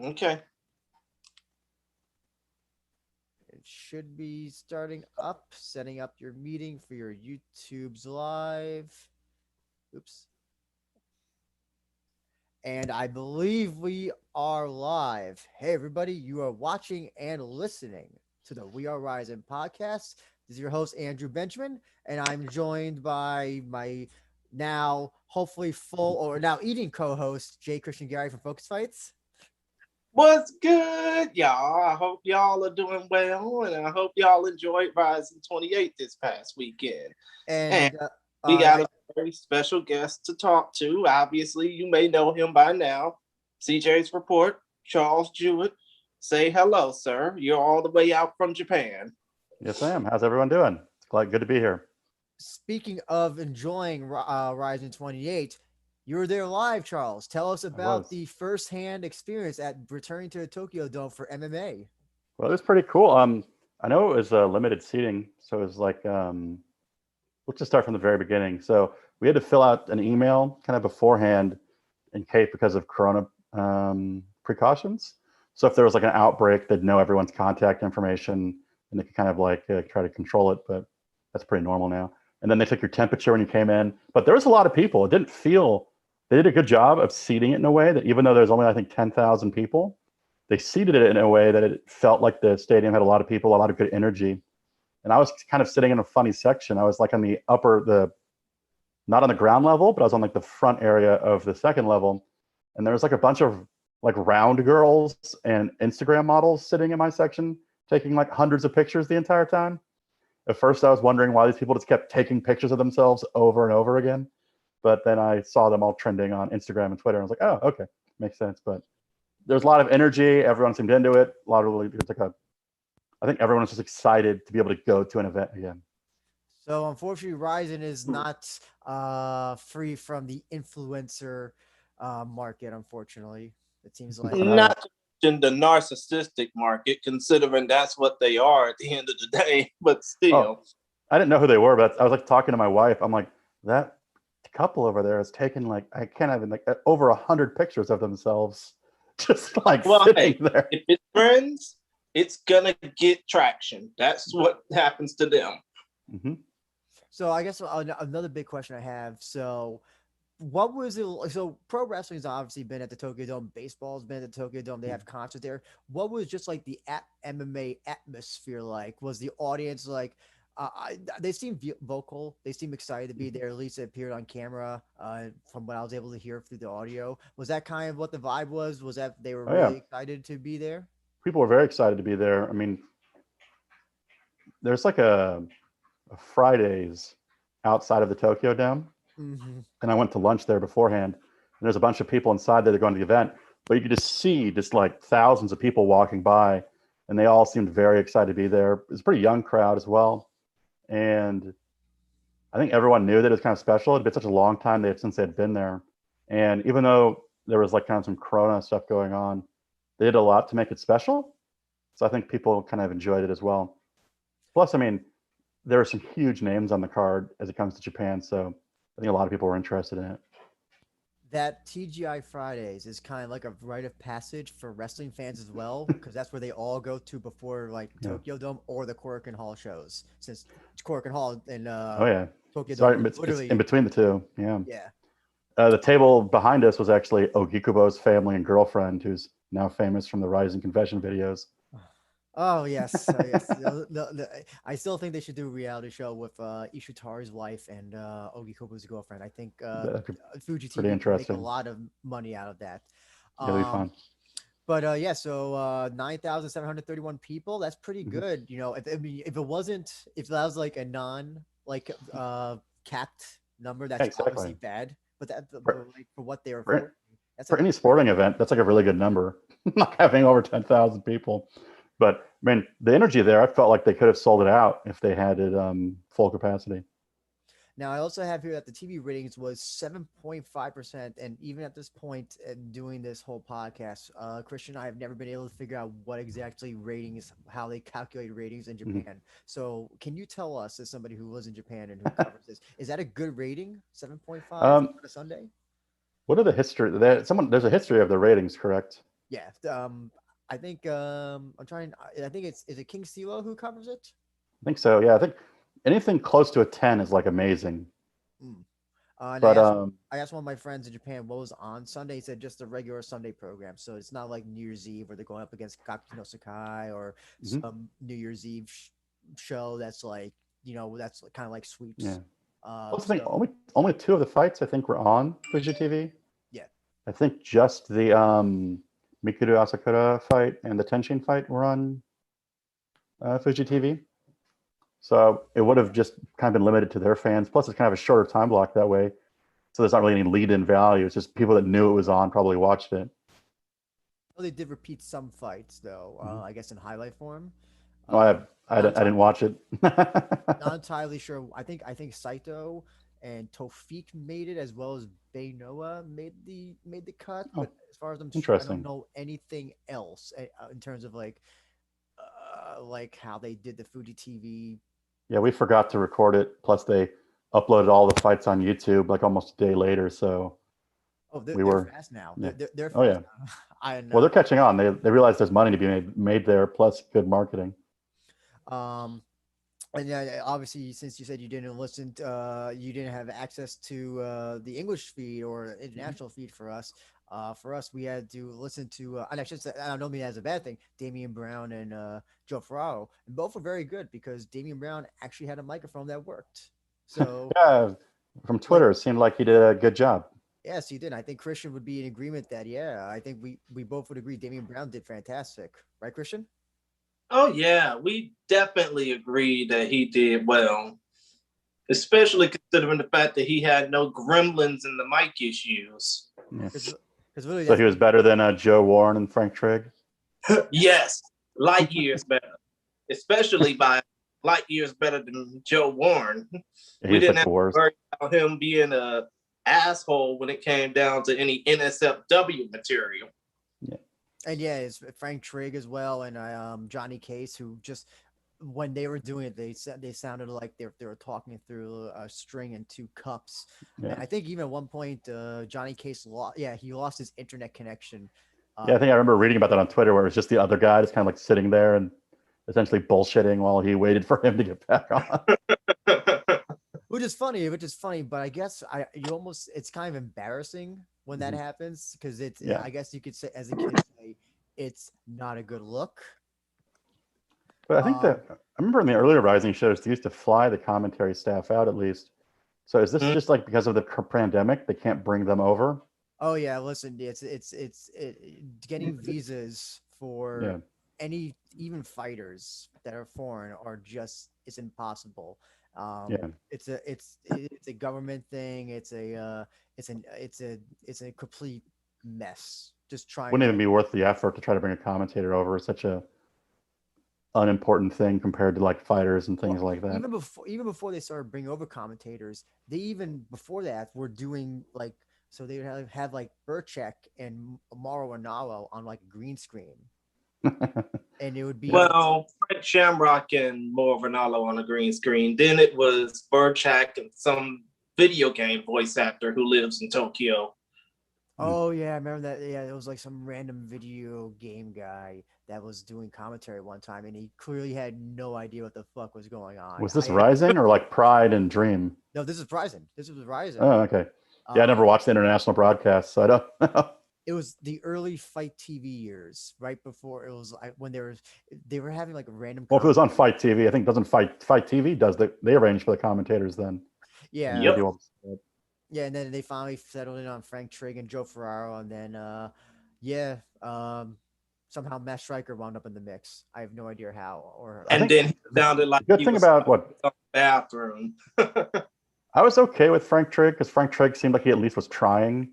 Okay. It should be starting up, setting up your meeting for your YouTube's live. Oops. And I believe we are live. Hey, everybody, you are watching and listening to the We Are Rising podcast. This is your host, Andrew Benjamin, and I'm joined by my now hopefully full or now eating co host, Jay Christian Gary from Focus Fights. What's good, y'all? I hope y'all are doing well, and I hope y'all enjoyed Rising 28 this past weekend. And And we got I a very special guest to talk to. Obviously, you may know him by now. CJ's report, Charles Jewett. Say hello, sir. You're all the way out from Japan. Yes, I am. How's everyone doing? It's glad, good to be here. Speaking of enjoying Rising 28, you were there live, Charles. Tell us I about was. the firsthand experience at returning to the Tokyo Dome for MMA. Well, it was pretty cool. I know it was limited seating, so it was like let's just start from the very beginning. So we had to fill out an email kind of beforehand in case because of Corona precautions. So if there was like an outbreak, they'd know everyone's contact information and they could kind of like try to control it. But that's pretty normal now. And then they took your temperature when you came in. But there was a lot of people. It didn't feel. They did a good job of seating it in a way that even though there's only I think 10,000 people, they seated it in a way that it felt like the stadium had a lot of people, a lot of good energy. And I was kind of sitting in a funny section. I was like on the not on the ground level, but I was on like the front area of the second level. And there was like a bunch of like round girls and Instagram models sitting in my section, taking like hundreds of pictures the entire time. At first, I was wondering why these people just kept taking pictures of themselves over and over again. But then I saw them all trending on Instagram and Twitter. And I was like, oh, okay, makes sense. But there's a lot of energy. Everyone seemed into it. A lot of really, it's like I think everyone was just excited to be able to go to an event again. So unfortunately, Ryzen is not free from the influencer market. Unfortunately, it seems like Not to mention the narcissistic market, considering that's what they are at the end of the day, but Oh, still. I didn't know who they were, but I was like talking to my wife. I'm like, that couple over there has taken like I can't even like over 100 pictures of themselves, just like Well, sitting hey, there. if it's trends, it's gonna get traction. That's what happens to them. Mm-hmm. so. I guess another big question I have. So, what was it? So, pro wrestling's obviously been at the Tokyo Dome. Baseball's been at the Tokyo Dome. They have concerts there. What was just like the MMA atmosphere like? Was the audience like? They seem vocal. They seem excited to be there. At least it appeared on camera. From what I was able to hear through the audio, was that kind of what the vibe was? Was that they were Oh yeah, really excited to be there? people were very excited to be there. I mean, there's like a Fridays outside of the Tokyo Dome, Hmm. and I went to lunch there beforehand. And there's a bunch of people inside there that are going to the event, but you could just see just like thousands of people walking by, and they all seemed very excited to be there. It's a pretty young crowd as well, and I think everyone knew that it was kind of special. It'd been such a long time since they'd been there, and even though there was like kind of some Corona stuff going on, they did a lot to make it special. So I think people kind of enjoyed it as well. Plus, I mean, there are some huge names on the card as it comes to Japan, so I think a lot of people were interested in it. That TGI Fridays is kind of like a rite of passage for wrestling fans as well, because that's where they all go to before like Yeah. Tokyo Dome or the Korakuen Hall shows. Since Korakuen Hall and Oh yeah. Tokyo Dome Sorry, are it's in literally, between the two. Yeah. yeah. The table behind us was actually Ogikubo's family and girlfriend, who's now famous from the Rising Confession videos. Oh yes, oh, yes. I still think they should do a reality show with Ishitari's wife and Ogi Kobu's girlfriend. I think That'd be Fuji pretty TV can make a interesting. lot of money out of that. Yeah, it'll be Um, fun. But yeah, so 9,731 people. That's pretty Mm-hmm. good. You know, if I mean, if it wasn't, if that was like a non like capped number, Yeah, that's exactly. obviously bad. But For, like for what they were for for, that's for a any pretty sporting event, that's like a really good number. Not having over 10,000 people, but I mean, the energy there, I felt like they could have sold it out if they had it full capacity. Now, I also have here that the TV ratings was 7.5%. And even at this point, doing this whole podcast, Christian and I have never been able to figure out what exactly ratings, how they calculate ratings in Mm-hmm. Japan. So, can you tell us, as somebody who lives in Japan and who covers this, is that a good rating? 7.5 um, on a Sunday? what are the history? There's a history of the ratings, correct? Yeah. I think I'm trying. I think is it King Stilo who covers it? I think so. Yeah, I think anything close to a 10 is like amazing. Mm. And But I asked one of my friends in Japan what was on Sunday. He said just the regular Sunday program. So it's not like New Year's Eve where they're going up against Gakino Sakai or mhm, some New Year's Eve show that's like, that's kind of like yeah. sweeps. Plus, I think So only two of the fights I think were on Fuji TV. yeah. I think just the Mikuru Asakura fight and the Tenshin fight were on Fuji TV. So it would have just kind of been limited to their fans. Plus, it's kind of a shorter time block that way. So there's not really any lead-in value. It's just people that knew it was on probably watched it. Well, they did repeat some fights though. Mhm. I guess in highlight form. Oh, I Not didn't watch it. not entirely sure. I think Saito and Tofik made it as well as Beinoa made the cut. Oh, But as far as I don't interesting. know anything else in terms of like how they did the Fuji TV. Yeah, we forgot to record it. Plus, they uploaded all the fights on YouTube like almost a day later. So Oh, we they're were, fast now. yeah. They're Oh fast yeah. now. I Well, they're know. catching on. They realize there's money to be made there, plus good marketing. Um, and yeah, obviously, since you said you didn't have access to the English feed or Mhm. international feed for us. For us, we had to listen to, and I should say, I don't mean that as a bad thing, Damian Brown and Joe Ferraro, and both were very good because Damian Brown actually had a microphone that worked. So, Yeah, from like, Twitter, it seemed like he did a good job. yes, he did. I think Christian would be in agreement that, yeah, I think we both would agree Damian Brown did fantastic, right, Christian? Oh yeah, we definitely agree that he did well, especially considering the fact that he had no gremlins in the mic issues. Yeah. Because really, So he was better than Joe Warren and Frank Trigg. Yes, light years better, especially by light years better than Joe Warren. We He's didn't like have the to worst. worry about him being a asshole when it came down to any NSFW material. Yeah. and yeah, it's Frank Trigg as well, and Johnny Case, who just when they were doing it, they sounded like they were talking through a string and two cups. And Yeah. I think even at one point, Johnny Case lost. Yeah, he lost his internet connection. Yeah, I Uh, think I remember reading about that on Twitter, where it was just the other guy just kind of like sitting there and essentially bullshitting while he waited for him to get back on. which is funny, but I guess you almost it's kind of embarrassing when that Mhm. happens because it's Yeah, I guess you could say as a kid say it's not a good look. but I think Um, that I remember in the earlier Rising shows they used to fly the commentary staff out at least. So is this just like because of the pandemic they can't bring them over? Oh yeah, listen, getting visas Yeah, for any even fighters that are foreign are just it's impossible. yeah. It's a government thing. It's a complete mess. Just trying Wouldn't to even be worth the effort to try to bring a commentator over. It's such a unimportant thing compared to like fighters and well things like that. even before they started bringing over commentators, they even before that were doing like so they would have like Burchak and Mauro Ranallo on like a green screen and it would be Yeah. like Well, Frank Shamrock and More Ronaldo on the green screen. Then it was Burchak and some video game voice actor who lives in Tokyo. oh yeah, I remember that. Yeah, it was like some random video game guy that was doing commentary one time, and he clearly had no idea what the fuck was going on. Was this Rising or like Pride and Dream? No, this is Ryzen. This was Ryzen. Oh, okay. Yeah, I Uh, never watched the international broadcast, so I don't know. it was the early Fight TV years, right before it was like when they were having like a random. Well, if it was on Fight TV, I think doesn't Fight TV does they arrange for the commentators then, and they Yeah, Yep. do all the yeah, and then they finally settled in on Frank Trigg and Joe Ferraro, and then yeah, somehow Matt Striker wound up in the mix. I have no idea how or I And think then he sounded like the good he thing was about what in the bathroom. I was okay with Frank Trigg because Frank Trigg seemed like he at least was trying,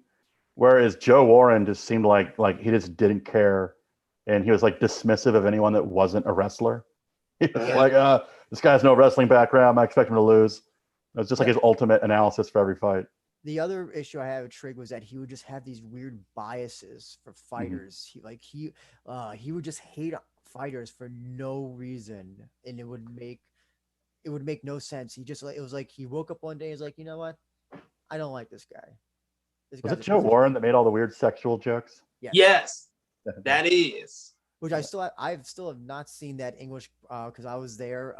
whereas Joe Warren just seemed like he just didn't care, and he was like dismissive of anyone that wasn't a wrestler. He was yeah, like, this guy has no wrestling background. I expect him to lose. It was just like yeah. his ultimate analysis for every fight. The other issue I had with Trigg was that he would just have these weird biases for Mhm. fighters. He would just hate fighters for no reason, and it would make no sense. He just like it was like he woke up one day and was like, you know what, I don't like this guy. This Was guy's it a Joe piece of shit. Warren that made all the weird sexual jokes? Yes. Yes. That is. Which I still have not seen that English because I was there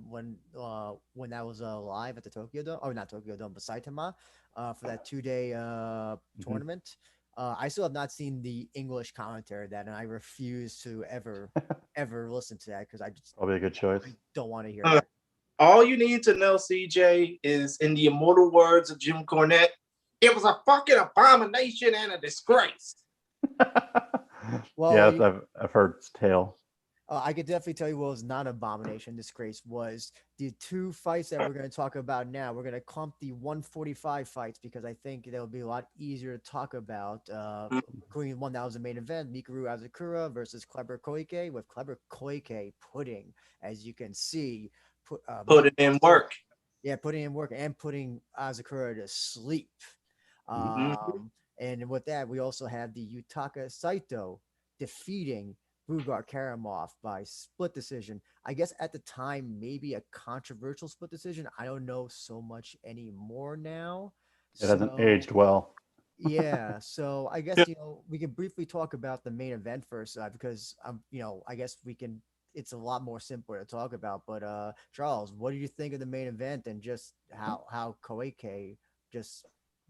when that was live at the Tokyo Dome, or not Tokyo Dome, but Saitama for that 2-day tournament. I still have not seen the English commentary of that, and I refuse to ever listen to that because I just Probably a good choice. I don't want to hear that. All you need to know, CJ, is in the immortal words of Jim Cornette, it was a fucking abomination and a disgrace. Well, yeah, I've heard its tale. I could definitely tell you what was not an abomination disgrace was the 2 fights that we're going to talk about now. We're going to clump the 145 fights because I think they'll be a lot easier to talk about. Including one that was the main event, Mikuru Asakura versus Kleber Koike, with Kleber Koike putting, as you can see, putting in work. Yeah, putting in work and putting Asakura to sleep. And with that, we also have the Yutaka Saito defeating Bugar Karamov by split decision. I guess at the time, maybe a controversial split decision. I don't know so much anymore now. It hasn't aged well. Yeah, so I guess we can briefly talk about the main event first because I guess we can. It's a lot more simpler to talk about. But Charles, what do you think of the main event and just how Koike just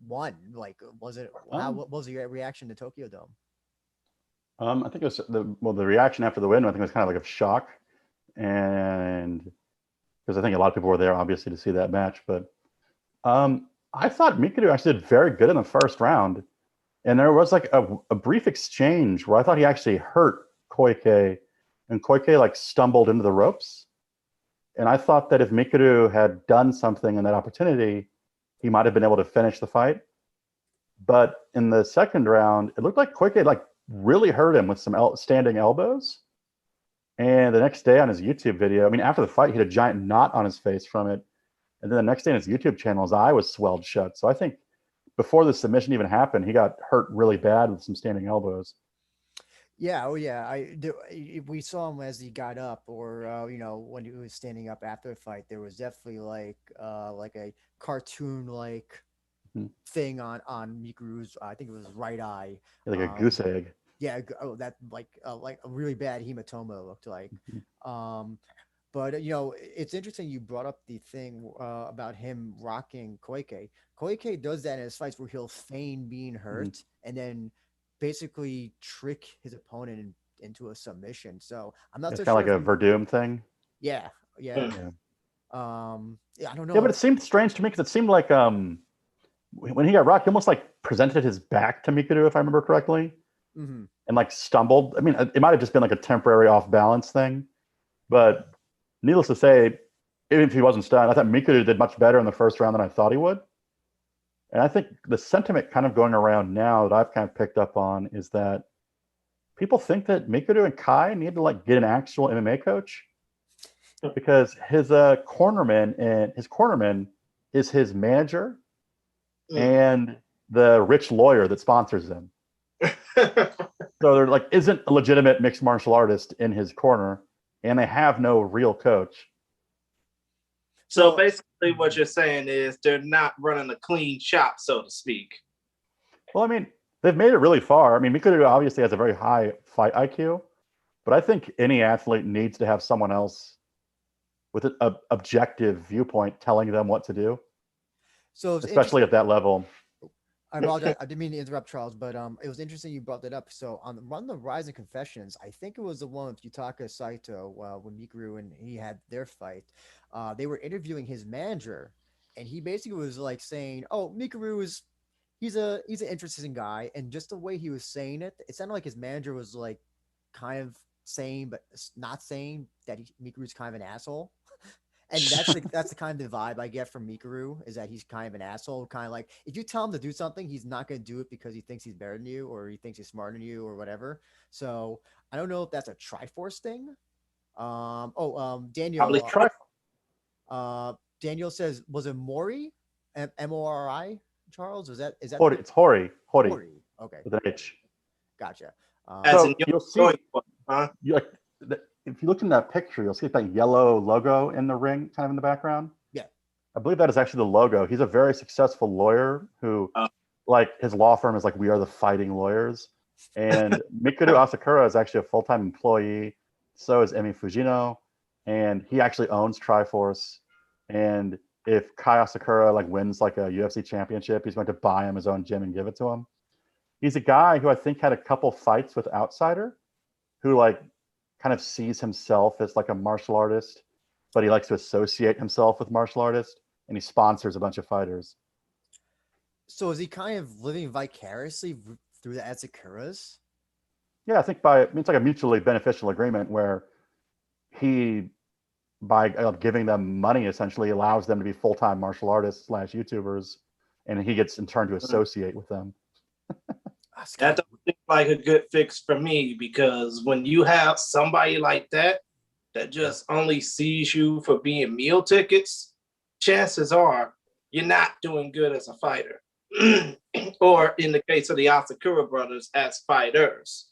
won? Like, what was your reaction to Tokyo Dome? I think it was the reaction after the win. I think it was kind of like a shock, and because I think a lot of people were there obviously to see that match. But I thought Mikuru actually did very good in the first round, and there was like a brief exchange where I thought he actually hurt Koike, and Koike like stumbled into the ropes, and I thought that if Mikuru had done something in that opportunity, he might have been able to finish the fight. But in the second round, it looked like Koike like really hurt him with some standing elbows. And the next day on his YouTube video, I mean, after the fight, he had a giant knot on his face from it. And then the next day on his YouTube channel, his eye was swelled shut. So I think before the submission even happened, he got hurt really bad with some standing elbows. Yeah, oh yeah. We saw him as he got up, or when he was standing up after the fight. There was definitely like a cartoon like thing on Mikuru's. I think it was his right eye, like a goose egg. Yeah, that like a really bad hematoma, it looked like. But it's interesting you brought up the thing about him rocking Koike. Koike does that in his fights where he'll feign being hurt and then basically trick his opponent into a submission. So I'm not so sure. It's kind of like a Verdum thing. Yeah. I don't know. Yeah, but it seemed strange to me because it seemed like when he got rocked, he almost like presented his back to Mikuru, if I remember correctly, and like stumbled. I mean, it might have just been like a temporary off balance thing, but needless to say, even if he wasn't stunned, I thought Mikuru did much better in the first round than I thought he would. And I think the sentiment kind of going around now that I've kind of picked up on is that people think that Mikuru and Kai need to like get an actual MMA coach because his cornerman is his manager and the rich lawyer that sponsors them. So there like isn't a legitimate mixed martial artist in his corner, and they have no real coach. So basically what you're saying is they're not running a clean shop, so to speak. Well, I mean, they've made it really far. I mean, Mikuru obviously has a very high fight IQ, but I think any athlete needs to have someone else with an objective viewpoint telling them what to do. So especially at that level. I apologize. I didn't mean to interrupt, Charles, but it was interesting you brought that up. So on the Rizin Confessions, I think it was the one with Yutaka Saito when Mikuru and he had their fight. They were interviewing his manager, and he basically was like saying, "Oh, Mikuru he's an interesting guy," and just the way he was saying it, it sounded like his manager was like kind of saying, but not saying that Mikuru's kind of an asshole. And that's the kind of vibe I get from Mikuru, is that he's kind of an asshole. Kind of like, if you tell him to do something, he's not going to do it because he thinks he's better than you or he thinks he's smarter than you or whatever. So I don't know if that's a Triforce thing. Daniel. Daniel says, was it Mori? M-O-R-I, Charles? Is that Hori? It's Hori. Hori. Okay. With an H. Gotcha. So you'll see, if you look in that picture, you'll see that yellow logo in the ring, kind of in the background. Yeah. I believe that is actually the logo. He's a very successful lawyer who, like, his law firm is like, we are the fighting lawyers. And Mikuru Asakura is actually a full-time employee. So is Emi Fujino, and he actually owns Triforce. And if Kai Asakura like wins like a UFC championship, he's going to buy him his own gym and give it to him. He's a guy who I think had a couple fights with Outsider, who like kind of sees himself as like a martial artist, but he likes to associate himself with martial artists, and he sponsors a bunch of fighters. So is he kind of living vicariously through the Asakuras? Yeah, I think it's like a mutually beneficial agreement where he, by giving them money, essentially allows them to be full-time martial artists / YouTubers, and he gets in turn to associate with them. That doesn't seem like a good fix for me, because when you have somebody like that just only sees you for being meal tickets, chances are you're not doing good as a fighter. Or in the case of the Asakura brothers, as fighters.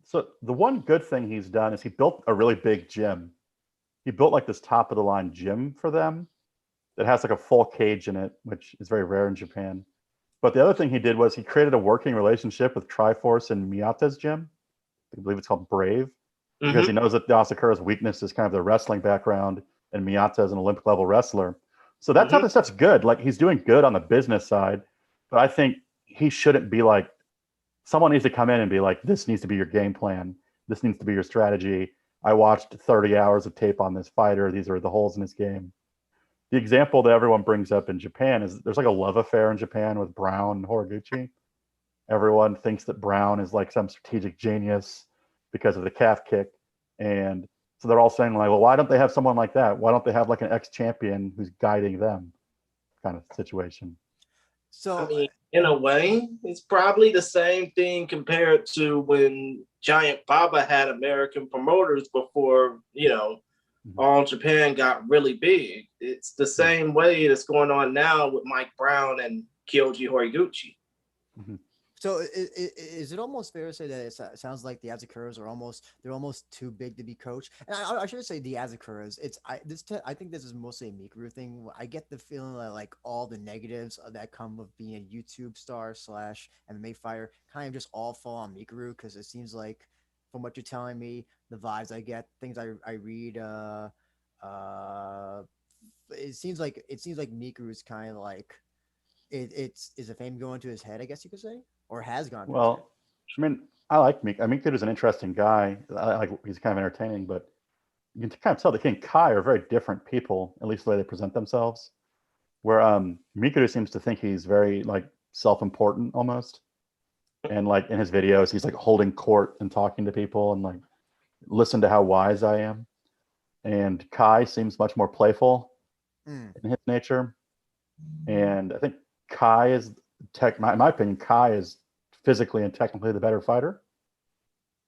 So the one good thing he's done is he built a really big gym. He built like this top of the line gym for them that has like a full cage in it, which is very rare in Japan. But the other thing he did was he created a working relationship with Triforce and Miyata's gym. I believe it's called Brave, because he knows that the Asakura's weakness is kind of their wrestling background, and Miyata is an Olympic level wrestler. So that type of stuff's good. Like, he's doing good on the business side, but I think he shouldn't be like, someone needs to come in and be like, this needs to be your game plan. This needs to be your strategy. I watched 30 hours of tape on this fighter. These are the holes in his game. The example that everyone brings up in Japan is there's like a love affair in Japan with Brown and Horiguchi. Everyone thinks that Brown is like some strategic genius because of the calf kick. And so they're all saying like, well, why don't they have someone like that? Why don't they have like an ex-champion who's guiding them, kind of situation? So I mean, in a way, it's probably the same thing compared to when Giant Baba had American promoters before, All Japan got really big. It's the same way that's going on now with Mike Brown and Kyoji Horiguchi. So is it almost fair to say that it sounds like the Asakuras are almost too big to be coached? And I should say the Asakuras. I think this is mostly a Mikuru thing. I get the feeling that like all the negatives that come with being a YouTube star / MMA fighter kind of just all fall on Mikuru, because it seems like, from what you're telling me, the vibes I get, things I read, it seems like Mikuru is kind of like is a fame going to his head, I guess you could say, or has gone. Well, I mean, I like Miku. I mean, Mikuru's an interesting guy. He's kind of entertaining, but you can kind of tell that he and Kai are very different people, at least the way they present themselves. Where Mikuru seems to think he's very like self-important almost, and like in his videos, he's like holding court and talking to people and like, listen to how wise I am. And Kai seems much more playful in his nature, and I think Kai is in my opinion, Kai is physically and technically the better fighter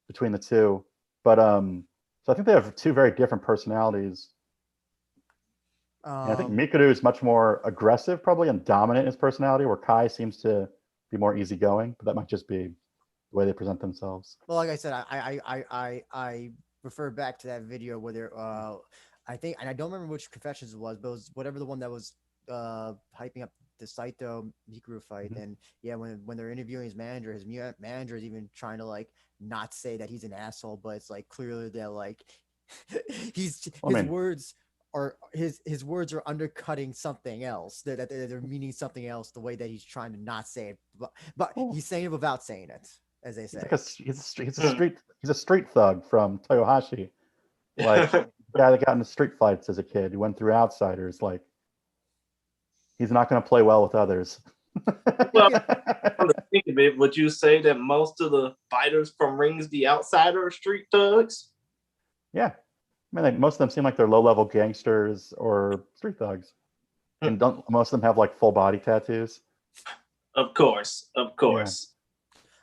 between the two. But so I think they have two very different personalities. And I think Mikuru is much more aggressive, probably, and dominant in his personality, where Kai seems to be more easygoing. But that might just be the way they present themselves. Well, like I said, I refer back to that video where they're I think, and I don't remember which confessions it was, but it was whatever the one that was hyping up the Saito Mikuru fight. And yeah, when they're interviewing his manager is even trying to like not say that he's an asshole, but it's like clearly that like his words are undercutting something else, that they're meaning something else, the way that he's trying to not say it, but he's saying it without saying it, as they say. He's a street thug from Toyohashi, like guy that got into street fights as a kid. He went through outsiders. Like, he's not going to play well with others. Well, on the think of it, would you say that most of the fighters from Rings the Outsider are street thugs? Yeah. I mean, like, most of them seem like they're low-level gangsters or street thugs. And don't most of them have, like, full body tattoos? Of course. Yeah.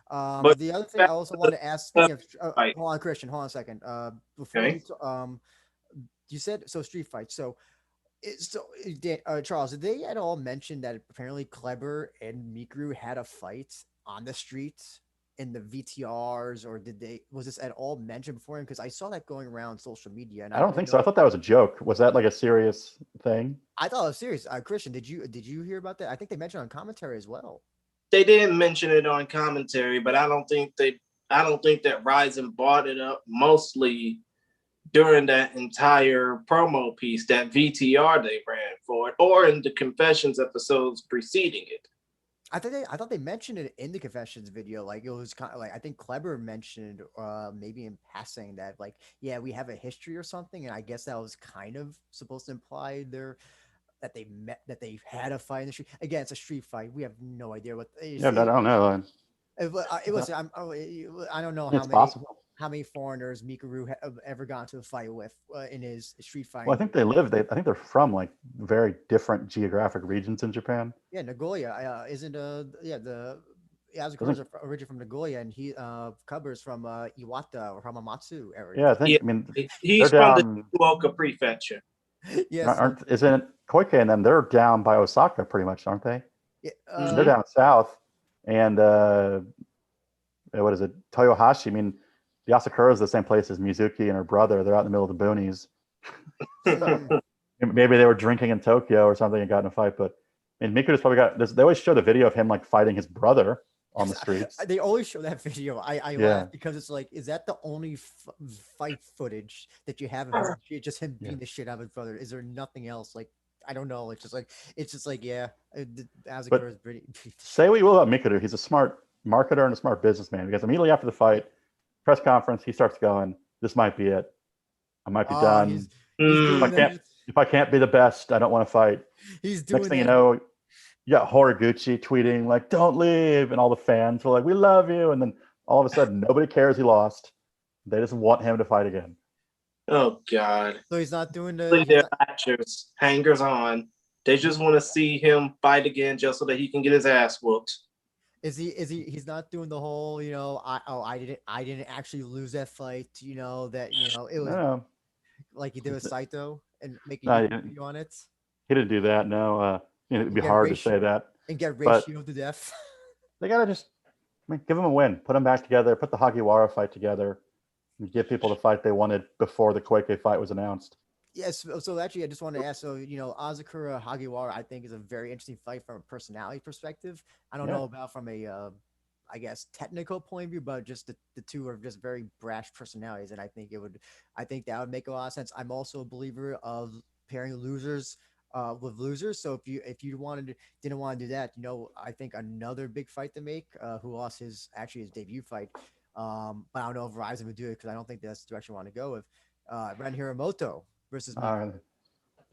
But the other thing I also want to ask, hold on, Christian, hold on a second. You said, so street fights. So Charles, did they at all mention that apparently Kleber and Mikuru had a fight on the streets in the VTRs, or was this at all mentioned before him? Because I saw that going around social media, and I don't think so. I thought that was a joke. Was that like a serious thing? I thought it was serious. Christian, did you hear about that? I think they mentioned on commentary as well. they didn't mention it on commentary, but I don't think that Rizin brought it up mostly during that entire promo piece, that VTR they ran for it, or in the confessions episodes preceding it. I thought they mentioned it in the confessions video. Like it was kind of like I think Kleber mentioned, maybe in passing that like, yeah, we have a history or something, and I guess that was kind of supposed to imply that they had a fight in the street. Again, it's a street fight. We have no idea what. Yeah, I don't know. I don't know It's possible. how many foreigners Mikaru have ever gone to a fight with in his street fight. Well, I think I think they're from like very different geographic regions in Japan. Yeah, Nagoya isn't the Yasuko is originally from Nagoya, and he Covers from Iwata or Hamamatsu area. Yeah, I think. Yeah, I mean, he's from the Fukuoka Prefecture. Yes, isn't Koike and them? They're down by Osaka, pretty much, aren't they? yeah, They're down south, and what is it, Toyohashi? I mean, Yasakura is the same place as Mizuki and her brother. They're out in the middle of the boonies. Maybe they were drinking in Tokyo or something and got in a fight. But I mean, Mikuru's probably got this. They always show the video of him like fighting his brother on the streets. They always show that video. I laugh because it's like, is that the only fight footage that you have of him? Just him beating the shit out of his brother? Is there nothing else? Like, I don't know. It's just like yeah. Azakura is pretty. Say what you will about Mikuru, he's a smart marketer and a smart businessman, because immediately after the fight, press conference, he starts going, "This might be it. I might be done. If I can't be the best, I don't want to fight." He's doing. Next thing you know, you got Horiguchi tweeting like, "Don't leave," and all the fans were like, "We love you," and then all of a sudden, nobody cares he lost. They just want him to fight again. Oh God! So he's not doing They're actors, hangers on. They just want to see him fight again, just so that he can get his ass whooped. He's not doing the whole, I didn't actually lose that fight, it was like he did with Saito and making a video on it. He didn't do that. No, it'd be hard to say that and get ratio to death. They gotta just give him a win, put them back together, put the Hagiwara fight together, and give people the fight they wanted before the Koike fight was announced. Yes. So actually, I just wanted to ask. So Azakura Hagiwara, I think, is a very interesting fight from a personality perspective. I don't know about from a, I guess, technical point of view, but just the two are just very brash personalities, and I think that would make a lot of sense. I'm also a believer of pairing losers with losers. So if you didn't want to do that, I think another big fight to make, who lost his debut fight, but I don't know if Rizin would do it because I don't think that's the direction I want to go with. Ren Hiramoto versus it'd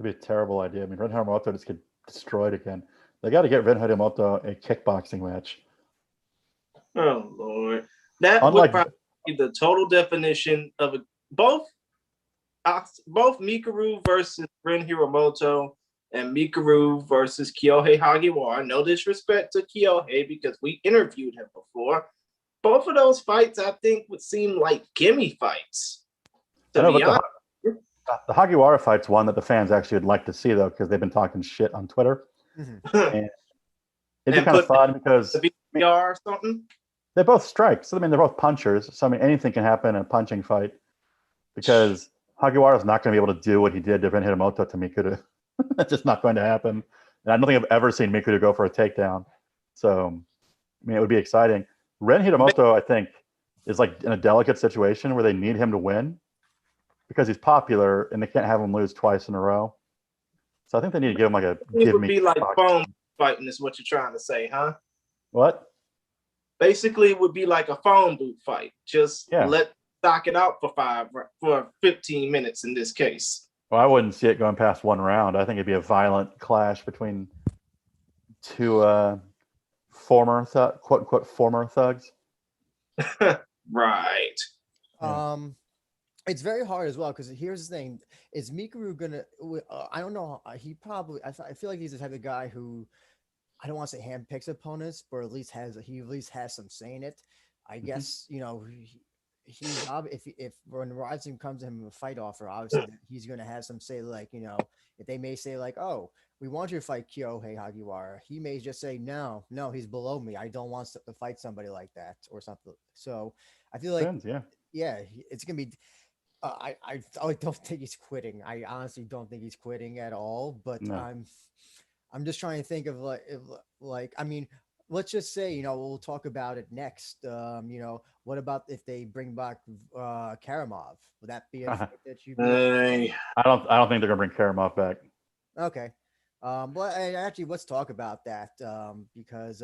be a terrible idea. I mean, Ren Hiramoto just get destroyed again. They got to get Ren Hiramoto a kickboxing match. Oh Lord, that would probably be the total definition of both Mikaru versus Ren Hiramoto and Mikaru versus Kyohei Hagiwara. No disrespect to Kyohei, because we interviewed him before. Both of those fights, I think, would seem like gimme fights. To be honest. The Hagiwara fight's one that the fans actually would like to see, though, because they've been talking shit on Twitter. Mm-hmm. And it'd be kind of fun because the VTR or something. They both strike. So I mean, they're both punchers. So I mean, anything can happen in a punching fight, because Hagiwara is not going to be able to do what he did to Ren Hiramoto to Mikuru. That's just not going to happen. And I don't think I've ever seen Mikuru go for a takedown. So I mean, it would be exciting. Ren Hiramoto, I think, is like in a delicate situation where they need him to win, because he's popular and they can't have him lose twice in a row. So I think they need to give him like a it would be like phone fighting is what you're trying to say, huh? What? Basically, it would be like a phone booth fight. Just stock it out for 15 minutes in this case. Well, I wouldn't see it going past one round. I think it'd be a violent clash between two quote unquote former thugs. Right. It's very hard as well, because here's the thing: is Mikaru gonna? I don't know. He probably. I feel like he's the type of guy who, I don't want to say handpicks opponents, but at least has some say in it. I guess he's if when Rizin comes to him with a fight offer, obviously he's gonna have some say. Like if they may say like, "Oh, we want you to fight Kyohei Hagiwara," he may just say, "No, he's below me. I don't want to fight somebody like that," or something. So I feel like it's gonna be. I don't think he's quitting. I honestly don't think he's quitting at all. But no. I'm just trying to think of like I mean, let's just say, we'll talk about it next. What about if they bring back Karamov? Would that be a fight that you'd be Hey, I don't think they're gonna bring Karamov back. okay? Well, actually, let's talk about that because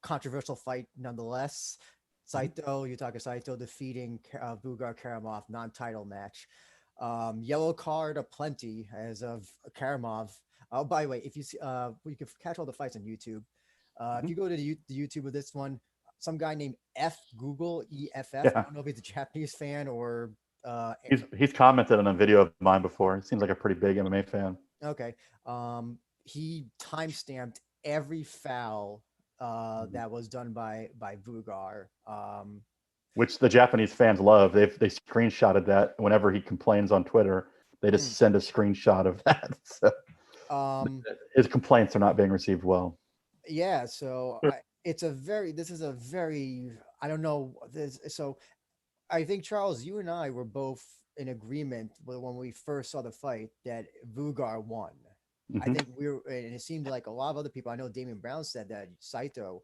controversial fight nonetheless. Saito, Yutaka Saito defeating Bugar Karamov, non-title match. Yellow card aplenty as of Karamov. Oh, by the way, if you see, you can catch all the fights on YouTube. If you go to the YouTube of this one, some guy named F Google EFF. I Yeah, don't know if he's a Japanese fan or he's commented on a video of mine before. He seems like a pretty big MMA fan. okay. He timestamped every foul that was done by Vugar. Which the Japanese fans love. They screenshotted that whenever he complains on Twitter. They just send a screenshot of that. So his complaints are not being received well. Yeah, so this is a very, I don't know. So I think, Charles, you and I were both in agreement when we first saw the fight that Vugar won. I Mhm. think and it seemed like a lot of other people. I know Damian Brown said that Saito,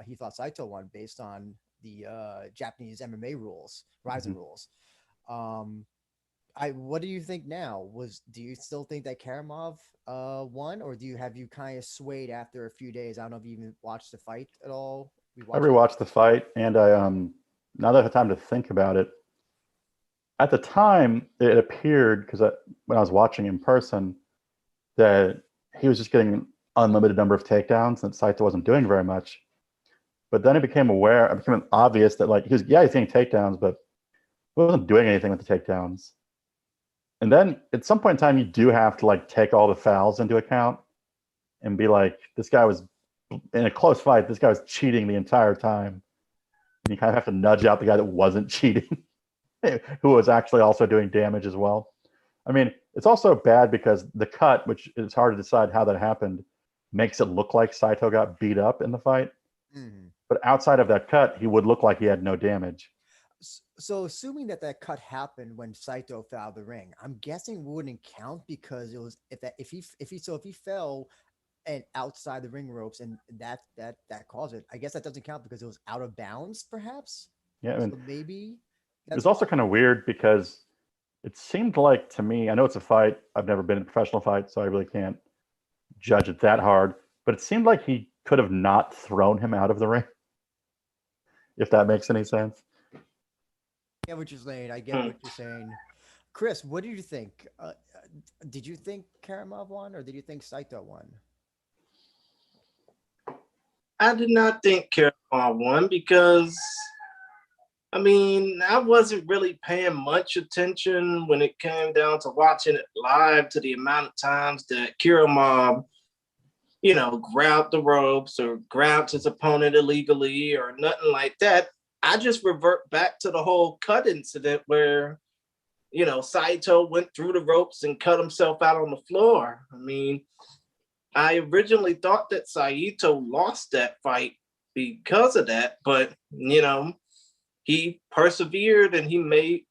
he thought Saito won based on the Japanese MMA rules, Rizin Mhm. rules. Um, what do you think now? Do you still think that Karamov won, or have you kind of swayed after a few days? I don't know if you even watched the fight at all. I rewatched the fight, and I now that I have time to think about it, at the time it appeared because when I was watching in person that he was just getting an unlimited number of takedowns, and Saito wasn't doing very much. But then it became obvious that like he's getting takedowns, but he wasn't doing anything with the takedowns. And then at some point in time, you do have to like take all the fouls into account and be like, this guy was in a close fight. This guy was cheating the entire time. And you kind of have to nudge out the guy that wasn't cheating, who was actually also doing damage as well. I mean, it's also bad because the cut, which is hard to decide how that happened, makes it look like Saito got beat up in the fight. Mhm. But outside of that cut, he would look like he had no damage. So assuming that cut happened when Saito fell out of the ring, I'm guessing it wouldn't count because it was if he fell and outside the ring ropes and that caused it. I guess that doesn't count because it was out of bounds, perhaps. Yeah, I mean, So maybe it was that's also why. kind of weird because it seemed like to me, I know it's a fight. I've never been in a professional fight, so I really can't judge it that hard. But it seemed like he could have not thrown him out of the ring, if that makes any sense. I get what you're saying. I get what you're saying. Chris, what did you think? Did you think Karamov won, or did you think Saito won? I did not think Karamov won because I mean, I wasn't really paying much attention when it came down to watching it live to the amount of times that Kiramov, grabbed the ropes or grabbed his opponent illegally or nothing like that. I just revert back to the whole cut incident where, Saito went through the ropes and cut himself out on the floor. I mean, I originally thought that Saito lost that fight because of that, but, he persevered and he made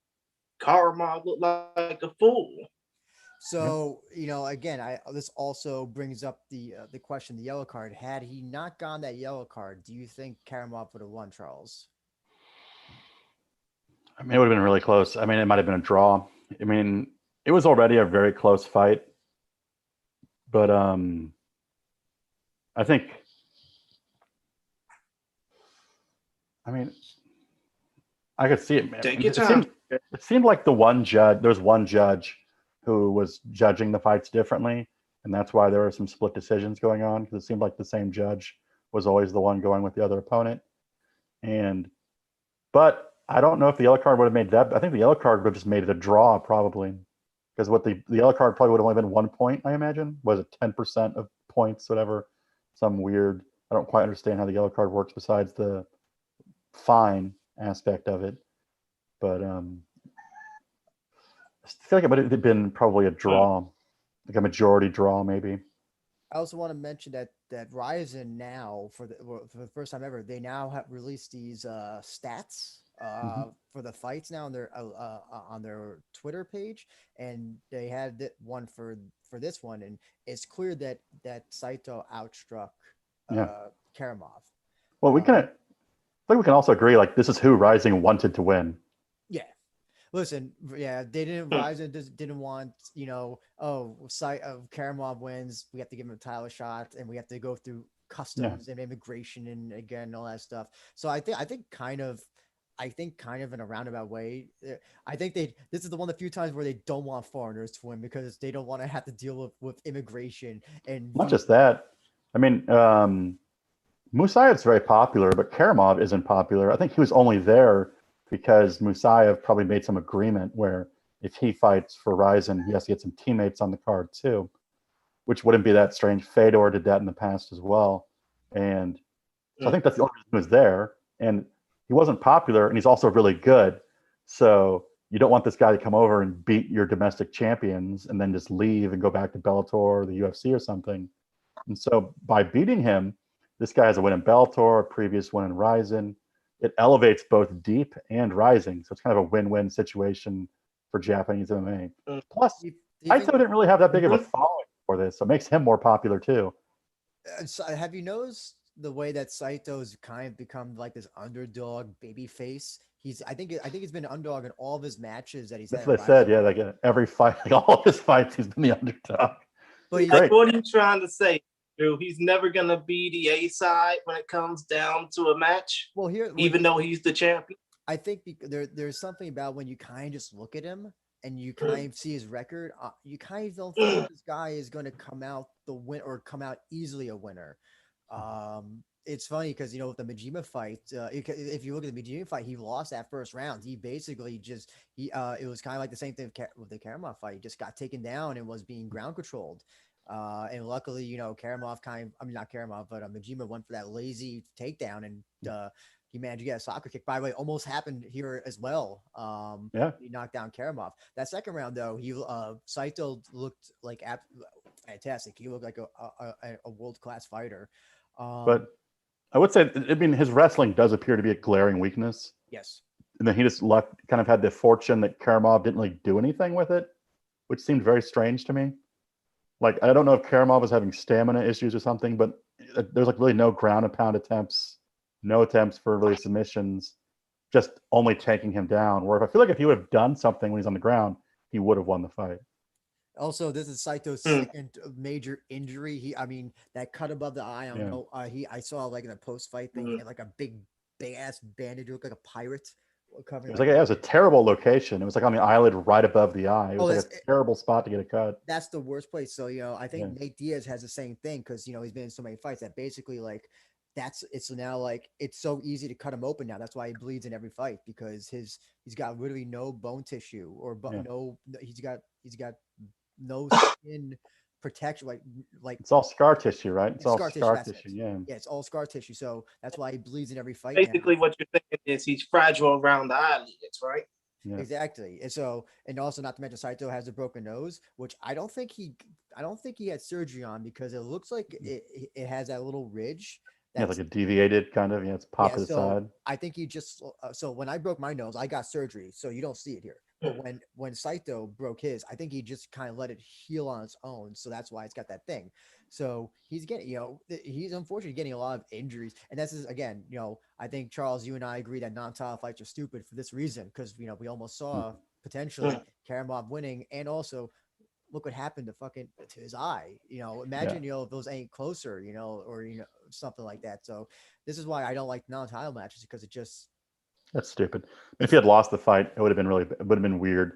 Karamov look like a fool. Yeah. So again, this also brings up the question: the yellow card. Had he not gotten that yellow card, do you think Karamov would have won, Charles? I mean, it would have been really close. I mean, it might have been a draw. I mean, it was already a very close fight. But I think, I mean, I could see it, man. Take your time. It seemed like there's one judge who was judging the fights differently, and that's why there were some split decisions going on, because it seemed like the same judge was always the one going with the other opponent. But I don't know if the yellow card would have made that. I think the yellow card would have just made it a draw, probably, because what the yellow card probably would have only been 1 point. I imagine, was it 10% of points, whatever, some weird. I don't quite understand how the yellow card works besides the fine aspect of it, but I feel like it would have been probably a draw, like a majority draw, maybe. I also want to mention that Rizin now for the first time ever, they now have released these stats Mm-hmm. for the fights now on their Twitter page, and they had one for this one, and it's clear that Saito outstruck Yeah. Karamov. Well, I think we can also agree, like, this is who Rizin wanted to win. Yeah. Listen, yeah, they didn't Rizin didn't want, Karamov wins, we have to give him a title shot, and we have to go through customs and immigration and again all that stuff. So I think kind of in a roundabout way, I think this is the one of the few times where they don't want foreigners to win because they don't want to have to deal with immigration and Not just that. I mean, Musayev's very popular, but Karamov isn't popular. I think he was only there because Musayev probably made some agreement where if he fights for Rizin, he has to get some teammates on the card too, which wouldn't be that strange. Fedor did that in the past as well. And so I think that's the only reason he was there. And he wasn't popular, and he's also really good. So you don't want this guy to come over and beat your domestic champions and then just leave and go back to Bellator or the UFC or something. And so by beating him, this guy has a win in Bellator, a previous win in Rizin. It elevates both Deep and Rizin. So it's kind of a win-win situation for Japanese MMA. Plus, Saito didn't really have that big of a following for this, so it makes him more popular too. So have you noticed the way that Saito's kind of become like this underdog baby face? I think he's been an underdog in all of his matches that he's had. That's what I said. Yeah, like every fight, like all of his fights, he's been the underdog. But like, what are you trying to say, Drew? He's never gonna be the A side when it comes down to a match. Well, even though he's the champion, I think there's something about when you kind of just look at him and you kind of see his record, you kind of don't think this guy is going to come out the win or come out easily a winner. It's funny because, with the Majima fight, if you look at the Majima fight, he lost that first round. He basically it was kind of like the same thing with the Karamov fight. He just got taken down and was being ground controlled. And luckily, Karamov not Karamov, but Majima went for that lazy takedown and he managed to get a soccer kick. By the way, almost happened here as well. He knocked down Karamov. That second round, though, Saito looked like fantastic. He looked like a world-class fighter. But I would say, I mean, his wrestling does appear to be a glaring weakness. Yes. And then he just kind of had the fortune that Karamov didn't really do anything with it, which seemed very strange to me. Like, I don't know if Karamov was having stamina issues or something, but there's like really no ground and pound attempts, no attempts for really submissions, just only taking him down. Where I feel like if he would have done something when he's on the ground, he would have won the fight. Also, this is Saito's second major injury. That cut above the eye. I don't know. I saw like in a post-fight thing, he had like a big ass bandage, looked like a pirate. It was it was a terrible location. It was like on the eyelid right above the eye. It was like a terrible spot to get a cut. That's the worst place. So, I think Nate Diaz has the same thing because, he's been in so many fights that basically like it's now like it's so easy to cut him open now. That's why he bleeds in every fight because he's got literally no bone tissue or he's got no skin protection. Like it's all scar tissue, right? It's all scar tissue. Yeah, it's all scar tissue. So that's why he bleeds in every fight. Basically, what you're thinking is he's fragile around the eyelids, right? Yeah. Exactly. And also not to mention Saito has a broken nose, which I don't think he had surgery on because it looks like it has that little ridge. Like a deviated kind of, it's popped to the side. I think he just, so when I broke my nose, I got surgery. So you don't see it here. But when Saito broke his, I think he just kind of let it heal on its own. So that's why it's got that thing. So he's getting, he's unfortunately getting a lot of injuries. And this is, again, I think, Charles, you and I agree that non-title fights are stupid for this reason. Because, we almost saw potentially Karamov winning. And also, look what happened to his eye. Imagine, if those ain't closer, or, something like that. So this is why I don't like non-title matches because that's stupid. If he had lost the fight, it would have been weird.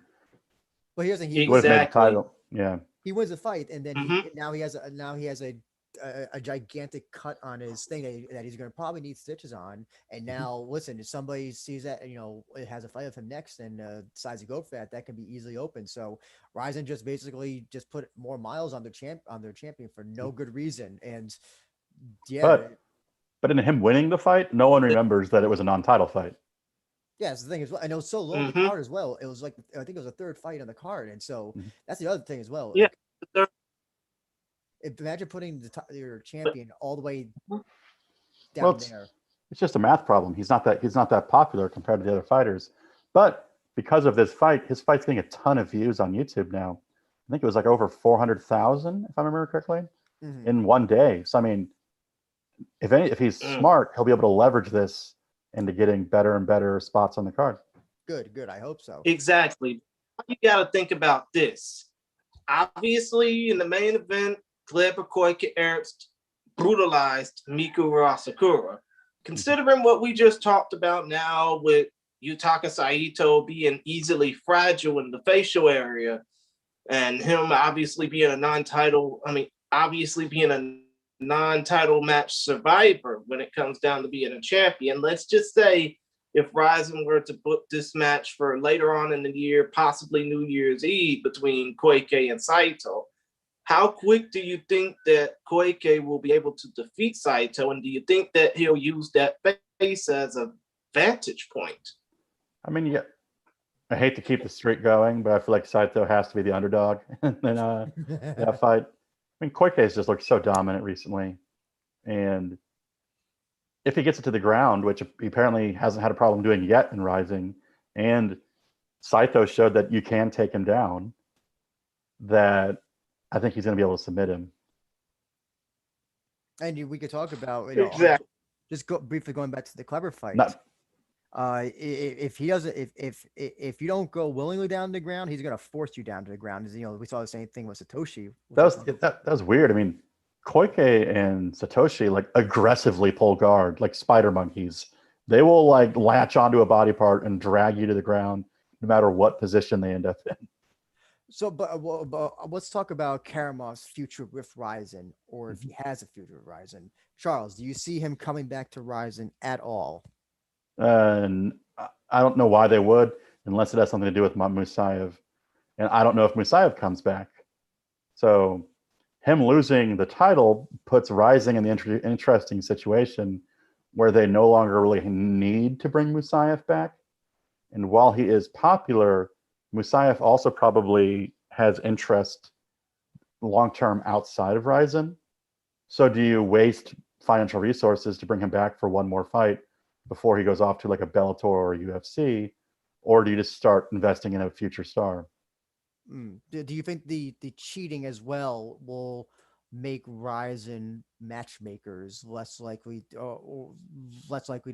Well, here's the thing. He would have made the title. Yeah. He wins the fight, and then he has a gigantic cut on his thing that he's going to probably need stitches on. And now, listen, if somebody sees that, it has a fight with him next and decides to go for that can be easily open. So Rizin just basically put more miles on their champion for no good reason. And but in him winning the fight, no one remembers that it was a non-title fight. Yeah, that's the thing as well. And it was so low on the card as well. It was like, I think it was a third fight on the card. And so that's the other thing as well. Yeah. Imagine putting your champion all the way down there. It's just a math problem. He's not that popular compared to the other fighters. But because of this fight, his fight's getting a ton of views on YouTube now. I think it was like over 400,000, if I remember correctly, in one day. So, if he's smart, he'll be able to leverage this into getting better and better spots on the card. Good. I hope so. Exactly. You got to think about this. Obviously, in the main event, Kleber Koike-Ernst brutalized Miku Asakura. Considering what we just talked about now with Yutaka Saito being easily fragile in the facial area, and him obviously being a non-title match survivor when it comes down to being a champion. Let's just say if Rizin were to book this match for later on in the year, possibly New Year's Eve between Koike and Saito, how quick do you think that Koike will be able to defeat Saito? And do you think that he'll use that face as a vantage point? I mean, yeah, I hate to keep the streak going, but I feel like Saito has to be the underdog in that fight. I mean, Koike has just looked so dominant recently. And if he gets it to the ground, which he apparently hasn't had a problem doing yet in Rising, and Saito showed that you can take him down, that I think he's going to be able to submit him. And we could talk about, exactly. Just briefly going back to the Kleber fight. If he doesn't, if you don't go willingly down to the ground, he's going to force you down to the ground. We saw the same thing with Satoshi. That was weird. I mean, Koike and Satoshi like aggressively pull guard like spider monkeys. They will like latch onto a body part and drag you to the ground, no matter what position they end up in. So, but let's talk about Karamov's future with Rizin, or if he has a future with Rizin. Charles, do you see him coming back to Rizin at all? And I don't know why they would, unless it has something to do with Musayev. And I don't know if Musayev comes back. So him losing the title puts Rising in the interesting situation where they no longer really need to bring Musayev back. And while he is popular, Musayev also probably has interest long-term outside of Rizin. So do you waste financial resources to bring him back for one more fight before he goes off to like a Bellator or a UFC, or do you just start investing in a future star? Do you think the cheating as well will make Rizin matchmakers less likely to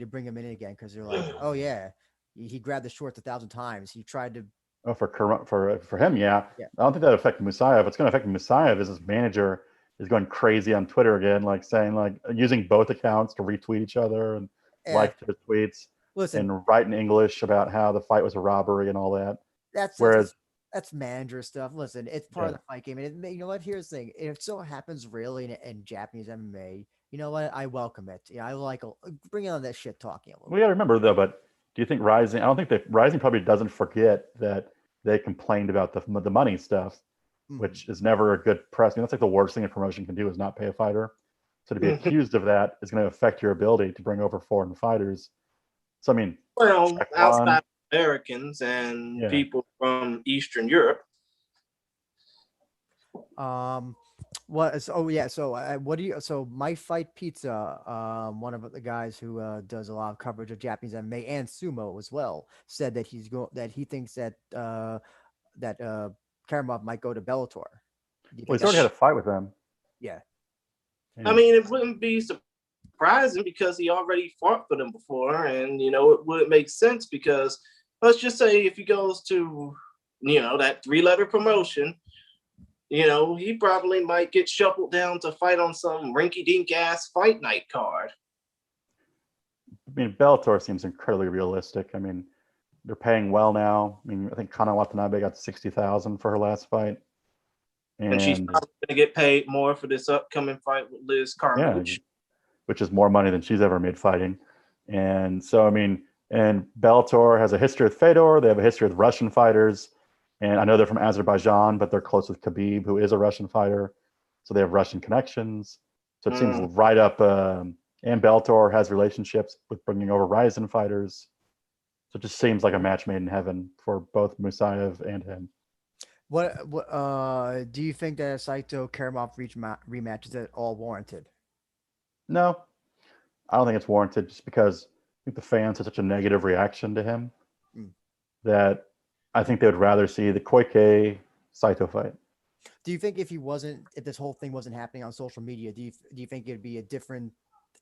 bring him in again because they're like, oh yeah, he grabbed the shorts 1,000 times. He tried to. Oh, for him, yeah. I don't think that affected Musayev. What's going to affect Musayev is his manager is going crazy on Twitter again, like saying like using both accounts to retweet each other and like the tweets. Listen, and write in English about how the fight was a robbery and all that. That's manager stuff. Listen, it's part of the fight game. And you know what? Here's the thing. If it so happens really in Japanese MMA, you know what? I welcome it. I like bring on that shit talking a little. We got to remember though, but do you think Rising? I don't think that Rising probably doesn't forget that they complained about the money stuff, which is never a good press. That's like the worst thing a promotion can do is not pay a fighter. So to be accused of that is going to affect your ability to bring over foreign fighters. So I mean, outside Americans and people from Eastern Europe. So My Fight Pizza, one of the guys who does a lot of coverage of Japanese MMA and sumo as well, said that he thinks that Karamov might go to Bellator. Well, he's already had a fight with them. Yeah. I mean, it wouldn't be surprising because he already fought for them before, and it would make sense because let's just say if he goes to that 3-letter promotion, he probably might get shuffled down to fight on some rinky-dink ass fight night card. I mean, Bellator seems incredibly realistic. I mean, they're paying well now. I mean, I think Kana Watanabe got $60,000 for her last fight. And she's probably going to get paid more for this upcoming fight with Liz Carmouche. Yeah, which is more money than she's ever made fighting. And so, I mean, and Bellator has a history with Fedor. They have a history with Russian fighters. And I know they're from Azerbaijan, but they're close with Khabib, who is a Russian fighter. So they have Russian connections. So it seems right up. And Bellator has relationships with bringing over Rizin fighters. So it just seems like a match made in heaven for both Musayev and him. What do you think that Saito Karamov rematch is at all warranted? No, I don't think it's warranted just because I think the fans had such a negative reaction to him that I think they would rather see the Koike Saito fight. Do you think if this whole thing wasn't happening on social media, do you think it'd be a different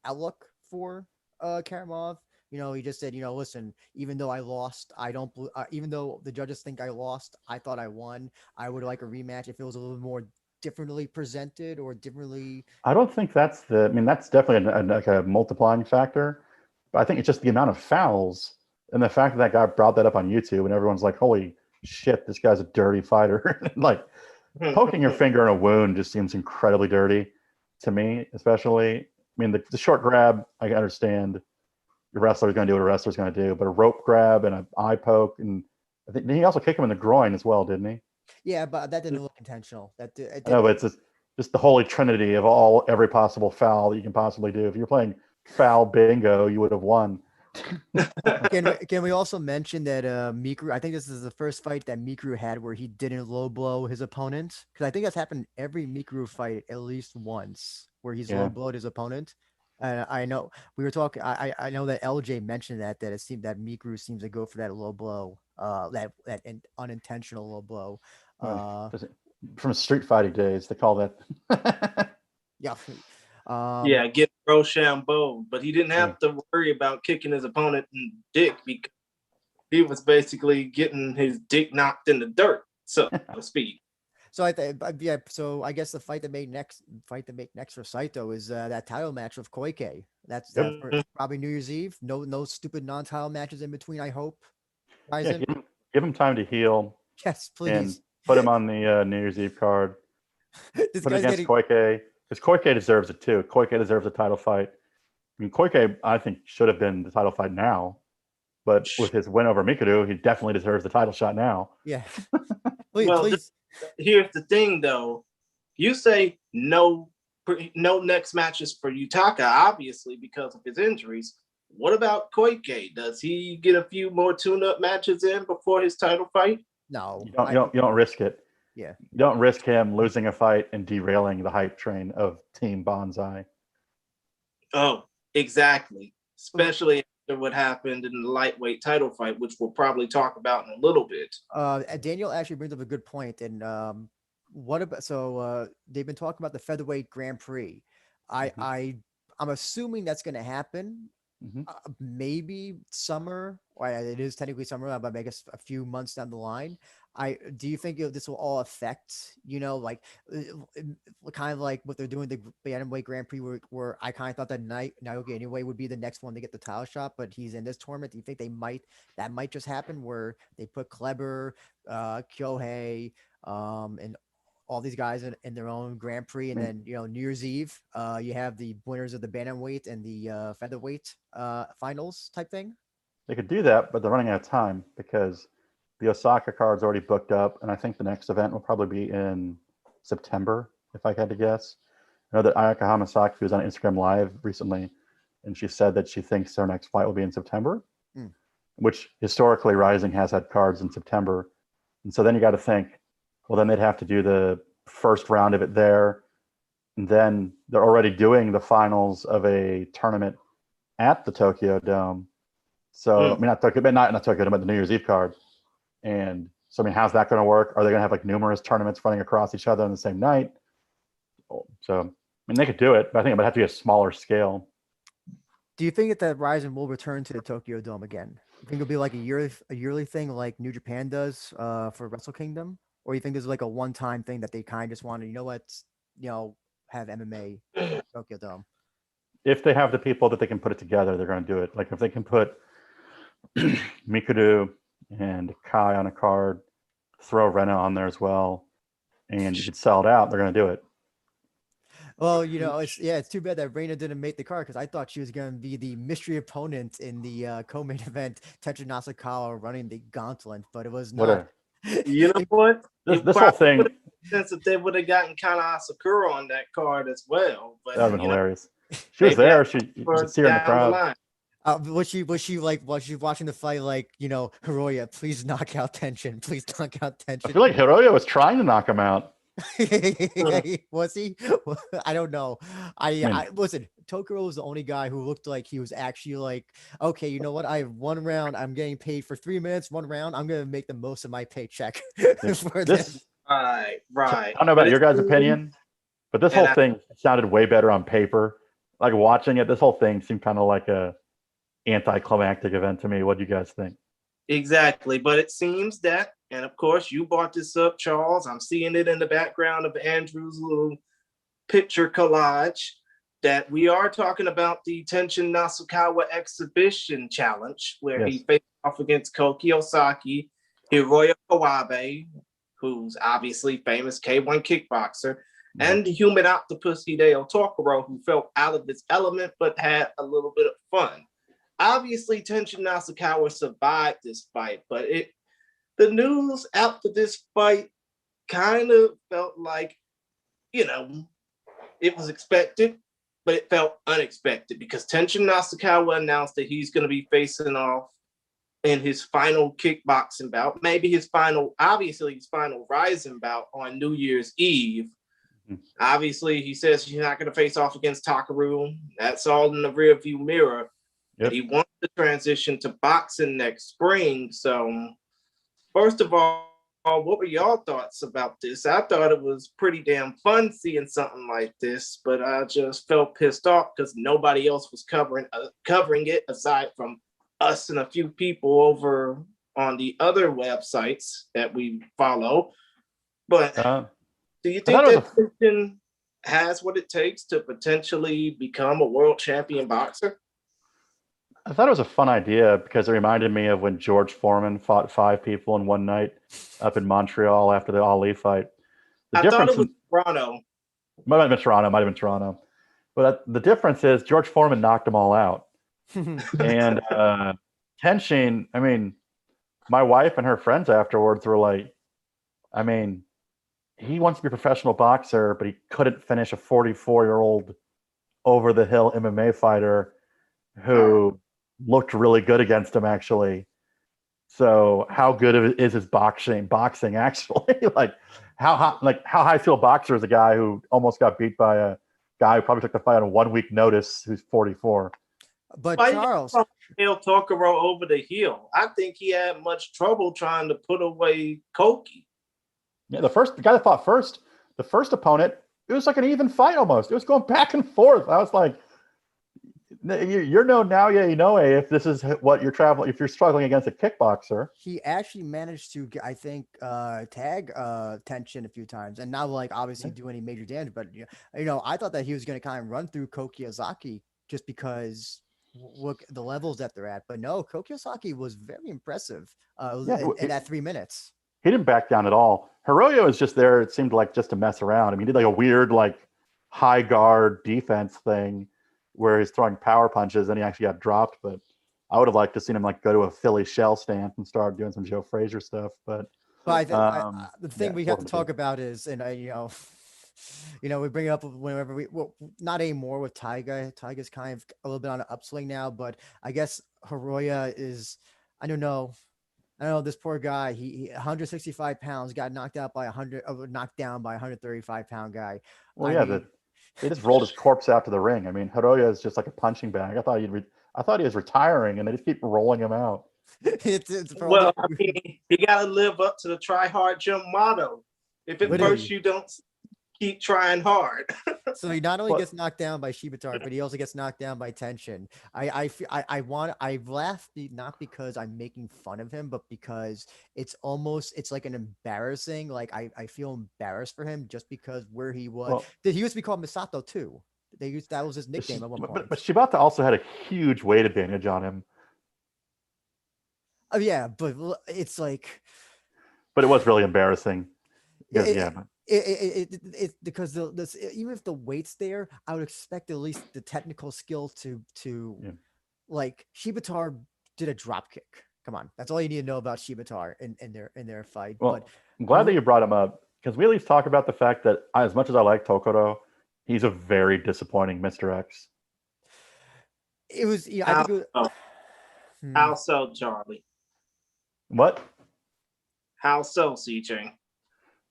outlook for Karamov. He just said, listen, even though I lost, I don't. Even though the judges think I lost, I thought I won. I would like a rematch if it was a little more differently presented or differently. I don't think that's the. I mean, that's definitely like a multiplying factor, but I think it's just the amount of fouls and the fact that guy brought that up on YouTube and everyone's like, "Holy shit, this guy's a dirty fighter!" Like poking your finger in a wound just seems incredibly dirty to me, especially. I mean, the short grab, I understand. The wrestler's going to do what a wrestler's going to do, but a rope grab and an eye poke, and I think he also kicked him in the groin as well, didn't he? Yeah, but that didn't look intentional. No, but it's just the holy trinity of every possible foul that you can possibly do. If you're playing foul bingo, you would have won. Can we also mention that Mikru? I think this is the first fight that Mikru had where he didn't low blow his opponent, because I think that's happened every Mikru fight at least once where he's low blowed his opponent. And I know we were talking. I know that LJ mentioned that it seemed that Mikru seems to go for that low blow, that unintentional low blow. From Street Fighting days, they call that. Yeah. Get Rochambeau, but he didn't have to worry about kicking his opponent in the dick because he was basically getting his dick knocked in the dirt, so to speak. So So I guess the fight that made next for Saito is that title match with Koike. That's probably New Year's Eve. No stupid non-title matches in between. I hope. Yeah, give him time to heal. Yes, please. And put him on the New Year's Eve card. Put against Koike, because Koike deserves it too. Koike deserves a title fight. I mean, Koike, I think, should have been the title fight now, but with his win over Mikuru, he definitely deserves the title shot now. Yeah. Please. Here's the thing, though. You say no next matches for Yutaka, obviously, because of his injuries. What about Koike? Does he get a few more tune-up matches in before his title fight? No. You don't risk it. Yeah. You don't risk him losing a fight and derailing the hype train of Team Bonsai. Oh, exactly. Especially after what happened in the lightweight title fight, which we'll probably talk about in a little bit. Daniel actually brings up a good point. And what about they've been talking about the Featherweight Grand Prix. I'm assuming that's going to happen. Maybe summer, or it is technically summer, but I guess a few months down the line. Do you think this will all affect, like kind of like what they're doing the Bantamweight Grand Prix, where I kind of thought that Naoki anyway would be the next one to get the title shot, but he's in this tournament. Do you think that might just happen where they put Kleber, Kyohei, and all these guys in their own Grand Prix, and then New Year's Eve, you have the winners of the Bantamweight and the Featherweight finals type thing? They could do that, but they're running out of time because the Osaka card's already booked up, and I think the next event will probably be in September, if I had to guess. I know that Ayaka Hamasaki was on Instagram Live recently, and she said that she thinks her next fight will be in September, which historically Rizin has had cards in September. And so then you got to think, well, then they'd have to do the first round of it there. And then they're already doing the finals of a tournament at the Tokyo Dome. So, I mean, not Tokyo Dome, but the New Year's Eve card. And so, I mean, how's that going to work? Are they going to have like numerous tournaments running across each other on the same night? So, I mean, they could do it, but I think it would have to be a smaller scale. Do you think that Rizin will return to the Tokyo Dome again? You think it'll be like a yearly thing like New Japan does for Wrestle Kingdom? Or you think this is like a one-time thing that they kind of just want to, have MMA Tokyo Dome? If they have the people that they can put it together, they're going to do it. Like if they can put Mikuru and Kai on a card, throw Rena on there as well, and you could sell it out, they're going to do it. Well, it's too bad that Reina didn't make the card because I thought she was going to be the mystery opponent in the co-main event, Tetra Nasukawa running the gauntlet, but it was not. You know what? This whole thing. Since they would have gotten Kana Asakura on that card as well, but that would have been hilarious. She was there. You should see her in the crowd. Was she like while she was watching the fight, like, Hiroya, please knock out tension. Please knock out tension. I feel like Hiroya was trying to knock him out. Was he? I don't know. I listen, Tokuro was the only guy who looked like he was actually like, okay, you know what? I have one round. I'm getting paid for 3 minutes, one round. I'm going to make the most of my paycheck. For this. Right. I don't know about your guys' opinion, but this whole thing sounded way better on paper like watching it, this whole thing seemed kind of like a anticlimactic event to me. What do you guys think? Exactly. But it seems that, and of course, you brought this up, Charles. I'm seeing it in the background of Andrew's little picture collage, that we are talking about the Tenshin Nasukawa exhibition challenge, where he faced off against Koki Osaki, Hiroya Kawabe, who's obviously famous K1 kickboxer, and the human octopus Hideo Tokoro, who felt out of his element but had a little bit of fun. Obviously, Tenshin Nasukawa survived this fight, but the news after this fight kind of felt like, it was expected, but it felt unexpected because Tenshin Nasukawa announced that he's going to be facing off in his final kickboxing bout, maybe his final Rizin bout on New Year's Eve. Obviously, he says he's not going to face off against Takaru. That's all in the rearview mirror. But he wants to transition to boxing next spring. So, first of all, what were y'all thoughts about this? I thought it was pretty damn fun seeing something like this, but I just felt pissed off because nobody else was covering it aside from us and a few people over on the other websites that we follow. But do you think that Tenshin has what it takes to potentially become a world champion boxer? I thought it was a fun idea because it reminded me of when George Foreman fought 5 people in one night up in Montreal after the Ali fight. I thought it was Toronto. Might have been Toronto. But the difference is George Foreman knocked them all out. And Tenshin, I mean, my wife and her friends afterwards were like, I mean, he wants to be a professional boxer, but he couldn't finish a 44-year-old over-the-hill MMA fighter who looked really good against him, actually. So how good is his boxing actually? like how high field boxer is a guy who almost got beat by a guy who probably took the fight on a 1 week notice who's 44. But Charles, Tokoro over the heel. I think he had much trouble trying to put away Koki. Yeah, the guy that fought first, the first opponent, it was like an even fight almost. It was going back and forth. I was like, you're no Naoya Inoue if this is what you're traveling. If you're struggling against a kickboxer, he actually managed to, I think, tag Tenshin a few times, and not like obviously do any major damage. But I thought that he was going to kind of run through Koki Ozaki just because look the levels that they're at. But no, Koki Ozaki was very impressive in that 3 minutes. He didn't back down at all. Hiroyo was just there. It seemed like just to mess around. I mean, he did like a weird like high guard defense thing where he's throwing power punches and he actually got dropped. But I would have liked to seen him like go to a Philly shell stance and start doing some Joe Frazier stuff. But I think the thing we have to talk about is, and we bring it up whenever not anymore with Taiga. Taiga's kind of a little bit on an upswing now, but I guess Hiroya is, I don't know, this poor guy, he 165 pounds, got knocked down by a 135-pound guy. Well, they just rolled his corpse out to the ring. I mean, Hiroya is just like a punching bag. I thought he was retiring, and they just keep rolling him out. Well, I mean, you got to live up to the try hard jump motto. If at first you don't keep trying hard. So he not only gets knocked down by Shibata, but he also gets knocked down by Tenshin. I laugh not because I'm making fun of him, but because it's like an embarrassing. Like I feel embarrassed for him just because where he was. Well, he used to be called Misato too. That was his nickname at one point. But Shibata also had a huge weight advantage on him. Oh yeah, but it's like. But it was really embarrassing. Because even if the weight's there, I would expect at least the technical skill to like Shibata did a drop kick. Come on, that's all you need to know about Shibata in their fight. Well, but I'm glad that you brought him up because we at least talk about the fact that as much as I like Tokoro, he's a very disappointing Mr. X. It was I think it was, how so, Charlie? What? How so, CJ?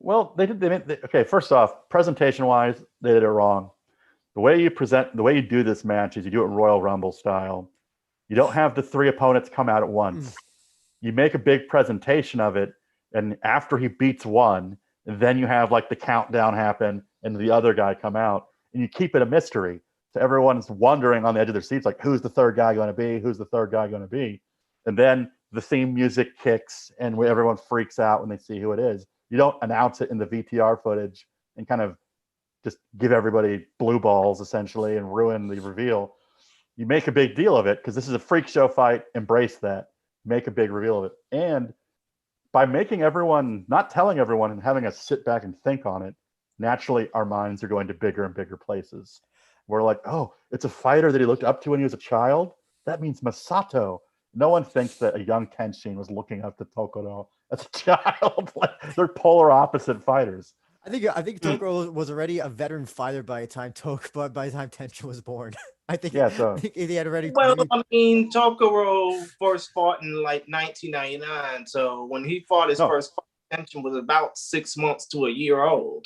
Well, okay. First off, presentation-wise, they did it wrong. The way you do this match is you do it Royal Rumble style. You don't have the 3 opponents come out at once. You make a big presentation of it, and after he beats one, then you have like the countdown happen and the other guy come out, and you keep it a mystery. So everyone's wondering on the edge of their seats, like, who's the third guy going to be? Who's the third guy going to be? And then the theme music kicks and everyone freaks out when they see who it is. You don't announce it in the VTR footage and kind of just give everybody blue balls essentially and ruin the reveal. You make a big deal of it because this is a freak show fight. Embrace that. Make a big reveal of it. And by making everyone, not telling everyone and having us sit back and think on it, naturally our minds are going to bigger and bigger places. We're like, oh, it's a fighter that he looked up to when he was a child? That means Masato. No one thinks that a young Tenshin was looking up to Tokoro as a child. Like, they're polar opposite fighters. I think Tokoro was already a veteran fighter by the time Tenshin was born. I think he had already. Well, I mean, Tokoro first fought in like 1999. So when he fought his first fight, Tenshin was about 6 months to a year old.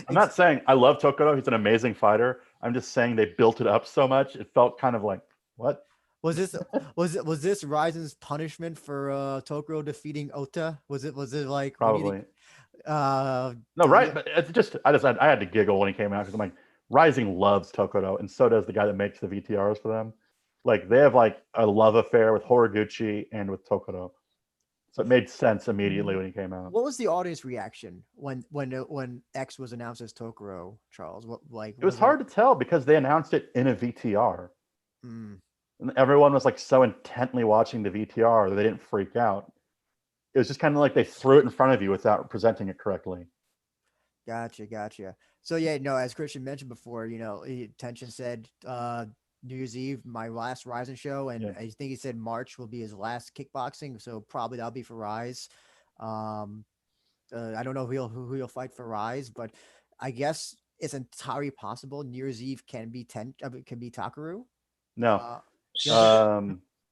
I'm not saying I love Tokoro. He's an amazing fighter. I'm just saying they built it up so much. It felt kind of like, what? Was this Rizin's punishment for Tokoro defeating Ota? Was it like probably? No, right. But it's just I had to giggle when he came out because I'm like, Rising loves Tokoro, and so does the guy that makes the VTRs for them. Like, they have like a love affair with Horiguchi and with Tokoro. So it made sense immediately when he came out. What was the audience reaction when X was announced as Tokoro, Charles? It was hard to tell because they announced it in a VTR. And everyone was like so intently watching the VTR that they didn't freak out. It was just kind of like they threw it in front of you without presenting it correctly. Gotcha. So yeah, no, as Christian mentioned before, Tenshin said New Year's Eve, my last Rizin show, and I think he said March will be his last kickboxing, so probably that'll be for Rise. I don't know who he'll fight for Rise, but I guess it's entirely possible New Year's Eve can be Takaru. No,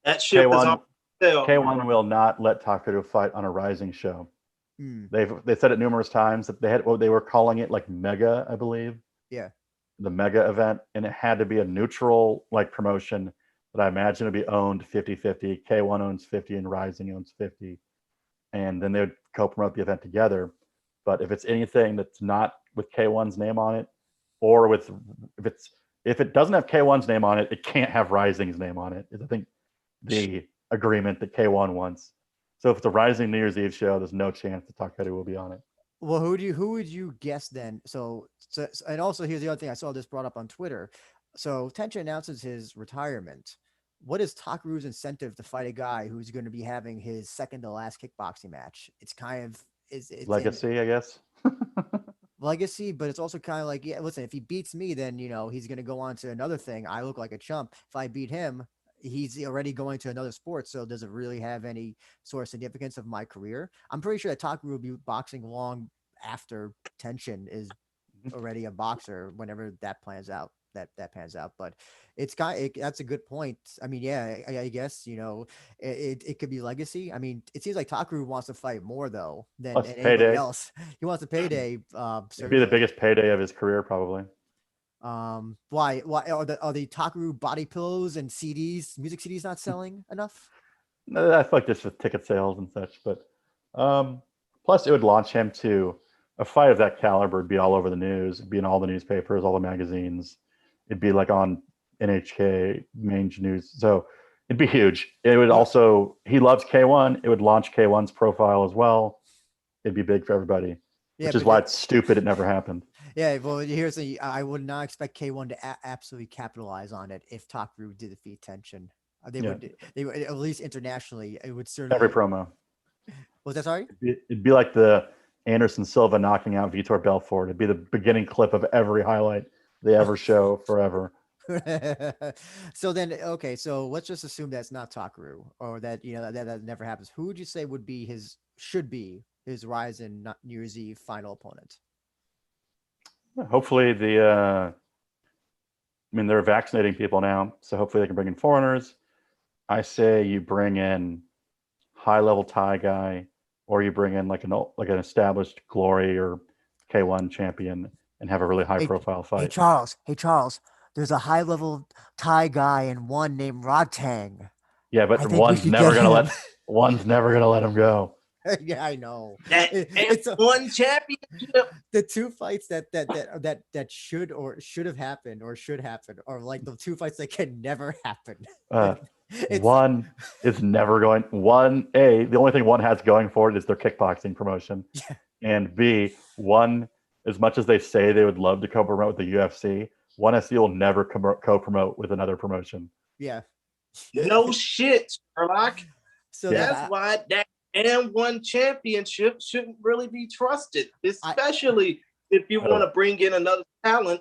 that ship is on sale. K1 will not let Takaru fight on a Rising show. They said it numerous times that they had what they were calling it like Mega, I believe. Yeah. The Mega event, and it had to be a neutral like promotion that I imagine would be owned 50-50. K1 owns 50 and Rising owns 50. And then they would co-promote the event together. But if it's anything that's not with K1's name on it, or if it doesn't have K1's name on it, it can't have Rising's name on it. Is I think the agreement that K1 wants. So if it's a Rising New Year's Eve show, there's no chance that Takaru will be on it. Well, who would you guess then? So and also here's the other thing, I saw this brought up on Twitter. So Tenshin announces his retirement. What is Takaru's incentive to fight a guy who's going to be having his second to last kickboxing match? It's kind of it's legacy, I guess. Legacy, but it's also kind of like, yeah, listen, if he beats me, then he's going to go on to another thing. I look like a chump. If I beat him, he's already going to another sport. So does it really have any sort of significance of my career? I'm pretty sure that Takaru will be boxing long after Tenshin is already a boxer whenever that plans out. That pans out, but that's a good point. I mean, yeah, I guess it could be legacy. I mean, it seems like Takaru wants to fight more though than anybody else. He wants a payday. It'd be the biggest payday of his career, probably. Why are the Takaru body pillows and CDs, music CDs, not selling enough? No, I feel like just with ticket sales and such, but plus it would launch him to a fight of that caliber. Would be all over the news. It'd be in all the newspapers, all the magazines. It'd be like on NHK main news. So it'd be huge. It would also, he loves K1. It would launch K1's profile as well. It'd be big for everybody, which is why it's stupid it never happened. Yeah, well, here's the I would not expect K1 to absolutely capitalize on it if Takaru did defeat Tenshin. They would at least internationally. It would certainly every promo. Was that sorry? It'd be like the Anderson Silva knocking out Vitor Belfort. It'd be the beginning clip of every highlight they ever show forever. So then, okay, so let's just assume that's not Takaru, or that that never happens. Who would you say should be his Rizin New Year's Eve final opponent? Hopefully they're vaccinating people now, so hopefully they can bring in foreigners. I say you bring in high-level Thai guy, or you bring in like an established Glory or K1 champion and have a really high-profile fight. Hey Charles, there's a high-level Thai guy and one named Rodtang. Yeah, but one's never gonna let him go. Yeah, I know. That It's one championship. the two fights that should have happened or should happen, or like the two fights that can never happen. It's One is never going. The only thing one has going for it is their kickboxing promotion, and B, one, as much as they say they would love to co-promote with the UFC, one SC will never co-promote with another promotion. Yeah. No shit, Sherlock. So that's why that and one championship shouldn't really be trusted, especially if you want to bring in another talent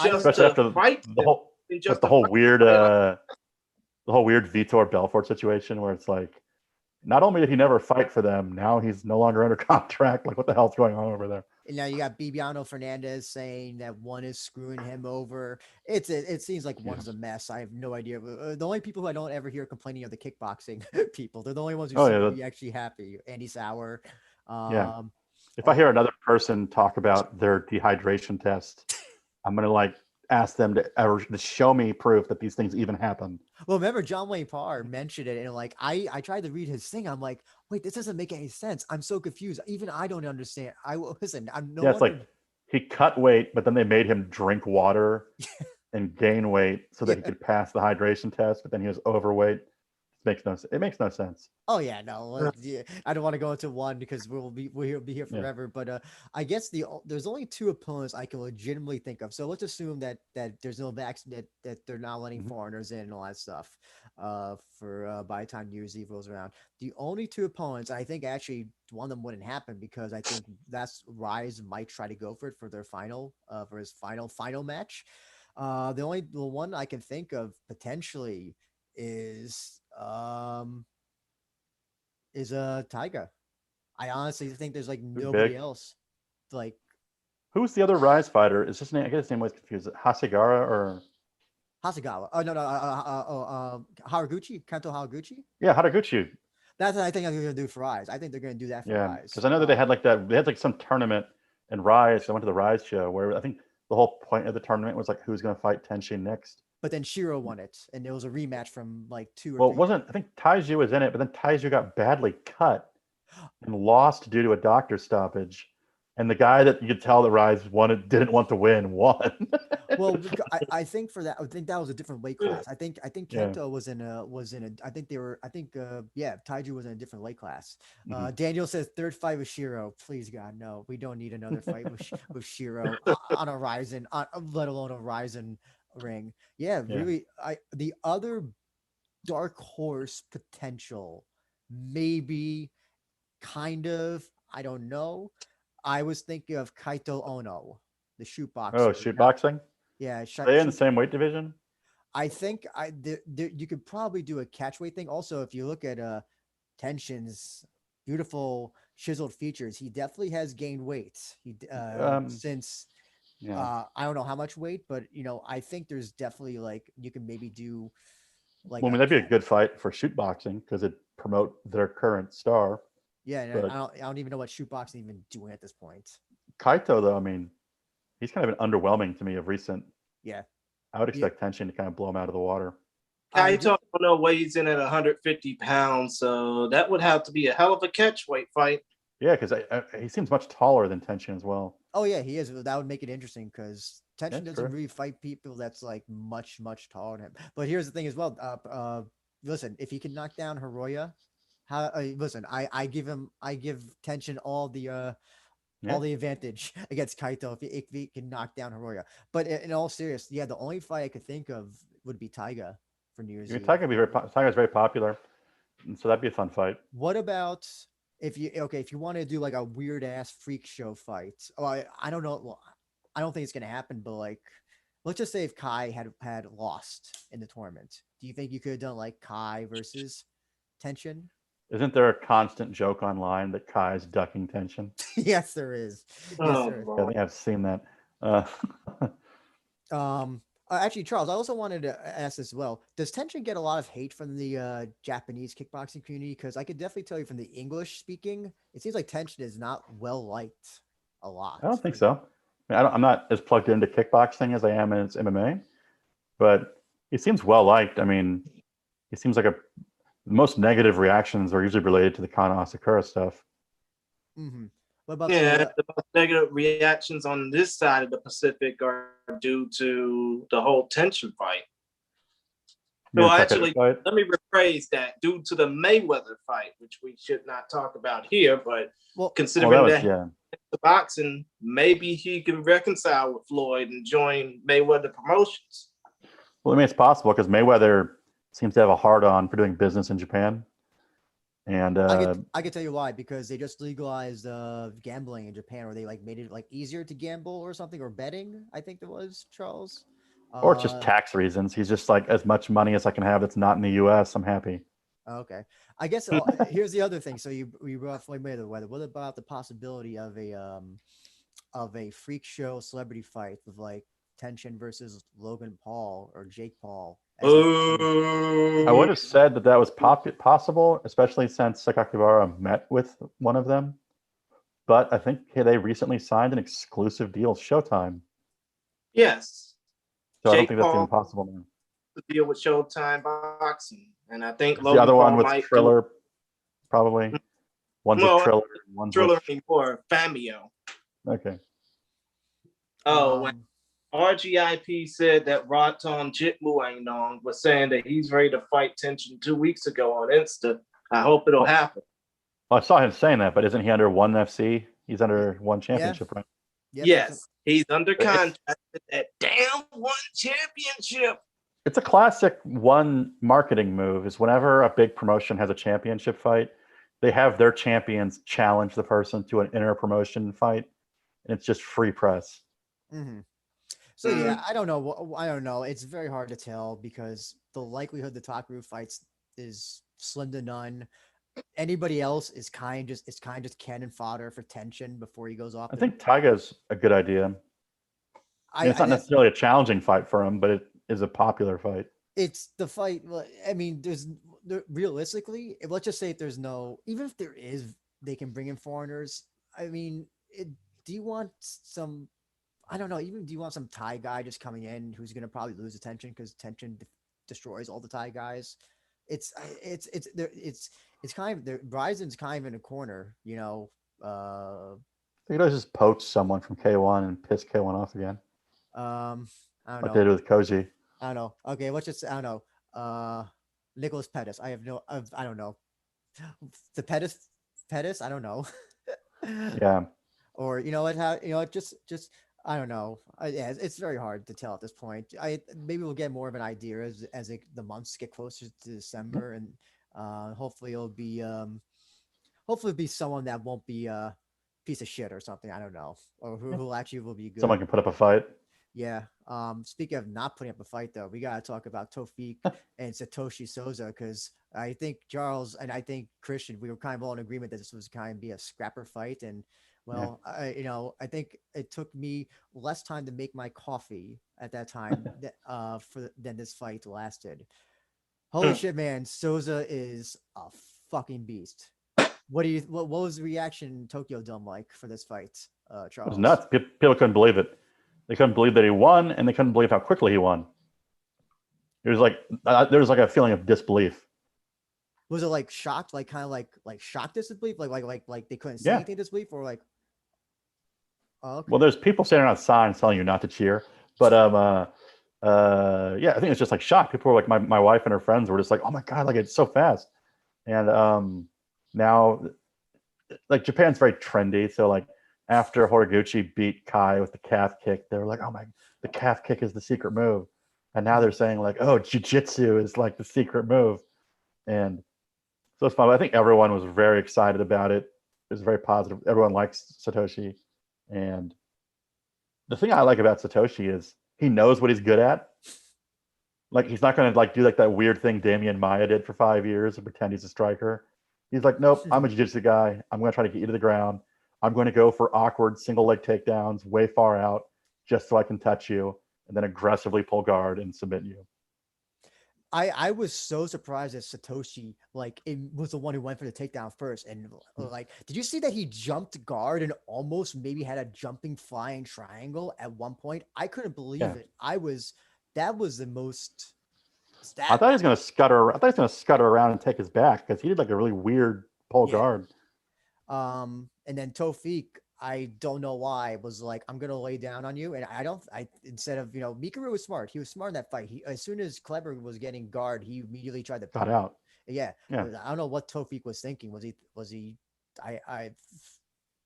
just to fight the whole weird Vitor Belfort situation where it's like, not only did he never fight for them, now he's no longer under contract. Like, what the hell's going on over there? And now you got Bibiano Fernandez saying that one is screwing him over. It seems like one's a mess. I have no idea. The only people who I don't ever hear complaining are the kickboxing people. They're the only ones who seem to be actually happy. Andy Sauer. If I hear another person talk about their dehydration test, I'm gonna like ask them to show me proof that these things even happen. Well, remember John Wayne Parr mentioned it, and like I tried to read his thing. I'm like, wait, this doesn't make any sense. I'm so confused. Even I don't understand. It's like he cut weight, but then they made him drink water and gain weight so that he could pass the hydration test. But then he was overweight. It makes no sense. Oh yeah, no, I don't want to go into one because we'll be here forever. But I guess there's only two opponents I can legitimately think of. So let's assume that there's no vaccine, that they're not letting foreigners in and all that stuff for by the time New Year's Eve rolls around. The only two opponents, I think actually one of them wouldn't happen because I think that's Rise might try to go for it for their final for his final match. The one I can think of potentially is Tyga. I honestly think there's like nobody else. Like, who's the other Rise fighter? Is his name? I get his name was confused. Hasegawa or Hasagawa? Oh no, Haraguchi, Kento Haraguchi. Yeah, Haraguchi. That's what I think they're gonna do for Rise. I think they're gonna do that for Rise. Because I know that they had like some tournament in Rise. I went to the Rise show where I think the whole point of the tournament was like who's gonna fight Tenshin next. But then Shiro won it, and there was a rematch from like two or well, three. It wasn't. I think Taiju was in it, but then Taiju got badly cut and lost due to a doctor stoppage. And the guy that you could tell that Rise didn't want to win won. Well, I think for that, I think that was a different weight class. I think Kento was in a. Taiju was in a different weight class. Daniel says third fight with Shiro. Please God, no, we don't need another fight with Shiro on a Rizin, let alone a Rizin ring. Really, the other dark horse potential, maybe, kind of, I don't know. I was thinking of Kaito Ono, the shoot boxer. Oh, shoot boxing? Yeah. Are they in the same weight division? I think you could probably do a catchweight thing. Also, if you look at Tenshin's beautiful chiseled features, he definitely has gained weight. Since I don't know how much weight, but I think there's definitely like you can maybe do like. Well, I mean, that'd be a good fight for shoot boxing because it promote their current star. Yeah, I don't even know what shoot boxing even doing at this point. Kaito, though, I mean, he's kind of been underwhelming to me of recent. Yeah, I would expect Tenshin to kind of blow him out of the water. Kaito weighs in at 150 pounds, so that would have to be a hell of a catchweight fight. Yeah, because he seems much taller than Tenshin as well. Oh yeah, he is. That would make it interesting because Tenshin doesn't really fight people that's like much much taller than him. But here's the thing as well. Listen, if he can knock down Hiroya. I give Tenshin all the advantage against Kaito if he can knock down Hiroya. But in all seriousness, the only fight I could think of would be Taiga for New Year's Eve. Taiga's very popular, and so that'd be a fun fight. What about if you want to do like a weird ass freak show fight? Oh, I don't know. Well, I don't think it's gonna happen, but like, let's just say if Kai had lost in the tournament, do you think you could have done like Kai versus Tenshin? Isn't there a constant joke online that Kai's ducking Tenshin? Yes, there is. Yes, there is. I think I've seen that. Actually, Charles, I also wanted to ask as well. Does Tenshin get a lot of hate from the Japanese kickboxing community? Because I could definitely tell you from the English speaking, it seems like Tenshin is not well liked a lot. I don't think so. I mean, I'm not as plugged into kickboxing as I am in MMA, but he seems well liked. I mean, he seems like The most negative reactions are usually related to the Kana Asakura stuff. Mm-hmm. What about Yeah, the most negative reactions on this side of the Pacific are due to the whole tension fight. So actually, Fight? let me rephrase that. Due to the Mayweather fight, which we should not talk about here, but considering that the boxing, maybe he can reconcile with Floyd and join Mayweather Promotions. Well, I mean, it's possible because Mayweather seems to have a hard-on for doing business in Japan. And I can tell you why, because they just legalized gambling in Japan, or they like made it like easier to gamble or something, or betting. I think it was, Charles. Or it's just tax reasons. He's just like, as much money as I can have that's not in the U.S., I'm happy. Okay, I guess here's the other thing. So we roughly made the weather. What about the possibility of a freak show celebrity fight with like Tension versus Logan Paul or Jake Paul? I would have said that was possible, especially since Sakakibara met with one of them. But I think they recently signed an exclusive deal with Showtime. Yes. So Jake I don't think that's even possible now. The deal with Showtime Boxing. And I think the other one was Triller, probably. One's a Triller. One's Triller or Famio. Okay. Oh, RGIP said that Raton Jitmuangdong was saying that he's ready to fight Tension 2 weeks ago on Insta. I hope it'll happen. Well, I saw him saying that, but isn't he under ONE FC? He's under ONE Championship, right? Yep, yes, he's under contract with that damn ONE Championship. It's a classic ONE marketing move. Is whenever a big promotion has a championship fight, they have their champions challenge the person to an inter-promotion fight, and it's just free press. Mm-hmm. So yeah, I don't know. It's very hard to tell because the likelihood the Takaru fights is slim to none. Anybody else is kind of just cannon fodder for Tension before he goes off. I think Taiga's a good idea. It's not necessarily a challenging fight for him, but it is a popular fight. It's the fight. I mean, realistically, let's just say if there's even if there is, they can bring in foreigners. I mean, do you want some? I don't know. Even do you want some Thai guy just coming in who's going to probably lose attention because Tension destroys all the Thai guys? It's kind of Rizin's kind of in a corner, you know. You guys just poach someone from K1 and piss K1 off again. I don't know. Like they did with Koji. I don't know. Okay, let's just I don't know. Nicholas Pettis. I don't know. The Pettis. I don't know. Yeah. Or just I don't know. Yeah, it's very hard to tell at this point. Maybe we'll get more of an idea as the months get closer to December, and hopefully it'll be someone that won't be a piece of shit or something. I don't know, or who actually will be good. Someone can put up a fight. Yeah. Speaking of not putting up a fight, though, we gotta talk about Tofik and Satoshi Souza, because I think Charles and I think Christian, we were kind of all in agreement that this was kind of be a scrapper fight, and. Well, yeah. I think it took me less time to make my coffee at that time than this fight lasted. Holy shit, man! Souza is a fucking beast. What was the reaction in Tokyo Dome like for this fight, Charles? It was nuts. People couldn't believe it. They couldn't believe that he won, and they couldn't believe how quickly he won. It was like there was like a feeling of disbelief. Was it like shocked, like kind of like shocked disbelief, like they couldn't see anything disbelief, or like? Oh, okay. Well, there's people standing outside telling you not to cheer, but yeah, I think it's just like shock. People were like, my wife and her friends were just like, oh my god, like it's so fast, and now, like Japan's very trendy, so like after Horiguchi beat Kai with the calf kick, they were like, oh the calf kick is the secret move, and now they're saying like, oh, jiu-jitsu is like the secret move, and so it's fun. I think everyone was very excited about it. It was very positive. Everyone likes Satoshi. And the thing I like about Satoshi is he knows what he's good at. Like he's not going to like do like that weird thing Damian Maia did for 5 years and pretend he's a striker. He's like, nope, I'm a jiu-jitsu guy. I'm going to try to get you to the ground. I'm going to go for awkward single leg takedowns way far out just so I can touch you and then aggressively pull guard and submit you. I was so surprised that Satoshi it was the one who went for the takedown first, and did you see that he jumped guard and almost maybe had a jumping flying triangle at one point? I couldn't believe it. That was the most I thought he was going to scutter. I thought he was going to scutter around and take his back because he did like a really weird pull guard. And then Tofik, I don't know why, was like, I'm gonna lay down on you, and instead of Mikaru was smart. He was smart in that fight. He as soon as Kleber was getting guard, he immediately tried to got out. Yeah. I don't know what Tofik was thinking. Was he?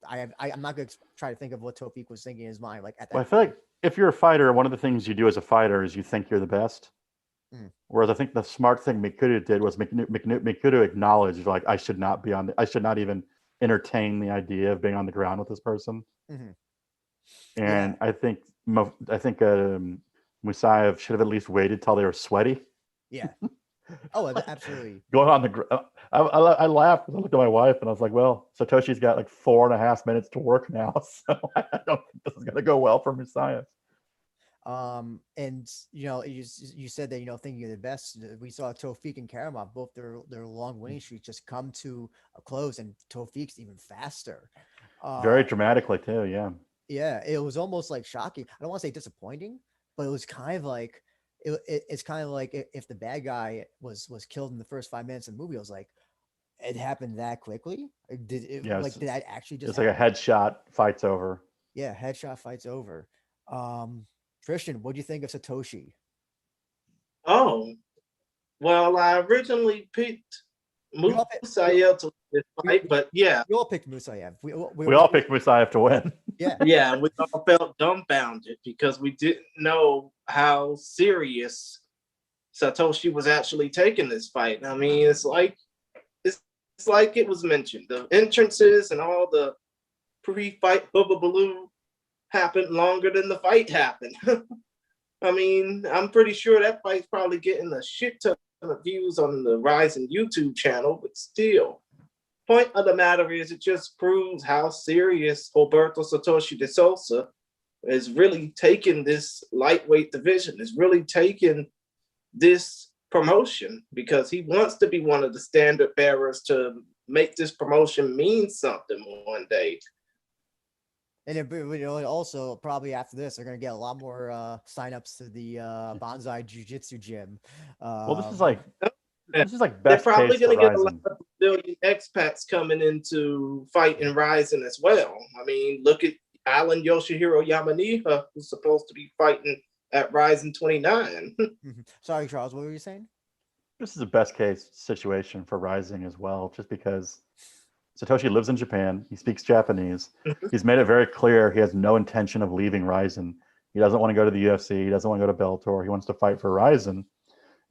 I'm not gonna try to think of what Tofik was thinking in his mind. Like at that. Well, I feel like if you're a fighter, one of the things you do as a fighter is you think you're the best. Whereas I think the smart thing Mikudu did was Mikudu acknowledged, like, I should not even entertain the idea of being on the ground with this person. And I think Musayev should have at least waited till they were sweaty. Yeah. Oh, absolutely. Going on the ground. I laughed. I looked at my wife and I was like, well, Satoshi's got like 4.5 minutes to work now. So I don't think this is going to go well for Musayev. And you said that thinking of the best. We saw Tofik and Karamov, both their long winning streaks just come to a close, and Tofik's even faster. Very dramatically too. Yeah, it was almost like shocking. I don't want to say disappointing, but it was kind of like it's kind of like if the bad guy was killed in the first 5 minutes of the movie. I was like, it happened that quickly. Did that actually just? It's like a headshot, fight's over. Yeah, headshot, fight's over. Christian, what do you think of Satoshi? Oh, well, I originally picked Musayev to win this fight, but yeah. We all picked Musayev. We all picked Musayev to win. Yeah. Yeah, we all felt dumbfounded because we didn't know how serious Satoshi was actually taking this fight. I mean, it's like it was mentioned. The entrances and all the pre-fight bubba-baloo happened longer than the fight happened. I mean, I'm pretty sure that fight's probably getting a shit ton of views on the Rizin YouTube channel, but still, point of the matter is it just proves how serious Roberto Satoshi de Souza is really taking this lightweight division, is really taking this promotion, because he wants to be one of the standard bearers to make this promotion mean something one day. And also probably after this, they're going to get a lot more signups to the Bonsai Jiu-Jitsu gym. Well, this is like best. They're probably going to get a lot of Brazilian expats coming into fighting Rizin as well. I mean, look at Alan Yoshihiro Yamaniha, who's supposed to be fighting at Rizin 29. Sorry, Charles, what were you saying? This is a best case situation for Rizin as well, just because Satoshi lives in Japan. He speaks Japanese. He's made it very clear he has no intention of leaving Rizin. He doesn't want to go to the UFC. He doesn't want to go to Bellator. He wants to fight for Rizin.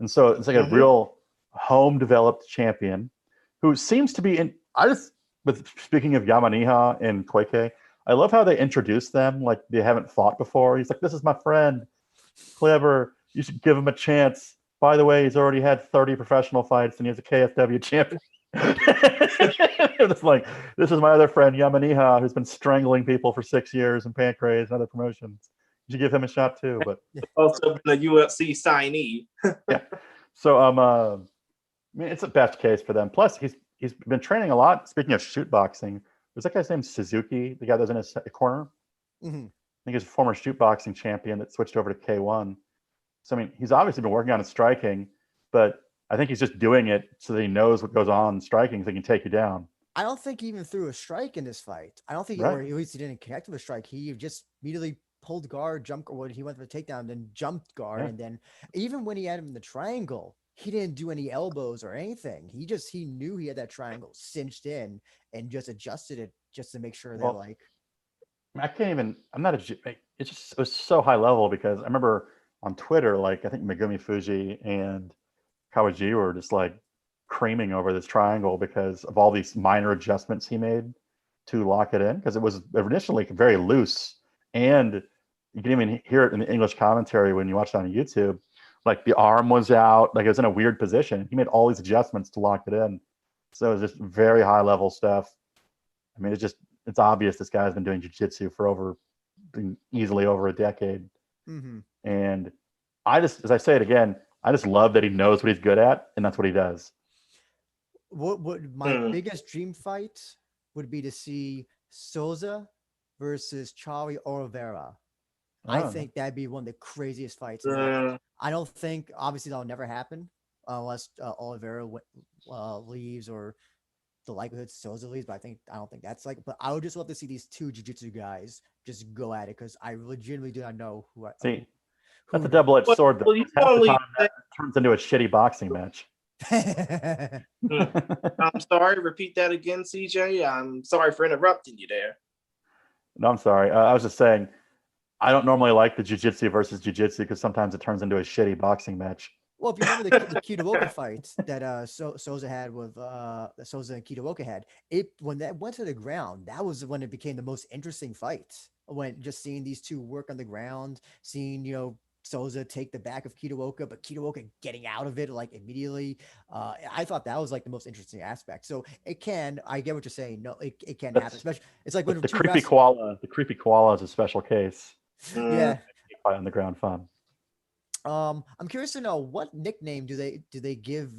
And so it's like a real home-developed champion who seems to be speaking of Yamaniha and Koike, I love how they introduce them like they haven't fought before. He's like, this is my friend. Clever. You should give him a chance. By the way, he's already had 30 professional fights and he's a KSW champion. It's like, this is my other friend Yamaniha, who's been strangling people for 6 years in Pancrase and other promotions. You should give him a shot too. But also been a UFC signee. Yeah. So I mean, it's a best case for them. Plus, he's been training a lot. Speaking of shoot boxing, was that guy's name Suzuki, the guy that was in his corner? I think he's a former shoot boxing champion that switched over to K1. So I mean, he's obviously been working on his striking, but I think he's just doing it so that he knows what goes on in striking, so he can take you down. I don't think he even threw a strike in this fight. I don't think, or at least he didn't connect with a strike. He just immediately pulled guard, jumped, or he went for a takedown, then jumped guard, and then even when he had him in the triangle, he didn't do any elbows or anything. He knew he had that triangle cinched in and just adjusted it just to make sure they're like. I can't even. I'm not a. It was so high level because I remember on Twitter, like I think Megumi Fuji and Kawaji were just like creaming over this triangle because of all these minor adjustments he made to lock it in, because it was initially very loose, and you can even hear it in the English commentary when you watch it on YouTube. Like the arm was out, like it was in a weird position. He made all these adjustments to lock it in. So it was just very high level stuff. I mean, it's obvious this guy's been doing jiu-jitsu for easily over a decade. And as I say it again, I just love that he knows what he's good at, and that's what he does. What would my biggest dream fight would be to see Souza versus Charlie Oliveira. I think that'd be one of the craziest fights. I don't think, obviously, that'll never happen unless Oliveira leaves or the likelihood Souza leaves. But I don't think that's like. But I would just love to see these two jiu-jitsu guys just go at it because I legitimately do not know See, that's a who. double-edged sword, though. Well, you Half the only time that turns into a shitty boxing match. I'm sorry, repeat that again, CJ. I'm sorry for interrupting you there. No, I'm sorry. I was just saying, I don't normally like the jiu-jitsu versus jiu-jitsu because sometimes it turns into a shitty boxing match. Well, if you remember the Kitaoka fight that Souza had with that Souza and Kitaoka had, it when that went to the ground, that was when it became the most interesting fight. When just seeing these two work on the ground, seeing Souza take the back of Kitaoka, but Kitaoka getting out of it like immediately. I thought that was like the most interesting aspect. So it can, I get what you're saying. No, it can happen. Especially, it's like when The two creepy wrestlers. koala. The creepy koala is a special case. Yeah. Fight on the ground fun. I'm curious to know what nickname do they give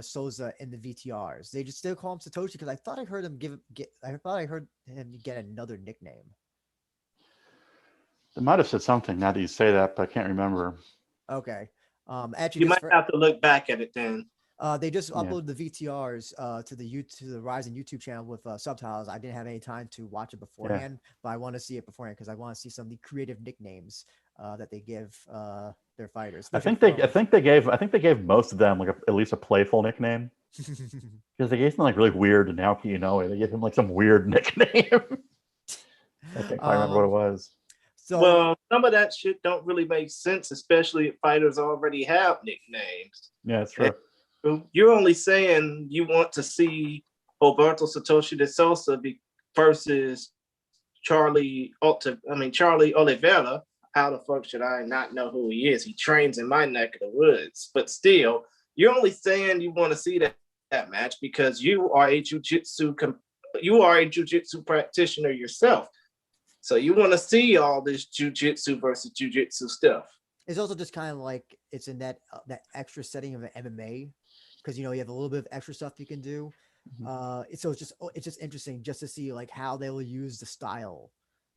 Souza in the VTRs? They just still call him Satoshi because I thought I heard him I thought I heard him get another nickname. They might have said something now that you say that, but I can't remember. Okay. Actually, You might have to look back at it then. they just uploaded the VTRs to the Rizin YouTube channel with subtitles. I didn't have any time to watch it beforehand, but I want to see it beforehand because I want to see some of the creative nicknames that they give their fighters. I think they gave most of them like at least a playful nickname because they gave them like really weird Naoki Inoue. They gave him like some weird nickname. I can't quite remember what it was. Well, some of that shit don't really make sense, especially if fighters already have nicknames. Yeah, that's true. You're only saying you want to see Roberto Satoshi de Souza versus Charlie Oliveira. How the fuck should I not know who he is? He trains in my neck of the woods. But still, you're only saying you want to see that match because you are a jiu-jitsu practitioner yourself. So you want to see all this jiu-jitsu versus jiu-jitsu stuff. It's also just kind of like it's in that extra setting of an MMA because you have a little bit of extra stuff you can do. So it's just interesting just to see like how they will use the style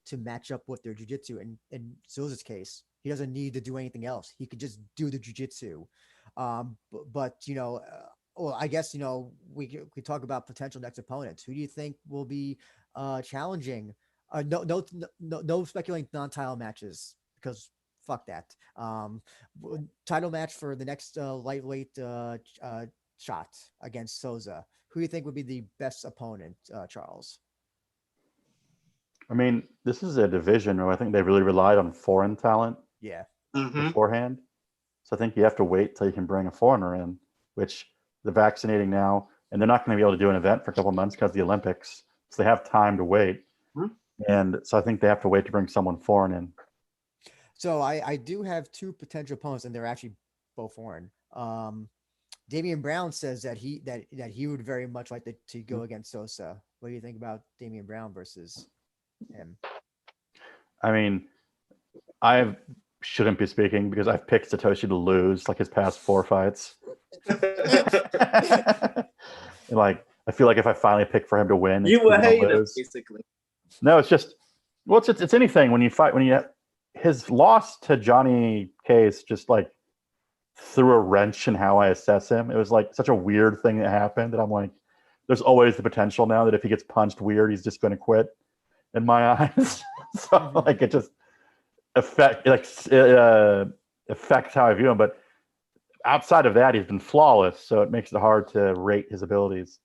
to match up with their jiu-jitsu. And in Souza's case, he doesn't need to do anything else. He could just do the jiu-jitsu. But well, I guess we talk about potential next opponents. Who do you think will be challenging? No speculating non-title matches because fuck that. Title match for the next lightweight shot against Souza. Who do you think would be the best opponent, Charles? I mean, this is a division where I think they really relied on foreign talent beforehand. So I think you have to wait till you can bring a foreigner in, which they're vaccinating now, and they're not going to be able to do an event for a couple of months because of the Olympics. So they have time to wait. And so I think they have to wait to bring someone foreign in. So I do have two potential opponents, and they're actually both foreign. Damian Brown says that he would very much like to go against Sosa. What do you think about Damian Brown versus him? I mean, I shouldn't be speaking because I've picked Satoshi to lose like his past 4 fights. Like I feel like if I finally pick for him to win, you will hate him basically. No, it's just it's anything when you fight his loss to Johnny Case just like threw a wrench in how I assess him. It was like such a weird thing that happened that I'm like, there's always the potential now that if he gets punched weird, he's just going to quit in my eyes. So like it just affects how I view him. But outside of that, he's been flawless. So it makes it hard to rate his abilities.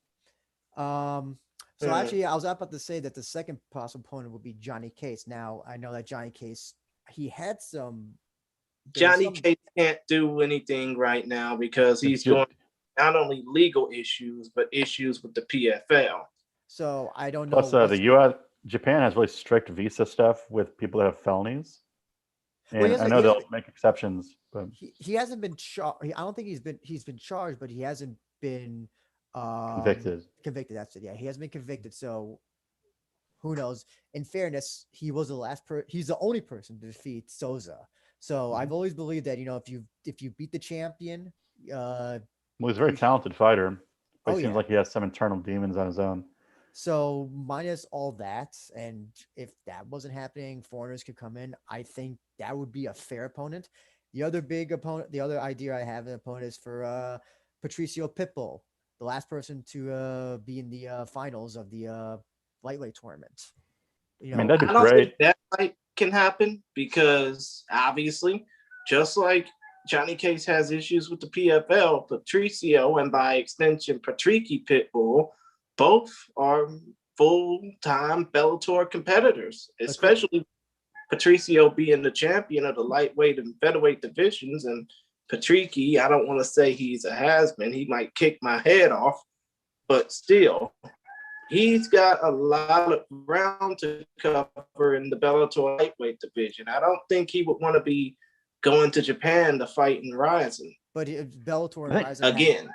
So actually, I was about to say that the second possible opponent would be Johnny Case. Now I know that Johnny Case, he had some. Johnny Case can't do anything right now because he's going not only legal issues but issues with the PFL. So I don't know. Plus, Japan has really strict visa stuff with people that have felonies, and I know they'll make exceptions. But he hasn't been charged. I don't think he's been charged, but he hasn't been convicted. Convicted. That's it. Yeah, he hasn't been convicted. So who knows? In fairness, he was the last he's the only person to defeat Souza. So I've always believed that if you beat the champion, well, he's a very talented fighter, but it seems like he has some internal demons on his own. So minus all that, and if that wasn't happening, foreigners could come in. I think that would be a fair opponent. The other big opponent, the other idea I have an opponent is for Patricio Pitbull, the last person to be in the finals of the lightweight tournament. You I mean, know, that'd be I don't great. think that fight can happen because obviously, just like Johnny Case has issues with the PFL, Patricio and by extension Patricky Pitbull, both are full-time Bellator competitors, especially Patricio being the champion of the lightweight and featherweight divisions. And Patricky, I don't want to say he's a has-been. He might kick my head off, but still, he's got a lot of ground to cover in the Bellator lightweight division. I don't think he would want to be going to Japan to fight in Rizin. but Bellator and Rizin Again.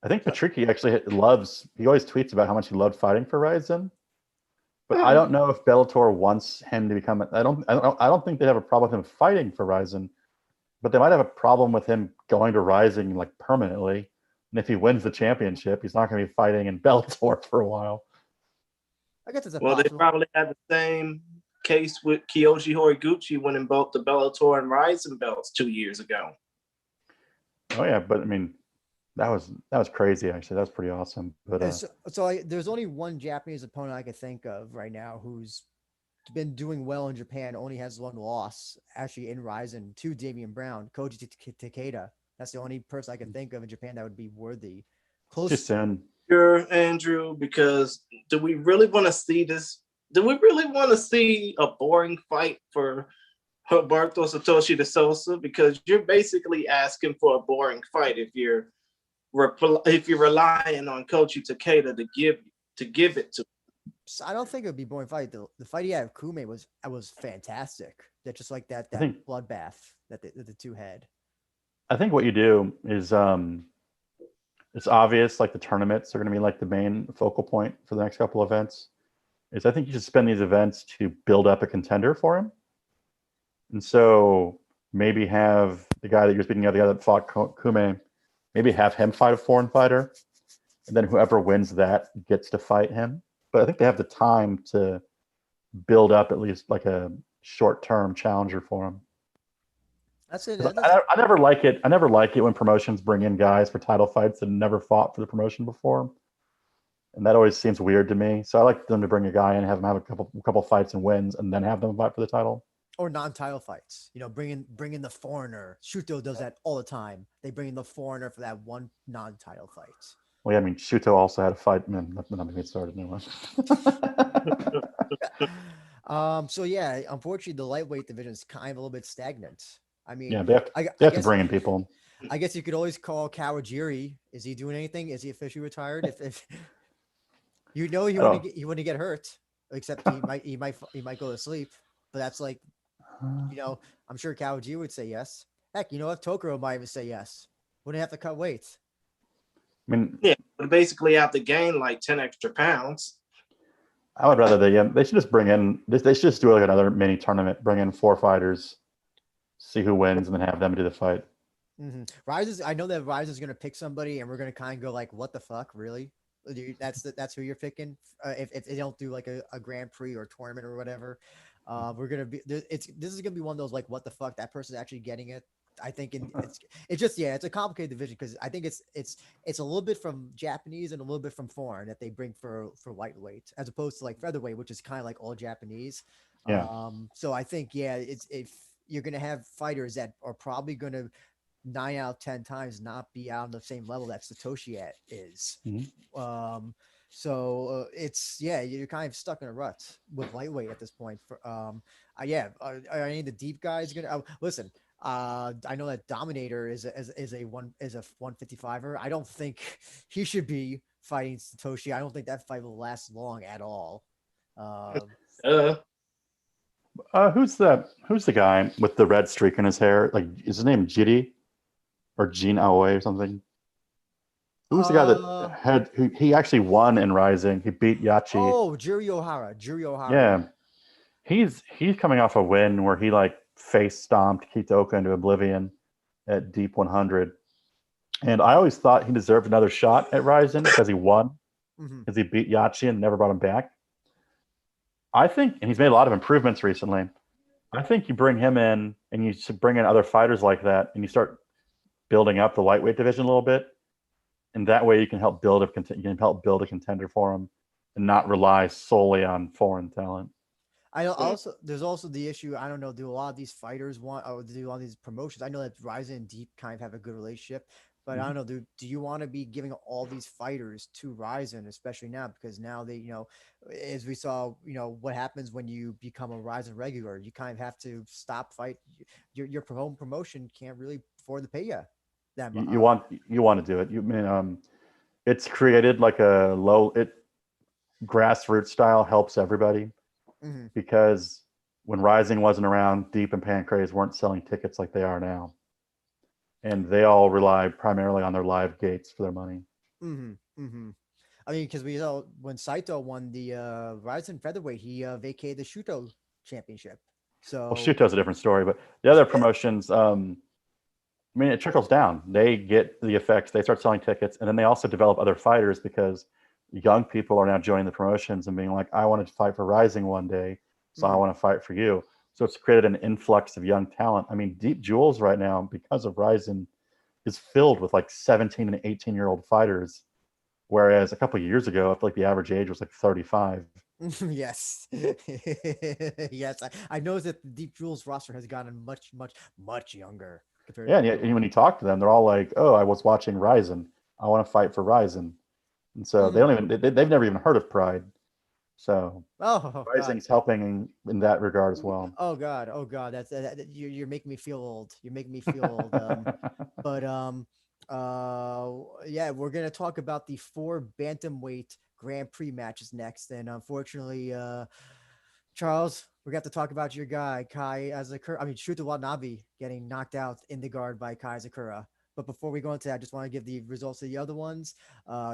I think Patricky actually loves. He always tweets about how much he loved fighting for Rizin. But I don't know if Bellator wants him to become. I don't think they have a problem with him fighting for Rizin, but they might have a problem with him going to Rizin like permanently. And if he wins the championship, he's not going to be fighting in Bellator for a while. I guess it's Well, they probably had the same case with Kiyoshi Horiguchi winning both the Bellator and Rizin belts 2 years ago. Oh yeah, but I mean, that was crazy. Actually, that's pretty awesome. But there's only one Japanese opponent I could think of right now who's been doing well in Japan. Only has one loss actually in Rizin to Damian Brown, Koji Takeda. That's the only person I can think of in Japan that would be worthy. Close. Too soon. Sure, Andrew, because do we really want to see this? Do we really want to see a boring fight for Roberto Satoshi de Sosa? Because you're basically asking for a boring fight if you're relying on Koji Takeda to give it to. I don't think it would be a boring fight. The fight he had with Kume was fantastic. That just like that bloodbath that the two had. I think what you do is it's obvious like the tournaments are going to be like the main focal point for the next couple of events. I think you should spend these events to build up a contender for him. And so maybe have the guy that you're speaking of, the guy that fought Kume, maybe have him fight a foreign fighter. And then whoever wins that gets to fight him. But I think they have the time to build up at least like a short-term challenger for him. That's it. I never like it. I never like it when promotions bring in guys for title fights that never fought for the promotion before, and that always seems weird to me. So I like them to bring a guy in, have him have a couple fights and wins, and then have them fight for the title. Or non-title fights. You know, bring in the foreigner. Shuto does that all the time. They bring in the foreigner for that one non-title fight. Well, yeah, I mean, Shuto also had a fight. Man, not to get started anyway. So yeah, unfortunately, the lightweight division is kind of a little bit stagnant. I mean, yeah, they have to bring in people. I guess you could always call Kawajiri. Is he doing anything? Is he officially retired? If you know he wouldn't get hurt, except he might go to sleep. But that's like, you know, I'm sure Kawajiri would say yes. Heck, you know what? Tokoro might even say yes. Wouldn't have to cut weight. I mean, yeah, but basically have to gain like 10 extra pounds. I would rather they should just bring in. They should just do like another mini tournament. Bring in 4 fighters. See who wins, and then have them do the fight. Mm-hmm. I know that Riser's going to pick somebody, and we're going to kind of go like, "What the fuck, really?" That's who you're picking. If they don't do like a Grand Prix or tournament or whatever, we're gonna be. This is gonna be one of those like, "What the fuck?" That person's actually getting it. I think it's a complicated division because I think it's a little bit from Japanese and a little bit from foreign that they bring for lightweight as opposed to like featherweight, which is kind of like all Japanese. Yeah. So I think if you're going to have fighters that are probably going to 9 out of 10 times not be on the same level that Satoshi is. Mm-hmm. So you're kind of stuck in a rut with lightweight at this point. Are any of the deep guys going to listen? I know that Dominator is a 155er. I don't think he should be fighting Satoshi. I don't think that fight will last long at all. Who's the guy with the red streak in his hair? Like, is his name Jiri or Jin Aoi or something? Who's the guy that he actually won in Rising? He beat Yachi. Oh, Jiri Ohara. Yeah, he's coming off a win where he like face stomped Kitoka into oblivion at Deep 100, and I always thought he deserved another shot at Rising because he won, because he beat Yachi and never brought him back. I think, and he's made a lot of improvements recently. I think you bring him in and you should bring in other fighters like that, and you start building up the lightweight division a little bit, and that way you can help build a contender for him, and not rely solely on foreign talent. There's also the issue. I don't know. Do a lot of these fighters want, or do a lot of these promotions? I know that Rizin and Deep kind of have a good relationship, but I don't know. Do you want to be giving all these fighters to Rizin, especially now because now they, as we saw, what happens when you become a Rizin regular? You kind of have to stop fight. Your promotion can't really afford to pay you that much. You want to do it. It's created like grassroots style helps everybody. Because when Rising wasn't around, Deep and Pancrase weren't selling tickets like they are now, and they all rely primarily on their live gates for their money. I mean, because we saw when Saito won the Rising Featherweight, he vacated the Shuto championship. So Shuto's a different story, but the other promotions, it trickles down. They get the effects. They start selling tickets, and then they also develop other fighters because young people are now joining the promotions and being like, I want to fight for Rising one day, so I want to fight for you. So it's created an influx of young talent. I mean, Deep Jewels right now, because of Rising, is filled with like 17 and 18-year-old fighters, whereas a couple of years ago, I feel like the average age was like 35. Yes. Yes. I know that the Deep Jewels roster has gotten much, much, much younger. And when you talk to them, they're all like, oh, I was watching Rising. I want to fight for Rising. And so they've never even heard of Pride. So Rising's helping in that regard as well. Oh God. That's you're making me feel old. You're making me feel old. But yeah, we're gonna talk about the 4 bantamweight Grand Prix matches next. And unfortunately, Charles, we got to talk about your guy Kai Asakura. I mean, Shuta Watanabe getting knocked out in the guard by Kai Asakura. But before we go into that, I just want to give the results of the other ones.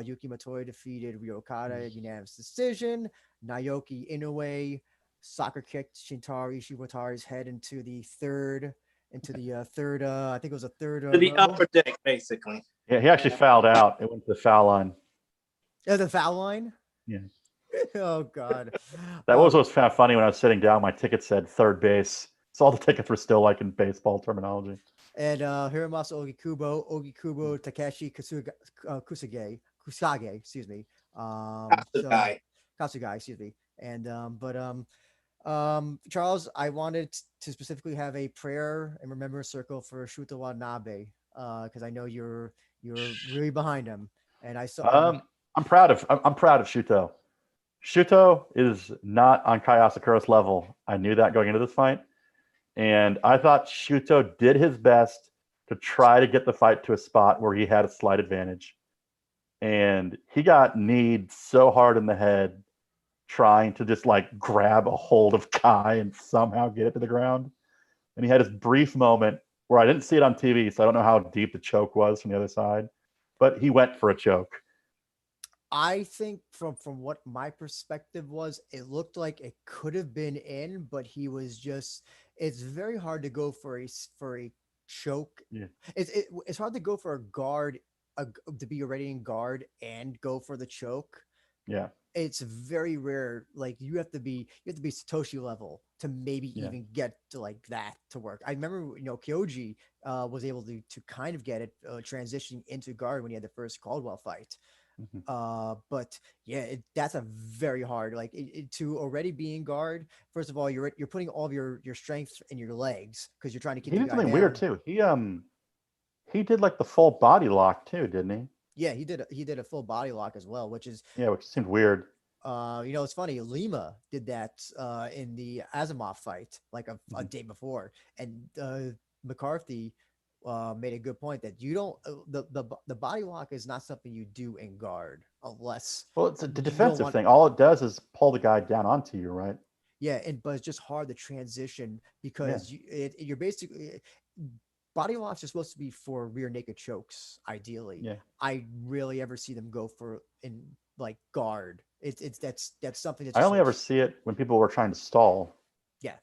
Yuki Matoi defeated Ryo Okada, unanimous decision. Naoki Inoue soccer kicked Shintaro Ishiwatari's head into the third. I think it was a third. To the upper deck, basically. Yeah, he actually fouled out. It went to the foul line. Oh, the foul line? Yeah. Oh God. That was what was kind of funny when I was sitting down. My ticket said third base. So all the tickets were still like in baseball terminology. And Hiromasa Ogikubo, Takeshi Kusage, excuse me. Kasugai, excuse me. And Charles, I wanted to specifically have a prayer and remembrance circle for Shuta Watanabe, because I know you're really behind him. And I saw I'm proud of Shuto. Shuto is not on Kai Asakura's level. I knew that going into this fight. And I thought Shuto did his best to try to get the fight to a spot where he had a slight advantage. And he got kneed so hard in the head trying to just like grab a hold of Kai and somehow get it to the ground. And he had this brief moment where I didn't see it on TV, so I don't know how deep the choke was from the other side, but he went for a choke. I think from what my perspective was, it looked like it could have been in, but he was just. It's very hard to go for a choke. Yeah. It's hard to go for a guard, to be ready in guard and go for the choke. Yeah. It's very rare. Like you have to be Satoshi level to maybe even get to like that to work. I remember, Kyoji was able to kind of get it transitioning into guard when he had the first Caldwell fight. But yeah, that's a very hard, like to already be in guard. First of all, you're putting all of your strength in your legs because you're trying to keep. He the did guy something down. weird too. He did like the full body lock too, didn't he? Yeah, he did a full body lock as well, which seemed weird. It's funny. Lima did that in the Asimov fight like a day before, and McCarthy made a good point that you don't the body lock is not something you do in guard unless it's a defensive thing. All it does is pull the guy down onto you, right? Yeah, but it's just hard to transition because you're basically body locks are supposed to be for rear naked chokes ideally. Yeah, I rarely ever see them go for in like guard. That's something that I only ever see it when people were trying to stall. Yeah.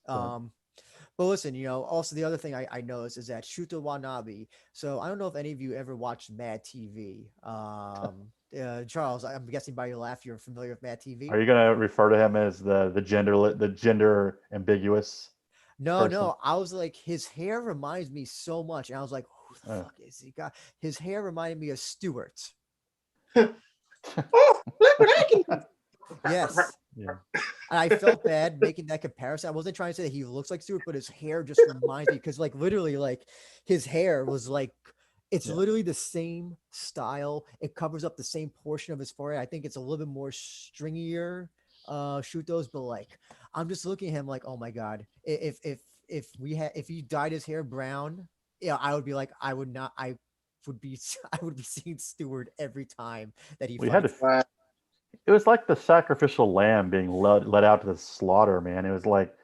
But listen, also the other thing I noticed is that Shuta Watanabe. So I don't know if any of you ever watched Mad TV. Charles, I'm guessing by your laugh, you're familiar with Matt TV. Are you gonna refer to him as the gender ambiguous No, person? no. I was like, his hair reminds me so much. And I was like, who the Oh. fuck is he got? His hair reminded me of Stewart. Oh, look what I can do. Yes. Yeah. And I felt bad making that comparison. I wasn't trying to say that he looks like Stewart, but his hair just reminds me because, like, literally, like his hair was like it's Yeah. literally the same style. It covers up the same portion of his forehead. I think it's a little bit more stringier, shoot those, but like I'm just looking at him like, oh my god, if he dyed his hair brown, yeah, I would be like, I would not, I would be, I would be seeing Stewart every time that he We had to. fights. Wow. It was like the sacrificial lamb being led out to the slaughter, man. It was like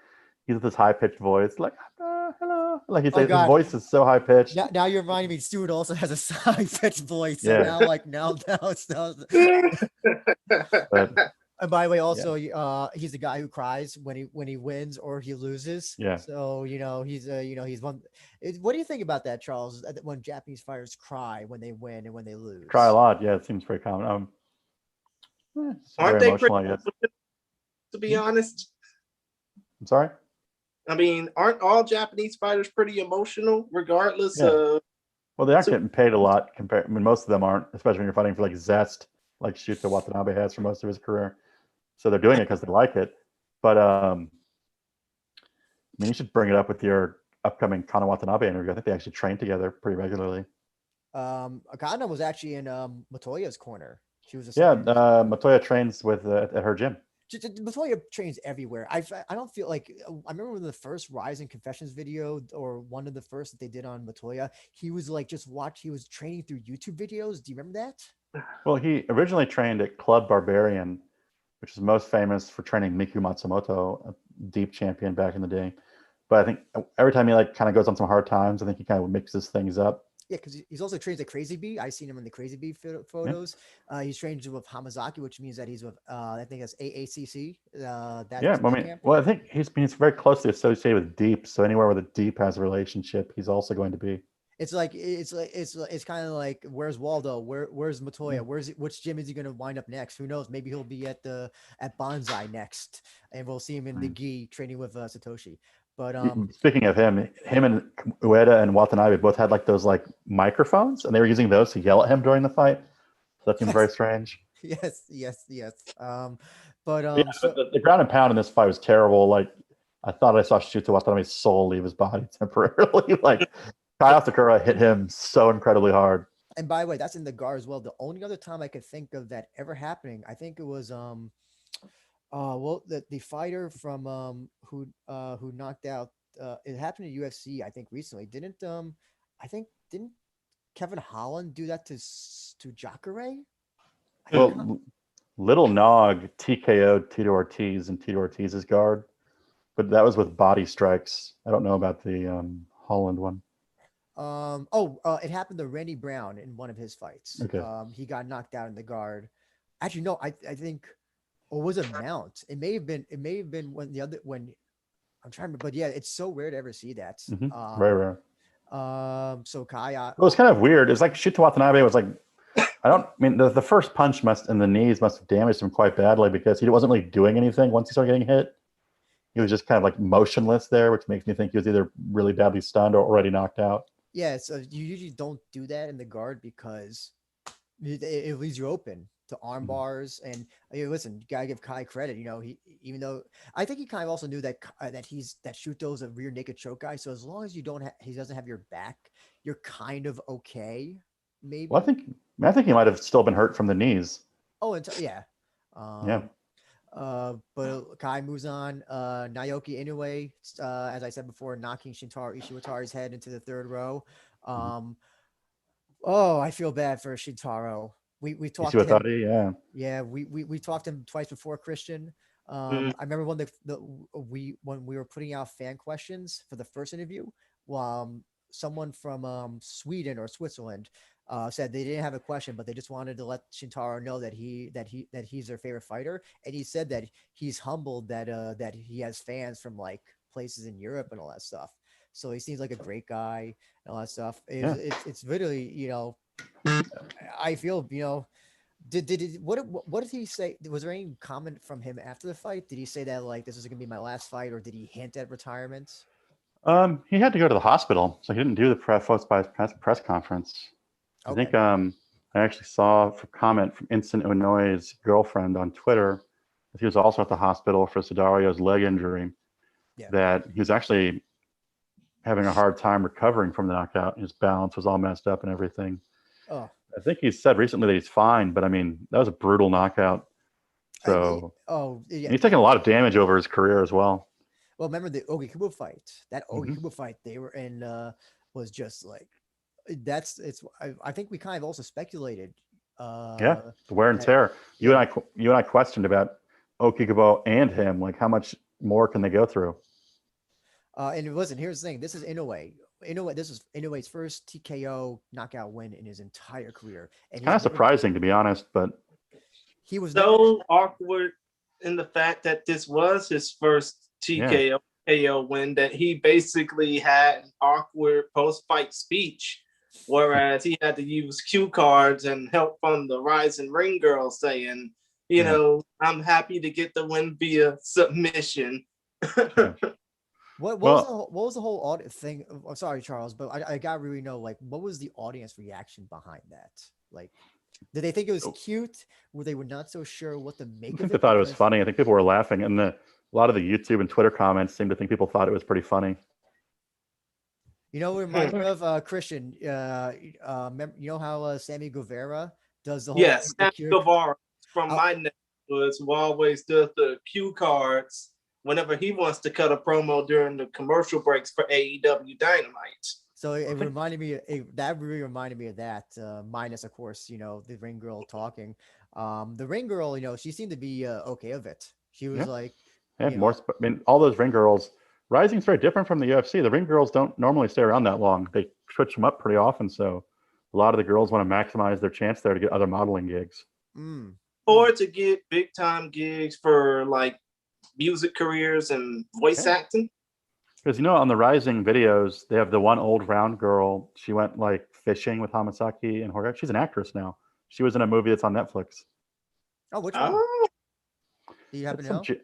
he's with this high pitched voice, like hello, like Oh his god, voice is so high pitched. now you're reminding me. Stewart also has a high pitched voice, so Yeah. now it's now. But And by the way, also, he's the guy who cries when he wins or he loses. Yeah. So he's one. What do you think about that, Charles? When Japanese fighters cry when they win and when they lose? cry a lot. Yeah, it seems very common. It's Aren't very they emotional, I pretty, guess. to be honest? I'm sorry. I mean, aren't all Japanese fighters pretty emotional, regardless Yeah. of? Well, they aren't getting paid a lot compared. I mean, most of them aren't, especially when you're fighting for like Zest, like Shuto Watanabe has for most of his career. So they're doing it because they like it. But I mean, you should bring it up with your upcoming Kana Watanabe interview. I think they actually train together pretty regularly. Akana was actually in Matoya's corner. She was a Yeah, second. Matoya trains with at her gym. Matoya trains everywhere. I don't feel like I remember the first Rizin Confessions video or one of the first that they did on Matoya. He was like he was training through YouTube videos. Do you remember that? Well, he originally trained at Club Barbarian, which is most famous for training Miku Matsumoto, a deep champion back in the day. But I think every time he like kind of goes on some hard times, I think he kind of mixes things up. Yeah, because he's also trained at Crazy Bee. I've seen him in the Crazy Bee photos. Yeah. He's trained with Hamazaki, which means that he's with I think that's AACC. Well, I think he's very closely associated with Deep. So anywhere where the Deep has a relationship, he's also going to be. It's kind of like where's Waldo? Where's Matoya? Which gym is he going to wind up next? Who knows? Maybe he'll be at Bonsai next, and we'll see him in the gi training with Satoshi. But speaking of him and Ueda and Watanabe both had like those like microphones, and they were using those to yell at him during the fight. So that seemed very strange. Yes. So the ground and pound in this fight was terrible. Like I thought I saw Shuto Watanabe's soul leave his body temporarily. Like Kyle Sakura hit him so incredibly hard. And by the way, that's in the guard as well. The only other time I could think of that ever happening, I think it was the fighter from who knocked out it happened to UFC I think recently. Didn't Kevin Holland do that to Jacare? Well, Little Nog TKO'd Tito Ortiz and Tito Ortiz's guard, but that was with body strikes. I don't know about the Holland one. It happened to Randy Brown in one of his fights. Okay. He got knocked out in the guard. Actually, no, I think, or was it Mount? It may have been when I'm trying to remember, but yeah, it's so rare to ever see that. Mm-hmm. Very rare. So Kaya. It was kind of weird. It was like Shuto Watanabe was like, the first punch in the knees must have damaged him quite badly because he wasn't really doing anything once he started getting hit. He was just kind of like motionless there, which makes me think he was either really badly stunned or already knocked out. Yeah, so you usually don't do that in the guard because it leaves you open to arm bars. And listen, you gotta give Kai credit. Even though I think he kind of also knew that Shuto's a rear naked choke guy. So as long as he doesn't have your back, you're kind of okay. Maybe. Well, I think he might have still been hurt from the knees. Oh, yeah. But Kai moves on. Naoki Inoue, as I said before, knocking Shintaro Ishiwatari's head into the third row. I feel bad for Shintaro. We talked to him. Yeah, we talked to him twice before, Christian. I remember when we were putting out fan questions for the first interview. Someone from Sweden or Switzerland said they didn't have a question, but they just wanted to let Shintaro know that he's their favorite fighter, and he said that he's humbled that he has fans from like places in Europe and all that stuff. So he seems like a great guy and all that stuff. It's literally, I feel What did he say? Was there any comment from him after the fight? Did he say that like this is gonna be my last fight, or did he hint at retirement? He had to go to the hospital, so he didn't do the press conference. I Okay. think I actually saw a comment from Instant Inoi's girlfriend on Twitter that he was also at the hospital for Sidario's leg injury. Yeah. That he was actually having a hard time recovering from the knockout. His balance was all messed up and everything. Oh, I think he said recently that he's fine, but I mean, that was a brutal knockout. So yeah. he's taken a lot of damage over his career as well. Well, remember the Ogi Kubo fight? That Ogi Mhm. Kubo fight they were in was just like I think we kind of also speculated Yeah, the wear and that tear. yeah. You and I questioned about Okikubo and him, like how much more can they go through? And it wasn't. Here's the thing. This is Inoue. This is Inoue's first TKO knockout win in his entire career, It's and kind he's of never. surprising, to be honest, but He was never. So awkward in the fact that this was his first yeah, TKO KO win, that he basically had an awkward post-fight speech, whereas he had to use cue cards and help from the Rizin ring girl saying, Yeah. I'm happy to get the win via submission. yeah. What Well, was the whole audience thing? I'm sorry, Charles, but I got to really know like what was the audience reaction behind that? Like, did they think it was cute? Were they were not so sure what to I make think of they it? thought it was Because funny. I think people were laughing, and a lot of the YouTube and Twitter comments seemed to think people thought it was pretty funny. you know, it reminds me of Christian. You know how Sammy Guevara does the whole Yes, the Sam cure. Guevara from Oh, my neighborhoods who always does the cue cards whenever he wants to cut a promo during the commercial breaks for AEW Dynamite. so it reminded me. That really reminded me of that. Minus, of course, the ring girl talking. The ring girl, she seemed to be okay of it. She was Yeah, like, and you know, I mean, all those ring girls. Rising's very different from the UFC. The ring girls don't normally stay around that long. They switch them up pretty often, so a lot of the girls want to maximize their chance there to get other modeling gigs. mm, Or to get big time gigs for like music careers and voice Yeah. acting. Because on the Rising videos, they have the one old round girl. She went like fishing with Hamasaki and Horga. She's an actress now. She was in a movie that's on Netflix. oh, which one? Oh, Do you happen It's to know?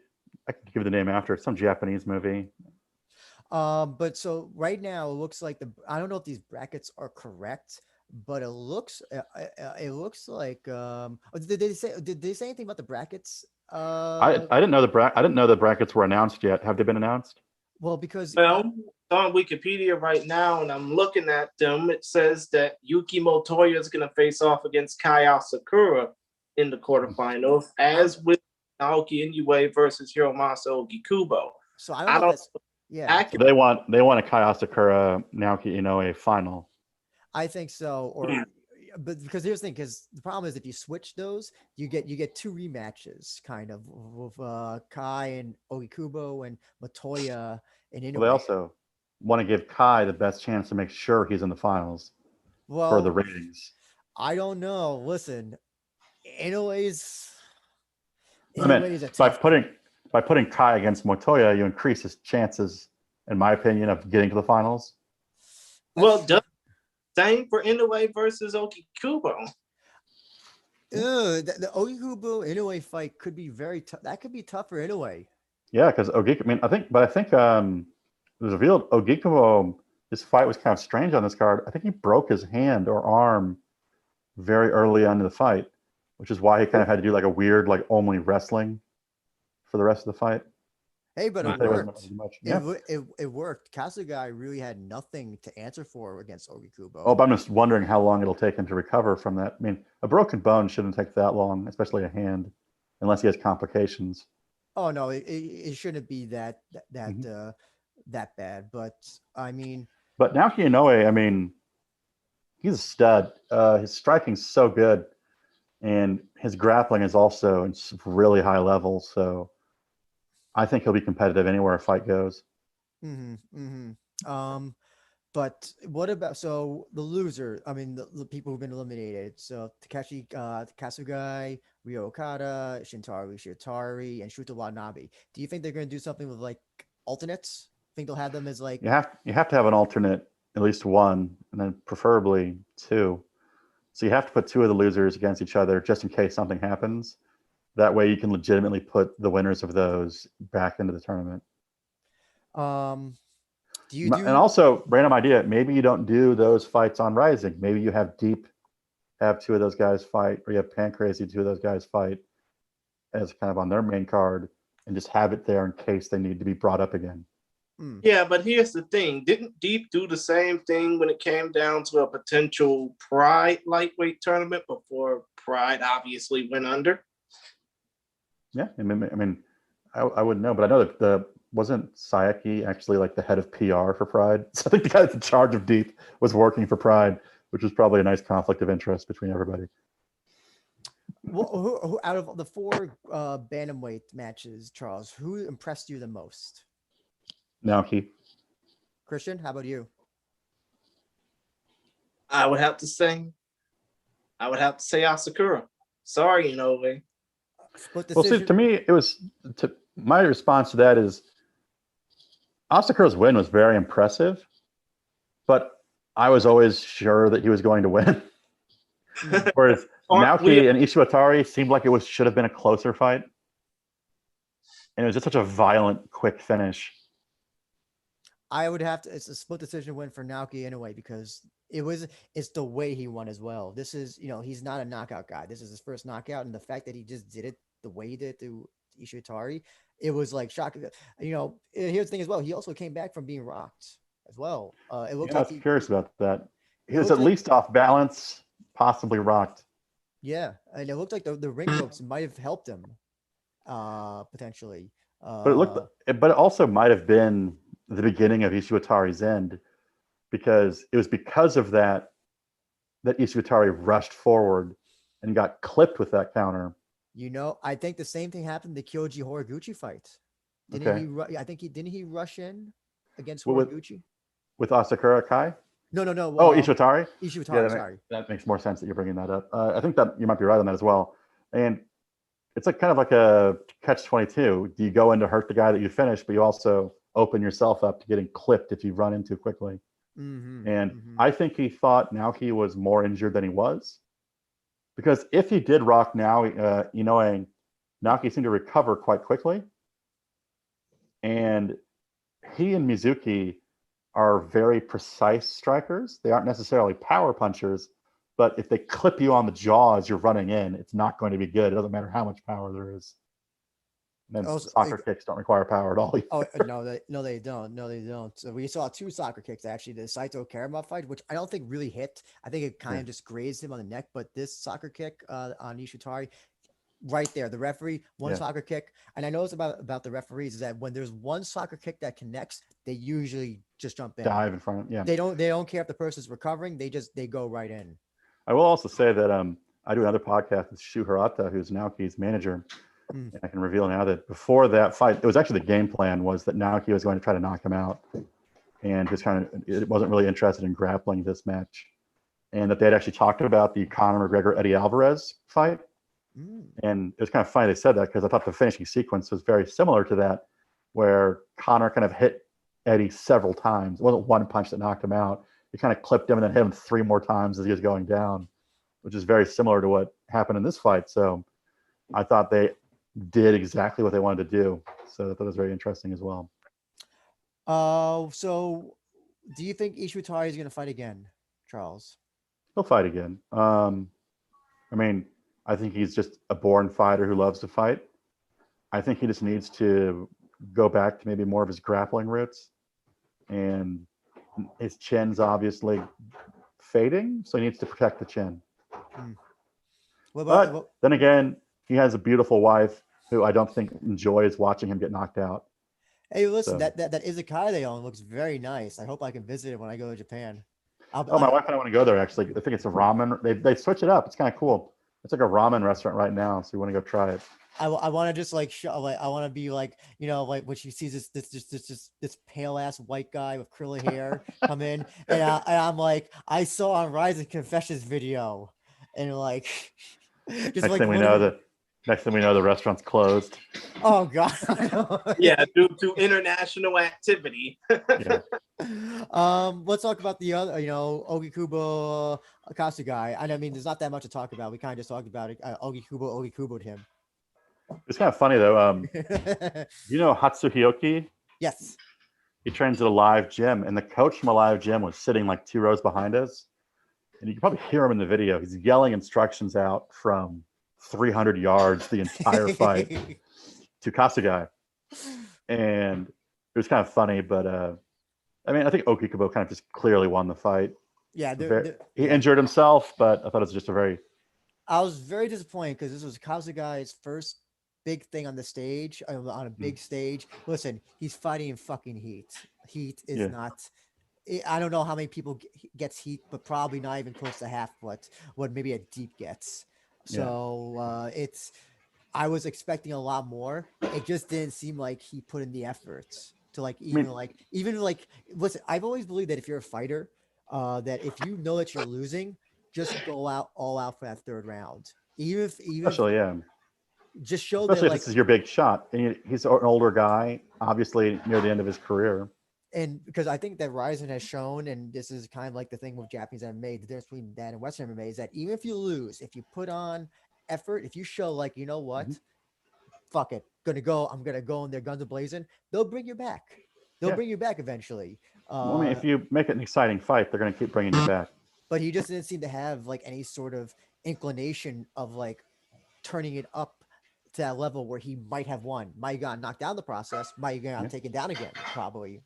I can give the name after. It's some Japanese movie. But so right now it looks like I don't know if these brackets are correct, but it looks like did they say anything about the brackets? I didn't know I didn't know the brackets were announced yet. Have they been announced? Well, because well, it's on Wikipedia right now, and I'm looking at them. It says that Yuki Motoya is going to face off against Kaya Sakura in the quarterfinals, as with Naoki Inoue versus Hiromasa Ogikubo. so I don't I know if don't that's yeah, So they want a Kai Asakura Naoki Inoue final. I think so. But because here's the thing, because the problem is if you switch those, you get two rematches kind of with Kai and Ogikubo and Matoya and Well, they Inoue. also want to give Kai the best chance to make sure he's in the finals for the Well, ratings. I don't know. Listen, Inoue's I mean, Inoue is a by tough putting Kai against Motoya, you increase his chances, in my opinion, of getting to the finals. Well, same for Inoue versus Ogikubo. The Ogikubo Inoue fight could be very tough. That could be tough for Inoue. Yeah, because Ogikubo. I mean, I think it was revealed Ogikubo. His fight was kind of strange on this card. I think he broke his hand or arm very early on in the fight, which is why he kind of had to do like a weird, like only wrestling for the rest of the fight. Hey, but it There wasn't worked. much. Yeah. It worked. Kasugai really had nothing to answer for against Ogikubo. Oh, but I'm just wondering how long it'll take him to recover from that. I mean, a broken bone shouldn't take that long, especially a hand, unless he has complications. Oh no, it shouldn't be that Mm-hmm. that bad. But I mean, But Naoki Inoue, I mean, he's a stud. His striking's so good, and his grappling is also really high level. So I think he'll be competitive anywhere a fight goes. mm-hmm, mm-hmm. But what about the loser? I mean, the people who've been eliminated. So Takeshi Kasugai, Ryo Okada, Shintaro Shitari, and Shuta Watanabe. Do you think they're going to do something with like alternates? Think they'll have them as like You have to have an alternate, at least one, and then preferably two. So you have to put two of the losers against each other just in case something happens. That way you can legitimately put the winners of those back into the tournament. Do you do? And also, random idea, maybe you don't do those fights on Rising. Maybe you have Deep have two of those guys fight, or you have Pancrazy, two of those guys fight as kind of on their main card, and just have it there in case they need to be brought up again. Yeah, but here's the thing. Didn't Deep do the same thing when it came down to a potential Pride lightweight tournament before Pride obviously went under? Yeah, I mean, I wouldn't know, but I know that wasn't Sayaki actually like the head of PR for Pride? So I think the guy that's in charge of Deep was working for Pride, which was probably a nice conflict of interest between everybody. Well, who out of the 4 bantamweight matches, Charles, who impressed you the most? Naoki. Christian, how about you? I would have to say Asakura. Sorry, Inoue. Split decision. Well, see, to me, it was my response to that is Asakura's win was very impressive, but I was always sure that he was going to win. Whereas Naoki and Ishiwatari seemed like it should have been a closer fight. And it was just such a violent, quick finish. I would have to. It's a split decision win for Naoki anyway because it's the way he won as well. This is, he's not a knockout guy. This is his first knockout, and the fact that he just did it the way he did to Ishiwatari, it was like shocking. Here's the thing as well. He also came back from being rocked as well. It looked like I was curious about that. He was at least off balance, possibly rocked. Yeah, and it looked like the ring ropes might have helped him potentially. But it also might have been the beginning of Ishiwatari's end, because it was because of that Ishiwatari rushed forward and got clipped with that counter. I think the same thing happened in the Kyoji Horiguchi fight. Didn't he rush in against Horiguchi? With Asakura Kai? No. Ishiwatari? Ishiwatari, sorry. That makes more sense that you're bringing that up. I think that you might be right on that as well. And it's kind of like a catch-22. Do you go in to hurt the guy that you finished, but you also open yourself up to getting clipped if you run in too quickly? I think he thought Naoki was more injured than he was. Because if he did rock Naoki seemed to recover quite quickly. And he and Mizuki are very precise strikers. They aren't necessarily power punchers, but if they clip you on the jaw as you're running in, it's not going to be good. It doesn't matter how much power there is. And then soccer kicks don't require power at all. No, they don't. No, they don't. So we saw 2 soccer kicks, actually. The Saito Karama fight, which I don't think really hit. I think it kind of just grazed him on the neck. But this soccer kick on Ishitari, right there, the referee, soccer kick. And I noticed about the referees is that when there's one soccer kick that connects, they usually just jump in. Dive in front. Yeah. They don't care if the person's recovering. They go right in. I will also say that I do another podcast with Shu Hirata, who's Naoki's manager. And I can reveal now that before that fight, it was actually the game plan was that Naoki was going to try to knock him out, and it wasn't really interested in grappling this match, and that they had actually talked about the Conor McGregor Eddie Alvarez fight. And it was kind of funny they said that, because I thought the finishing sequence was very similar to that, where Conor kind of hit Eddie several times. It wasn't one punch that knocked him out. He kind of clipped him and then hit him 3 more times as he was going down, which is very similar to what happened in this fight. So I thought they did exactly what they wanted to do. So I thought it was very interesting as well. So do you think Ishitari is going to fight again, Charles? He'll fight again. I think he's just a born fighter who loves to fight. I think he just needs to go back to maybe more of his grappling roots. And his chin's obviously fading, so he needs to protect the chin. Then again, he has a beautiful wife who I don't think enjoys watching him get knocked out. Hey, listen, that izakaya they own looks very nice. I hope I can visit it when I go to Japan. My wife and I want to go there, actually. I think it's a ramen. They switch it up. It's kind of cool. It's like a ramen restaurant right now, so we want to go try it. I want to just I want to be like, when she sees this pale ass white guy with curly hair come in, and I'm like, I saw on Rizin Confessions video, and like, just next thing we know, Next thing we know, the restaurant's closed. Oh God. Yeah, due to international activity. Yeah. Let's talk about the other, Ogi Kubo Kasugai. I mean, there's not that much to talk about. We kind of just talked about it. Ogi Kubo'd him. It's kind of funny though. You know Hatsuhioki? Yes. He trains at a live gym, and the coach from a live gym was sitting like 2 rows behind us. And you can probably hear him in the video. He's yelling instructions out from 300 yards the entire fight to Kasugai. And it was kind of funny, but I mean, I think Ogi Kubo kind of just clearly won the fight. Yeah. He injured himself, but I thought it was just I was very disappointed because this was Kasugai's first big thing on the stage, on a big stage. Listen, he's fighting in fucking heat. Heat is not. I don't know how many people gets heat, but probably not even close to half what maybe a deep gets. So I was expecting a lot more. It just didn't seem like he put in the efforts to listen. I've always believed that if you're a fighter, that if you know that you're losing, just go all out for that third round. Especially just show especially that if this is your big shot. And he's an older guy, obviously near the end of his career. And because I think that Rizin has shown, and this is kind of like the thing with Japanese MMA, the difference between that and Western MMA is that even if you lose, if you put on effort, if you show like, you know what, fuck it, I'm gonna go in there guns blazing, they'll bring you back. They'll bring you back eventually. Well, I mean, if you make it an exciting fight, they're gonna keep bringing you back. But he just didn't seem to have like any sort of inclination of like turning it up to that level where he might have won, might have gotten knocked down in the process, might have gotten taken down again, probably.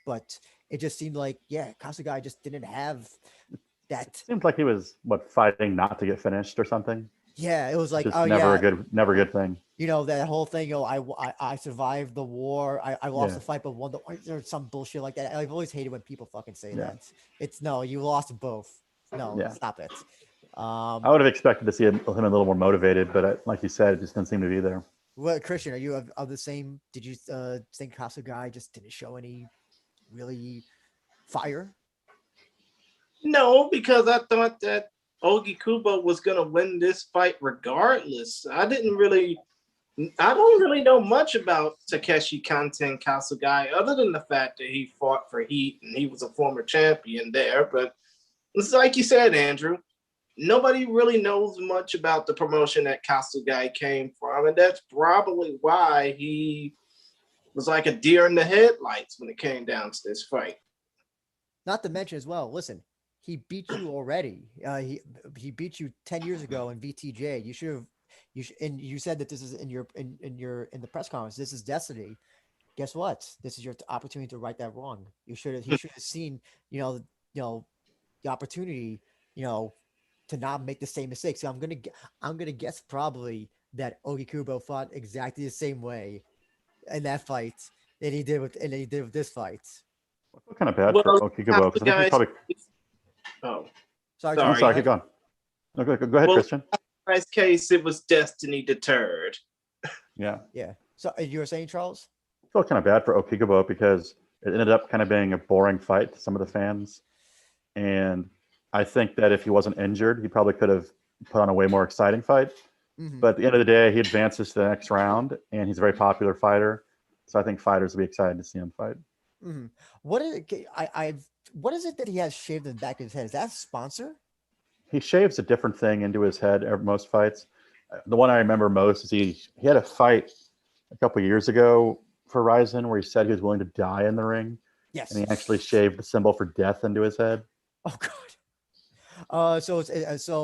But it just seemed like, Kasugai just didn't have that. Seems like he was fighting not to get finished or something. Yeah, it was like, never a good thing. That whole thing. I survived the war. I lost the fight, but won or some bullshit like that. I've always hated when people fucking say that. It's no, you lost both. No, stop it. I would have expected to see him a little more motivated, but like you said, it just didn't seem to be there. Well, Christian, are you of the same? Did you think Kasugai just didn't show any really fire? No, because I thought that Ogi Kubo was going to win this fight regardless. I don't really know much about Takeshi Kanten Kasugai other than the fact that he fought for heat and he was a former champion there. But it's like you said, Andrew, nobody really knows much about the promotion that Kasugai came from. And that's probably why he was like a deer in the headlights when it came down to this fight. Not to mention as well, listen, he beat you already. He beat you 10 years ago in VTJ. And you said that this is in the press conference, this is destiny. Guess what? This is your opportunity to right that wrong. He should have seen, the opportunity, to not make the same mistakes. So I'm gonna guess probably that Ogi Kubo fought exactly the same way in that fight that he did with this fight. I feel kind of bad for Ogi Kubo because I think he probably. Oh, sorry. I'm sorry. Keep going. No, go ahead, Christian. In this case, it was destiny deterred. Yeah. So you were saying, Charles? I feel kind of bad for Ogi Kubo because it ended up kind of being a boring fight to some of the fans, and I think that if he wasn't injured, he probably could have put on a way more exciting fight. Mm-hmm. But at the end of the day, he advances to the next round, and he's a very popular fighter. So I think fighters will be excited to see him fight. Mm-hmm. What is it that he has shaved in the back of his head? Is that a sponsor? He shaves a different thing into his head most fights. The one I remember most is he had a fight a couple of years ago for Rizin where he said he was willing to die in the ring. Yes. And he actually shaved the symbol for death into his head. Oh God. So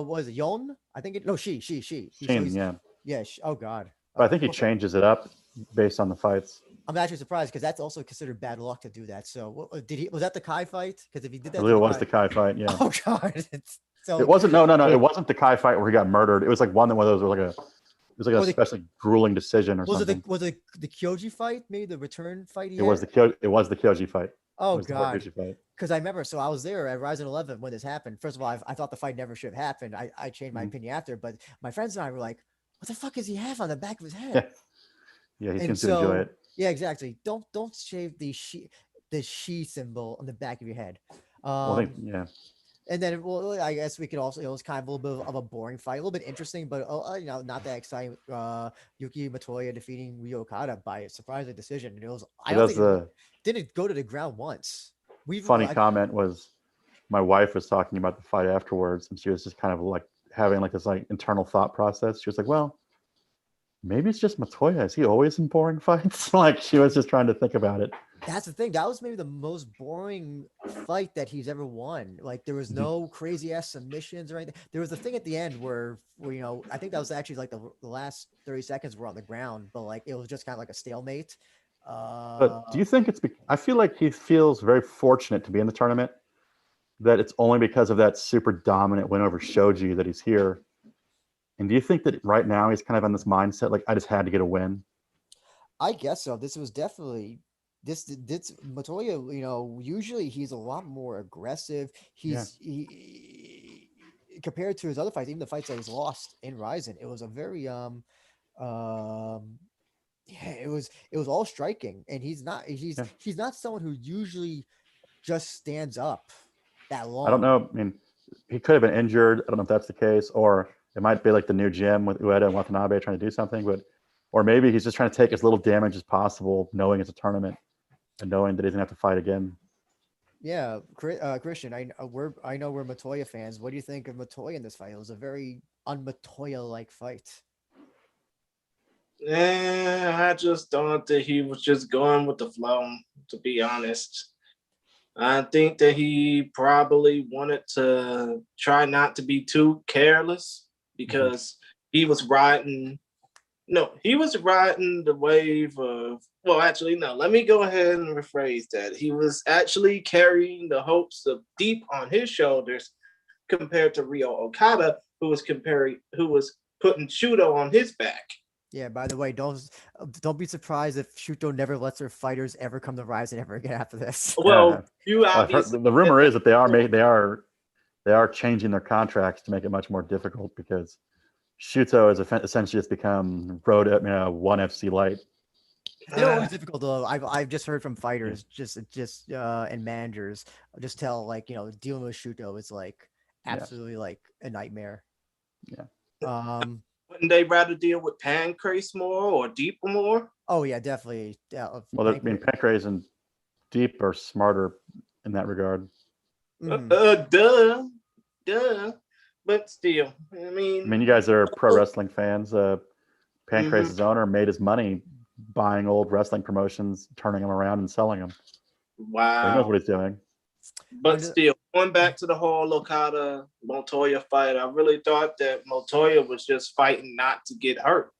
what is it? Yon? I think she. Yeah. Yeah. Oh God. But I think he changes it up based on the fights. I'm actually surprised because that's also considered bad luck to do that. So was that the Kai fight? Because if he did that, I believe it was the Kai fight. Yeah. Oh God. So it wasn't. No. It wasn't the Kai fight where he got murdered. It was like one of those were it was like a especially grueling decision or something. Was it the Kyoji fight? Maybe the return fight. It was the Kyoji fight. Oh God. Because I remember, so I was there at Rizin 11 when this happened. First of all, I thought the fight never should have happened. I changed my opinion after, but my friends and I were like, "What the fuck does he have on the back of his head?" Yeah, he seems to enjoy it. Yeah, exactly. Don't shave the she symbol on the back of your head. And then, well, I guess we could also, it was kind of a little bit of a boring fight, a little bit interesting, but not that exciting. Yuki Matoya defeating Ryo Okada by a surprising decision. And it was, I So don't that's think it the didn't go to the ground once. funny comment was my wife was talking about the fight afterwards, and she was just kind of like having like this like internal thought process. She was like, well, maybe it's just Matoya. Is he always in boring fights? Like she was just trying to think about it. That's the thing. That was maybe the most boring fight that he's ever won. Like there was no crazy ass submissions or anything. There was a thing at the end where I think that was actually like the last 30 seconds were on the ground, but like it was just kind of like a stalemate. But do you think it's? I feel like he feels very fortunate to be in the tournament. That it's only because of that super dominant win over Shoji that he's here. And do you think that right now he's kind of on this mindset, like I just had to get a win? I guess so. This was definitely this Matoya, usually he's a lot more aggressive. He compared to his other fights, even the fights that he's lost in Rizin, it was a very it was all striking, and he's not someone who usually just stands up that long. I don't know. I mean, he could have been injured. I don't know if that's the case, or it might be like the new gym with Ueda and Watanabe trying to do something, or maybe he's just trying to take as little damage as possible, knowing it's a tournament and knowing that he doesn't have to fight again. Yeah, Christian, I know we're Matoya fans. What do you think of Matoya in this fight? It was a very un-Matoya-like fight. I just thought that he was just going with the flow, to be honest. I think that he probably wanted to try not to be too careless because he was riding the wave of, well, actually, no, let me go ahead and rephrase that. He was actually carrying the hopes of deep on his shoulders compared to Ryo Okada, who was putting Shuto on his back. Yeah, by the way, don't be surprised if Shuto never lets their fighters ever come to Rizin ever again after this. Well, you obviously the rumor is that they are changing their contracts to make it much more difficult because Shuto has essentially just become one FC light. They're always difficult though. I've just heard from fighters, just and managers, just tell dealing with Shuto is like absolutely like a nightmare. Yeah. Wouldn't they rather deal with Pancrase more or Deep more? Oh yeah, definitely. Well, Pancrase and Deep are smarter in that regard. Duh. But still, I mean, you guys are pro wrestling fans. Pancrase's owner made his money buying old wrestling promotions, turning them around and selling them. Wow. So he knows what he's doing. But still, going back to the whole Okada Montoya fight, I really thought that Montoya was just fighting not to get hurt.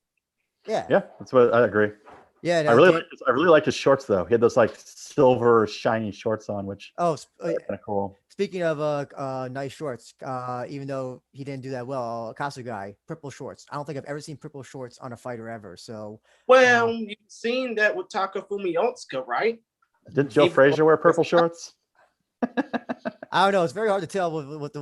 Yeah, that's what I agree. Yeah, I really liked his shorts though. He had those like silver shiny shorts on, which kind of cool. Speaking of nice shorts, even though he didn't do that well, Kasugai, purple shorts. I don't think I've ever seen purple shorts on a fighter ever. So, well, you've seen that with Takafumi Otsuka, right? Did Joe Frazier wear purple shorts? I don't know. It's very hard to tell what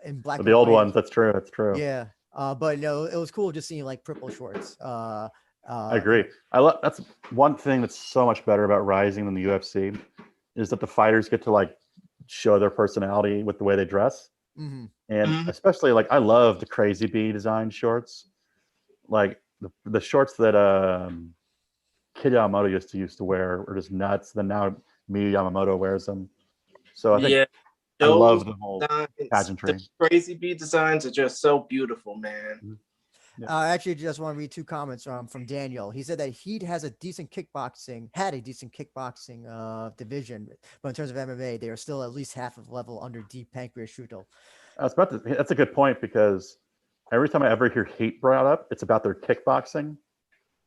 in black. The old ones. That's true. Yeah. But no, it was cool just seeing like purple shorts. I agree. That's one thing that's so much better about Rising than the UFC is that the fighters get to like show their personality with the way they dress. And especially like I love the Crazy Bee design shorts, like the shorts that Kid Yamamoto used to wear were just nuts. Then now Miyu Yamamoto wears them. So I think I love the whole pageantry. The Crazy Bee designs are just so beautiful, man. I actually just want to read two comments from Daniel. He said that he had a decent kickboxing division, but in terms of MMA, they are still at least half of level under Deep Pancrase Shuto. That's a good point because every time I ever hear Heat brought up, it's about their kickboxing.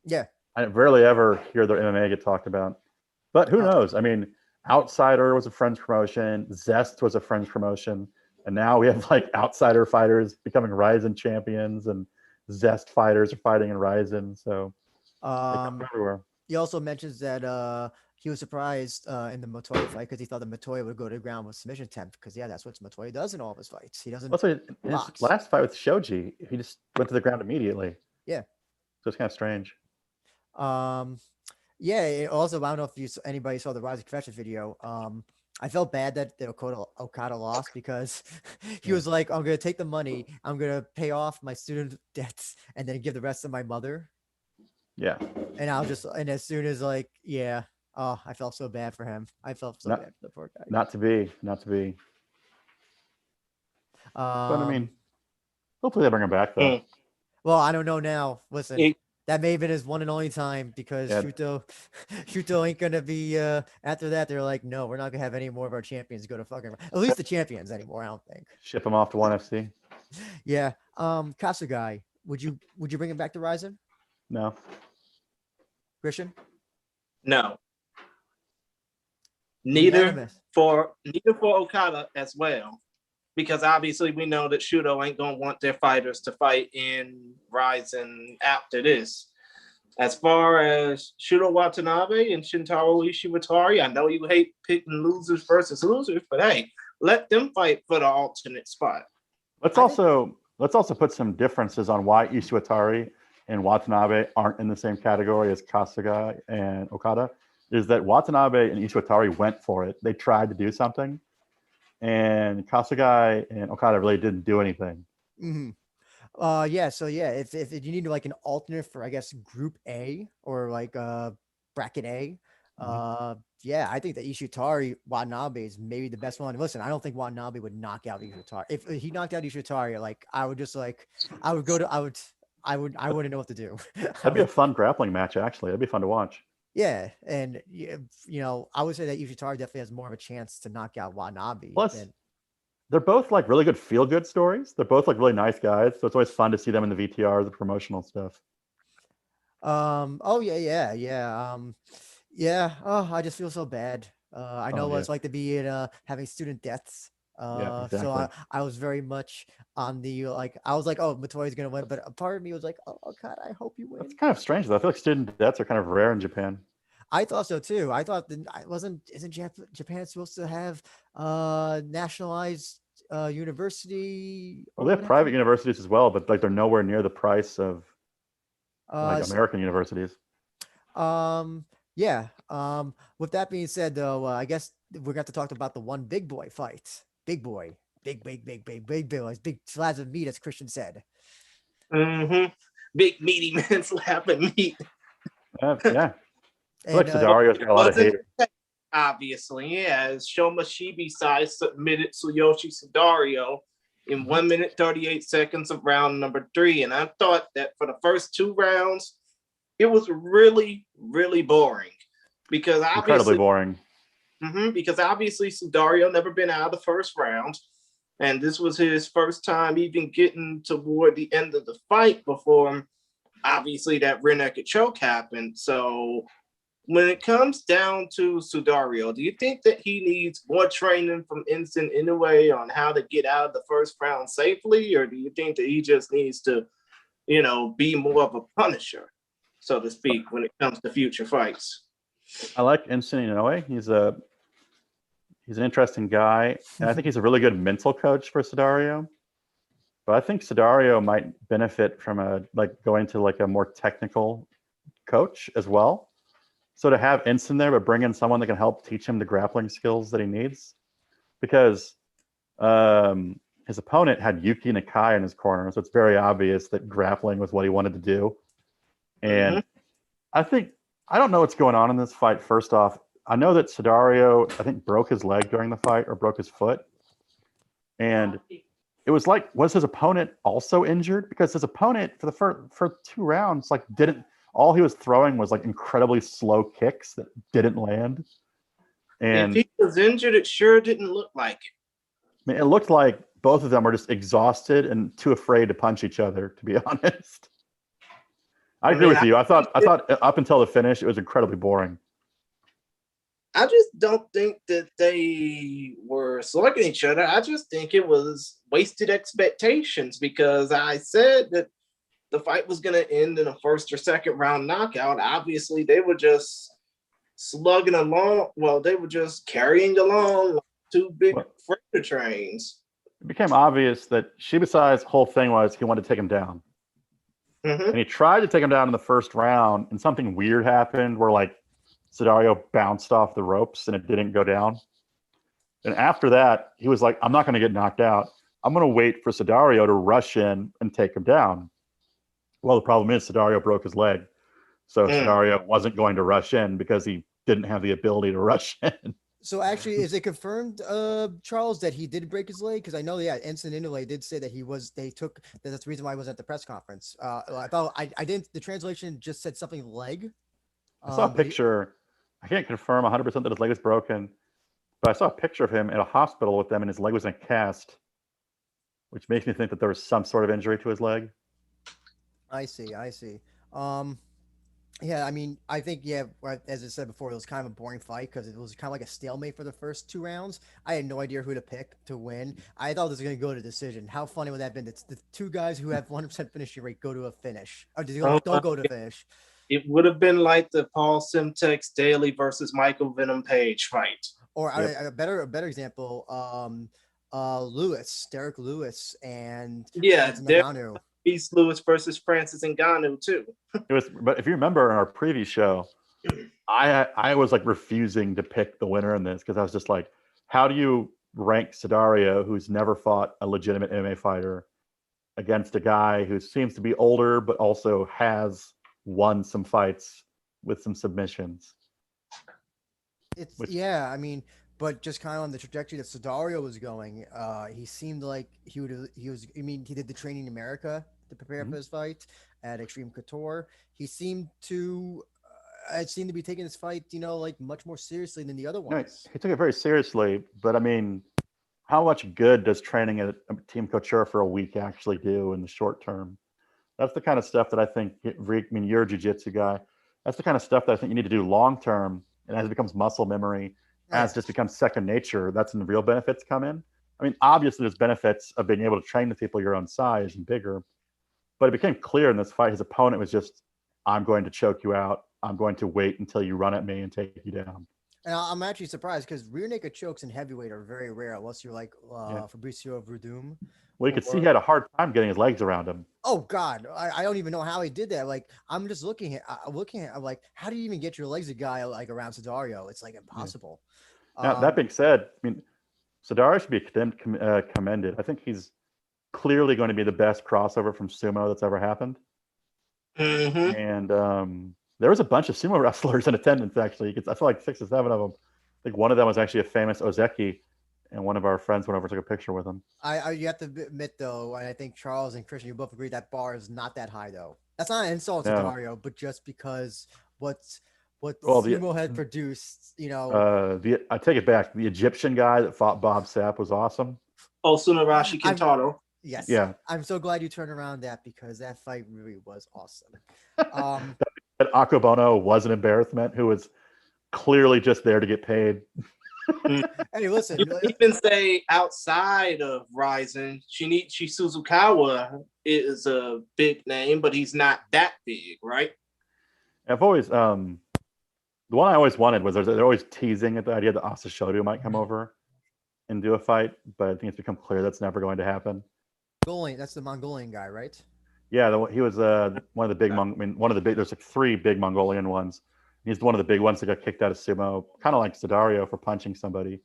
Yeah. I rarely ever hear their MMA get talked about. But who knows? I mean, Outsider was a French promotion. Zest was a French promotion. And now we have like Outsider fighters becoming Rizin champions and Zest fighters are fighting in Rizin. So everywhere. He also mentions that he was surprised in the Matoya fight because he thought the Matoya would go to the ground with submission attempt because that's what Matoya does in all of his fights. He doesn't. Also, in his last fight with Shoji, he just went to the ground immediately. Yeah. So it's kind of strange. Yeah. Also, I don't know if anybody saw the Rise of Confession video. I felt bad that the Okada lost because he Yeah. was like, I'm gonna take the money, I'm gonna pay off my student debts, and then give the rest to my mother. Yeah. And I was just, and as soon as like, yeah, oh, I felt so bad for him. I felt so Not bad for the poor guy. not to be. Not to be. But I mean, hopefully they bring him back though. Mm. Well, I don't know now. Listen, It- that may have been his one and only time because Yeah. Shuto ain't gonna be after that. They're like, no, we're not gonna have any more of our champions go to fucking at least the champions anymore. I don't think. Ship him off to ONE FC. Yeah. Kasugai, would you bring him back to Rizin? No. Christian? no, Unanimous. neither for Okada as well, because obviously we know that Shudo ain't gonna want their fighters to fight in Rizin after this. As far as Shudo Watanabe and Shintaro Ishiwatari, I know you hate picking losers versus losers, but hey, let them fight for the alternate spot. Let's also put some differences on why Ishiwatari and Watanabe aren't in the same category as Kasuga and Okada. Is that Watanabe and Ishiwatari went for it? They tried to do something, and Kasuga and Okada really didn't do anything. Mm-hmm. Yeah. So yeah, if you need like an alternate for I guess Group A or like bracket A, yeah, I think that Ishitari Watanabe is maybe the best one. Listen, I don't think Watanabe would knock out Ishitari. If he knocked out Ishitari, like I would just like I would go to I wouldn't know what to do. That'd be a fun grappling match, actually. That'd be fun to watch. Yeah, and you know, I would say that Ishitari definitely has more of a chance to knock out Watanabe. Plus, they're both like really good feel-good stories. They're both like really nice guys, so it's always fun to see them in the VTR, the promotional stuff. Oh yeah. Yeah. Oh, I just feel so bad. I know Oh, what yeah. it's like to be in having student debts. Yeah, exactly. So I was very much on the like I was like, oh, Matoi's gonna win, but a part of me was like, oh God, I hope you win. That's kind of strange though. I feel like student debts are kind of rare in Japan. I thought so too. I thought that isn't Japan supposed to have nationalized university? Well, they have private universities as well, but like they're nowhere near the price of like American universities. Yeah. With that being said, though, I guess we're going to talk about the one big boy fight. Big boy, big boys, big slabs of meat, as Christian said. Mm-hmm. Big meaty man slapping meat. Yeah. I feel like Sidario's got a lot of haters. Obviously, yeah. As Shoma Shibi Sai submitted Tsuyoshi Sidario in 1 minute 38 seconds of round number 3. And I thought that for the first 2 rounds, it was really, really boring. Because obviously, incredibly boring. Because obviously Sidario never been out of the first round. And this was his first time even getting toward the end of the fight before obviously that rear naked choke happened. So when it comes down to Sidario, do you think that he needs more training from Ensign anyway on how to get out of the first round safely? Or do you think that he just needs to, be more of a punisher, so to speak, when it comes to future fights? I like Ensign Inoue. He's an interesting guy. And I think he's a really good mental coach for Sidario. But I think Sidario might benefit from going to like a more technical coach as well. So to have Ensign there, but bring in someone that can help teach him the grappling skills that he needs. Because his opponent had Yuki Nakai in his corner. So it's very obvious that grappling was what he wanted to do. And I don't know what's going on in this fight. First off, I know that Sidario, I think, broke his leg during the fight or broke his foot. And it was like, was his opponent also injured? Because his opponent for 2 rounds, like all he was throwing was like incredibly slow kicks that didn't land. And if he was injured, it sure didn't look like it. I mean, it looked like both of them were just exhausted and too afraid to punch each other, to be honest. I agree with you. I thought up until the finish, it was incredibly boring. I just don't think that they were slugging each other. I just think it was wasted expectations because I said that the fight was going to end in a first or second round knockout. Obviously, they were just slugging along. Well, they were just carrying along like 2 big freighter trains. It became obvious that Shibasai's whole thing was he wanted to take him down. And he tried to take him down in the first round, and something weird happened where like Sidario bounced off the ropes and it didn't go down. And after that, he was like, I'm not going to get knocked out. I'm going to wait for Sidario to rush in and take him down. Well, the problem is Sidario broke his leg. So Sidario wasn't going to rush in because he didn't have the ability to rush in. So actually, is it confirmed, Charles, that he did break his leg? Because I know, Ensign Inouye did say that that's the reason why he wasn't at the press conference. I thought I didn't. The translation just said something leg. I saw a picture. I can't confirm 100% that his leg is broken, but I saw a picture of him in a hospital with them, and his leg was in a cast, which makes me think that there was some sort of injury to his leg. I see. Yeah, I mean, I think, as I said before, it was kind of a boring fight because it was kind of like a stalemate for the first 2 rounds. I had no idea who to pick to win. I thought this was going to go to decision. How funny would that have been? The 2 guys who have 100% finishing rate go to a finish. Or don't go to finish. It would have been like the Paul Simtex Daly versus Michael Venom Page fight. Or a better example, Derek Lewis and Ngannou. East Lewis versus Francis Ngannou too. But if you remember in our previous show, I was like refusing to pick the winner in this because I was just like, how do you rank Sidario, who's never fought a legitimate MMA fighter, against a guy who seems to be older but also has won some fights with some submissions? I mean, but just kind of on the trajectory that Sidario was going, he seemed like he did the training in America to prepare for his fight at Extreme Couture. He seemed to be taking this fight, like much more seriously than the other ones. No, he took it very seriously, but I mean, how much good does training at Team Couture for a week actually do in the short term? That's the kind of stuff that I think, you're a jiu-jitsu guy. That's the kind of stuff that I think you need to do long term. And as it becomes muscle memory, as it just becomes second nature, that's when the real benefits come in. I mean, obviously there's benefits of being able to train with people your own size and bigger, but it became clear in this fight, his opponent was just, I'm going to choke you out. I'm going to wait until you run at me and take you down. And I'm actually surprised because rear naked chokes in heavyweight are very rare unless you're like Fabricio Verdum. Well, you could see he had a hard time getting his legs around him. Oh God, I don't even know how he did that. Like, I'm just looking at, I'm like, how do you even get your legs a guy like around Sidario? It's like impossible. Now, that being said, I mean, Sidario should be commended. I think he's clearly going to be the best crossover from sumo that's ever happened. And there was a bunch of sumo wrestlers in attendance, actually. I feel like 6 or 7 of them. I think one of them was actually a famous Ozeki, and one of our friends went over and took a picture with him. You have to admit, though, and I think Charles and Christian, you both agree that bar is not that high, though. That's not an insult to Dario, but just because what sumo had produced, I take it back. The Egyptian guy that fought Bob Sapp was awesome. Sunarashi Kintaro. Yes. Yeah. I'm so glad you turned around that because that fight really was awesome. That Akubono was an embarrassment, who was clearly just there to get paid. Hey, listen. You can even say outside of Rizin, Shinichi Suzukawa is a big name, but he's not that big, right? I've always the one I always wanted was they're always teasing at the idea that Asa Shodu might come over and do a fight, but I think it's become clear that's never going to happen. That's the Mongolian guy, right? Yeah, he was one of the big there's like 3 big Mongolian ones. He's one of the big ones that got kicked out of sumo, kind of like Sidario for punching somebody.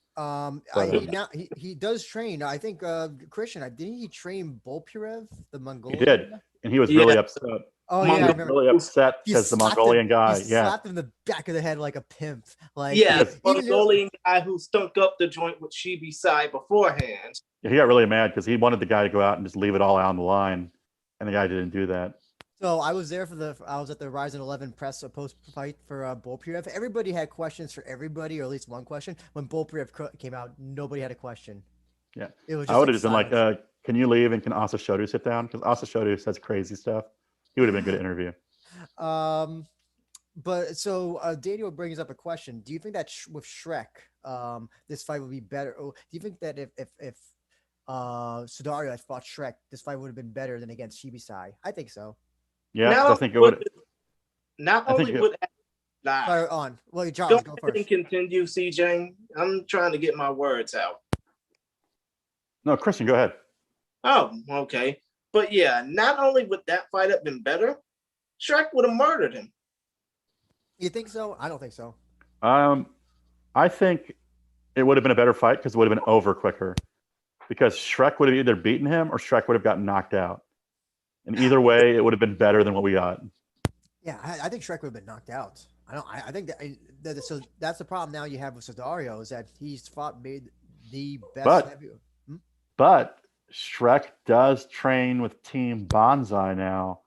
He does train. I think Christian, didn't he train Bolpurev, the Mongolian? He did, and he was really upset. Oh yeah, I remember. Really upset because the Mongolian guy, he slapped him in the back of the head like a pimp. Like, Mongolian guy who stunk up the joint with Shibi Sai beforehand. Yeah, he got really mad because he wanted the guy to go out and just leave it all out on the line, and the guy didn't do that. So I was there I was at the Rizin 11 press post fight for Bolpurev. Everybody had questions for everybody, or at least one question. When Bolpurev came out, nobody had a question. Yeah, it was. I would have just been like, "Can you leave and can Asa Shodu sit down?" Because Asa Shodu says crazy stuff. He would have been a good interview. But so Daniel brings up a question. Do you think that with Shrek, this fight would be better? Do you think that if Sidario had fought Shrek, this fight would have been better than against Shibisai? I think so. Yeah, I think it would. Not only would fire on. Well, Charles, go first. Continue, CJ. I'm trying to get my words out. No, Christian, go ahead. Oh, okay. But yeah, not only would that fight have been better, Shrek would have murdered him. You think so? I don't think so. I think it would have been a better fight because it would have been over quicker. Because Shrek would have either beaten him or Shrek would have gotten knocked out. And either way, it would have been better than what we got. Yeah, I think Shrek would have been knocked out. I think so that's the problem now you have with Cesario is that he's made the best But heavy. But Shrek does train with Team Bonsai now,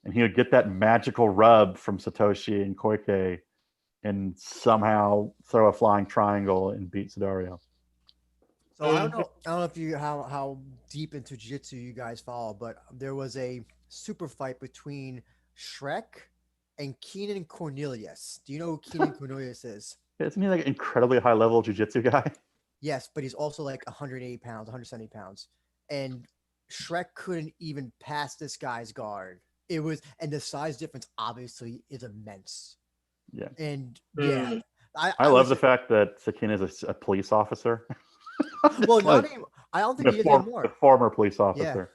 and he would get that magical rub from Satoshi and Koike and somehow throw a flying triangle and beat Sidario. So I don't know if you how deep into jiu-jitsu you guys follow, but there was a super fight between Shrek and Keenan Cornelius. Do you know who Keenan Cornelius is? Isn't he like an incredibly high level jiu-jitsu guy? Yes, but he's also like 180 pounds, 170 pounds. And Shrek couldn't even pass this guy's guard. And the size difference obviously is immense. Yeah. And yeah, I love the fact that Sakina is a police officer. Well, not even, I don't think he is anymore. The former police officer.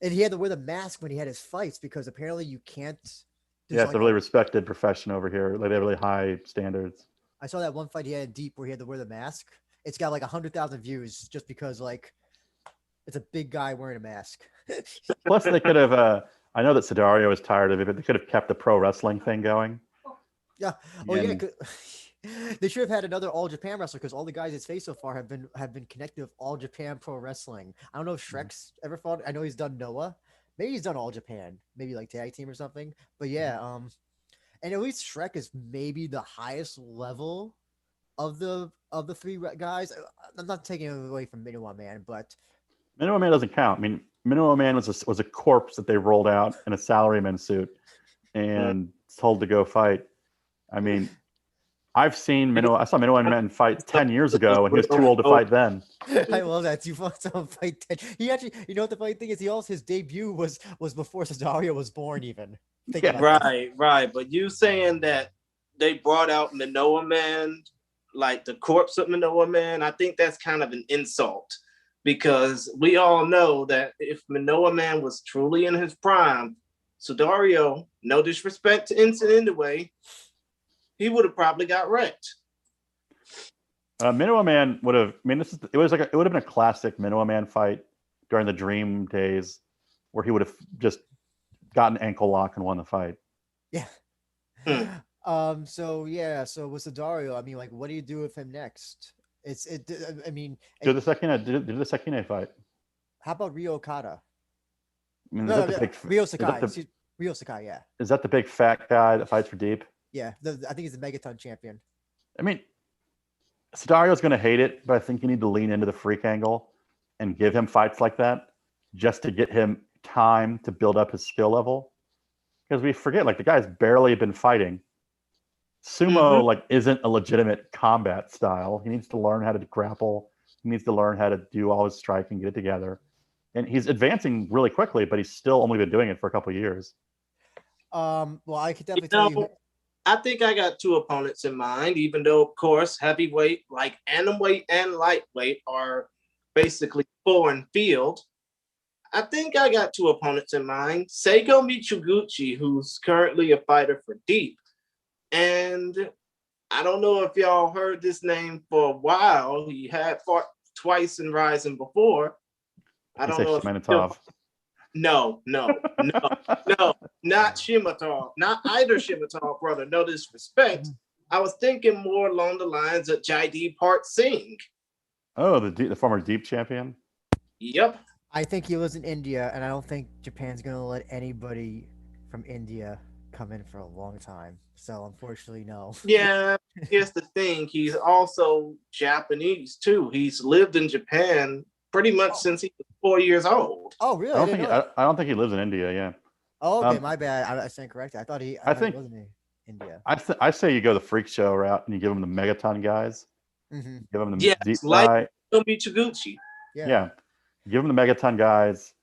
Yeah. And he had to wear the mask when he had his fights because apparently you can't. Yeah, it's a really respected profession over here. Like they have really high standards. I saw that one fight he had in Deep where he had to wear the mask. It's got like 100,000 views just because like it's a big guy wearing a mask. Plus, they could have. I know that Sidario is tired of it, but they could have kept the pro wrestling thing going. Yeah. Oh yeah. They should have had another All Japan wrestler because all the guys he's faced so far have been connected with All Japan Pro Wrestling. I don't know if Shrek's ever fought. I know he's done Noah. Maybe he's done All Japan. Maybe like tag team or something. But yeah. And at least Shrek is maybe the highest level of the three guys. I'm not taking it away from Minuwa Man, but Minuwa Man doesn't count. I mean, Minuwa Man was a corpse that they rolled out in a salaryman suit and told to go fight. I mean, I saw Minuwa Man fight 10 years ago, and he was too old to fight then. I love that. You fought someone fight 10. He actually, you know what the funny thing is? His debut was before Cesario was born, even. Right. But you saying that they brought out Minoa Man, like the corpse of Minoa Man, I think that's kind of an insult because we all know that if Minoa Man was truly in his prime, Cesario, no disrespect to Ensign anyway, he would have probably got wrecked. Minuwa Man would have. I mean, it would have been a classic Minuwa Man fight during the Dream days, where he would have just gotten ankle lock and won the fight. Yeah. So with Cesario, I mean, like, what do you do with him next? I mean, do the Sekine fight. How about Ryo Okada? I mean, Ryo Sakai. Ryo Sakai, yeah. Is that the big fat guy that fights for Deep? Yeah, I think he's the Megaton champion. I mean, Cedario's going to hate it, but I think you need to lean into the freak angle and give him fights like that just to get him time to build up his skill level. Because we forget, like, the guy's barely been fighting. Sumo, like, isn't a legitimate combat style. He needs to learn how to grapple. He needs to learn how to do all his striking, get it together. And he's advancing really quickly, but he's still only been doing it for a couple of years. Well, I could definitely tell you. I think I got two opponents in mind, even though, of course, heavyweight, like atomweight and lightweight, are basically foreign field. I think I got two opponents in mind. Seigo Michiguchi, who's currently a fighter for Deep. And I don't know if y'all heard this name for a while. He had fought twice in Rizin before. I don't know if No, not Shimatov, not either Shimatov brother. No disrespect. I was thinking more along the lines of Jaideep Part Singh. Oh, the former Deep champion. Yep. I think he was in India, and I don't think Japan's gonna let anybody from India come in for a long time. So unfortunately, no. Yeah, here's the thing. He's also Japanese too. He's lived in Japan pretty much since he was 4 years old. Oh, really? I don't think he lives in India. Yeah. Oh, okay. My bad. I stand corrected. I thought he was in India. I say you go the freak show route and you give him the Megaton guys. Mm-hmm. Give him the deep like Michiguchi. Yeah. Give him the Megaton guys.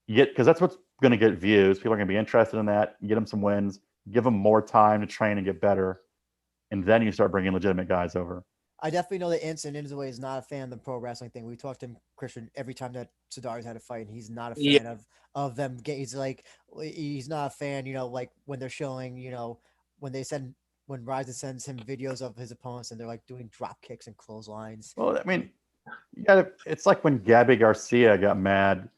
Because that's what's going to get views. People are going to be interested in that. Get them some wins. Give them more time to train and get better. And then you start bringing legitimate guys over. I definitely know that Ensign Inzaway is not a fan of the pro wrestling thing. We talked to him, Christian, every time that Siddhar's had a fight, and he's not a fan of them. He's not a fan, like when they're showing, when they send when Rizin sends him videos of his opponents and they're like doing drop kicks and clotheslines. Well, I mean, it's like when Gabby Garcia got mad.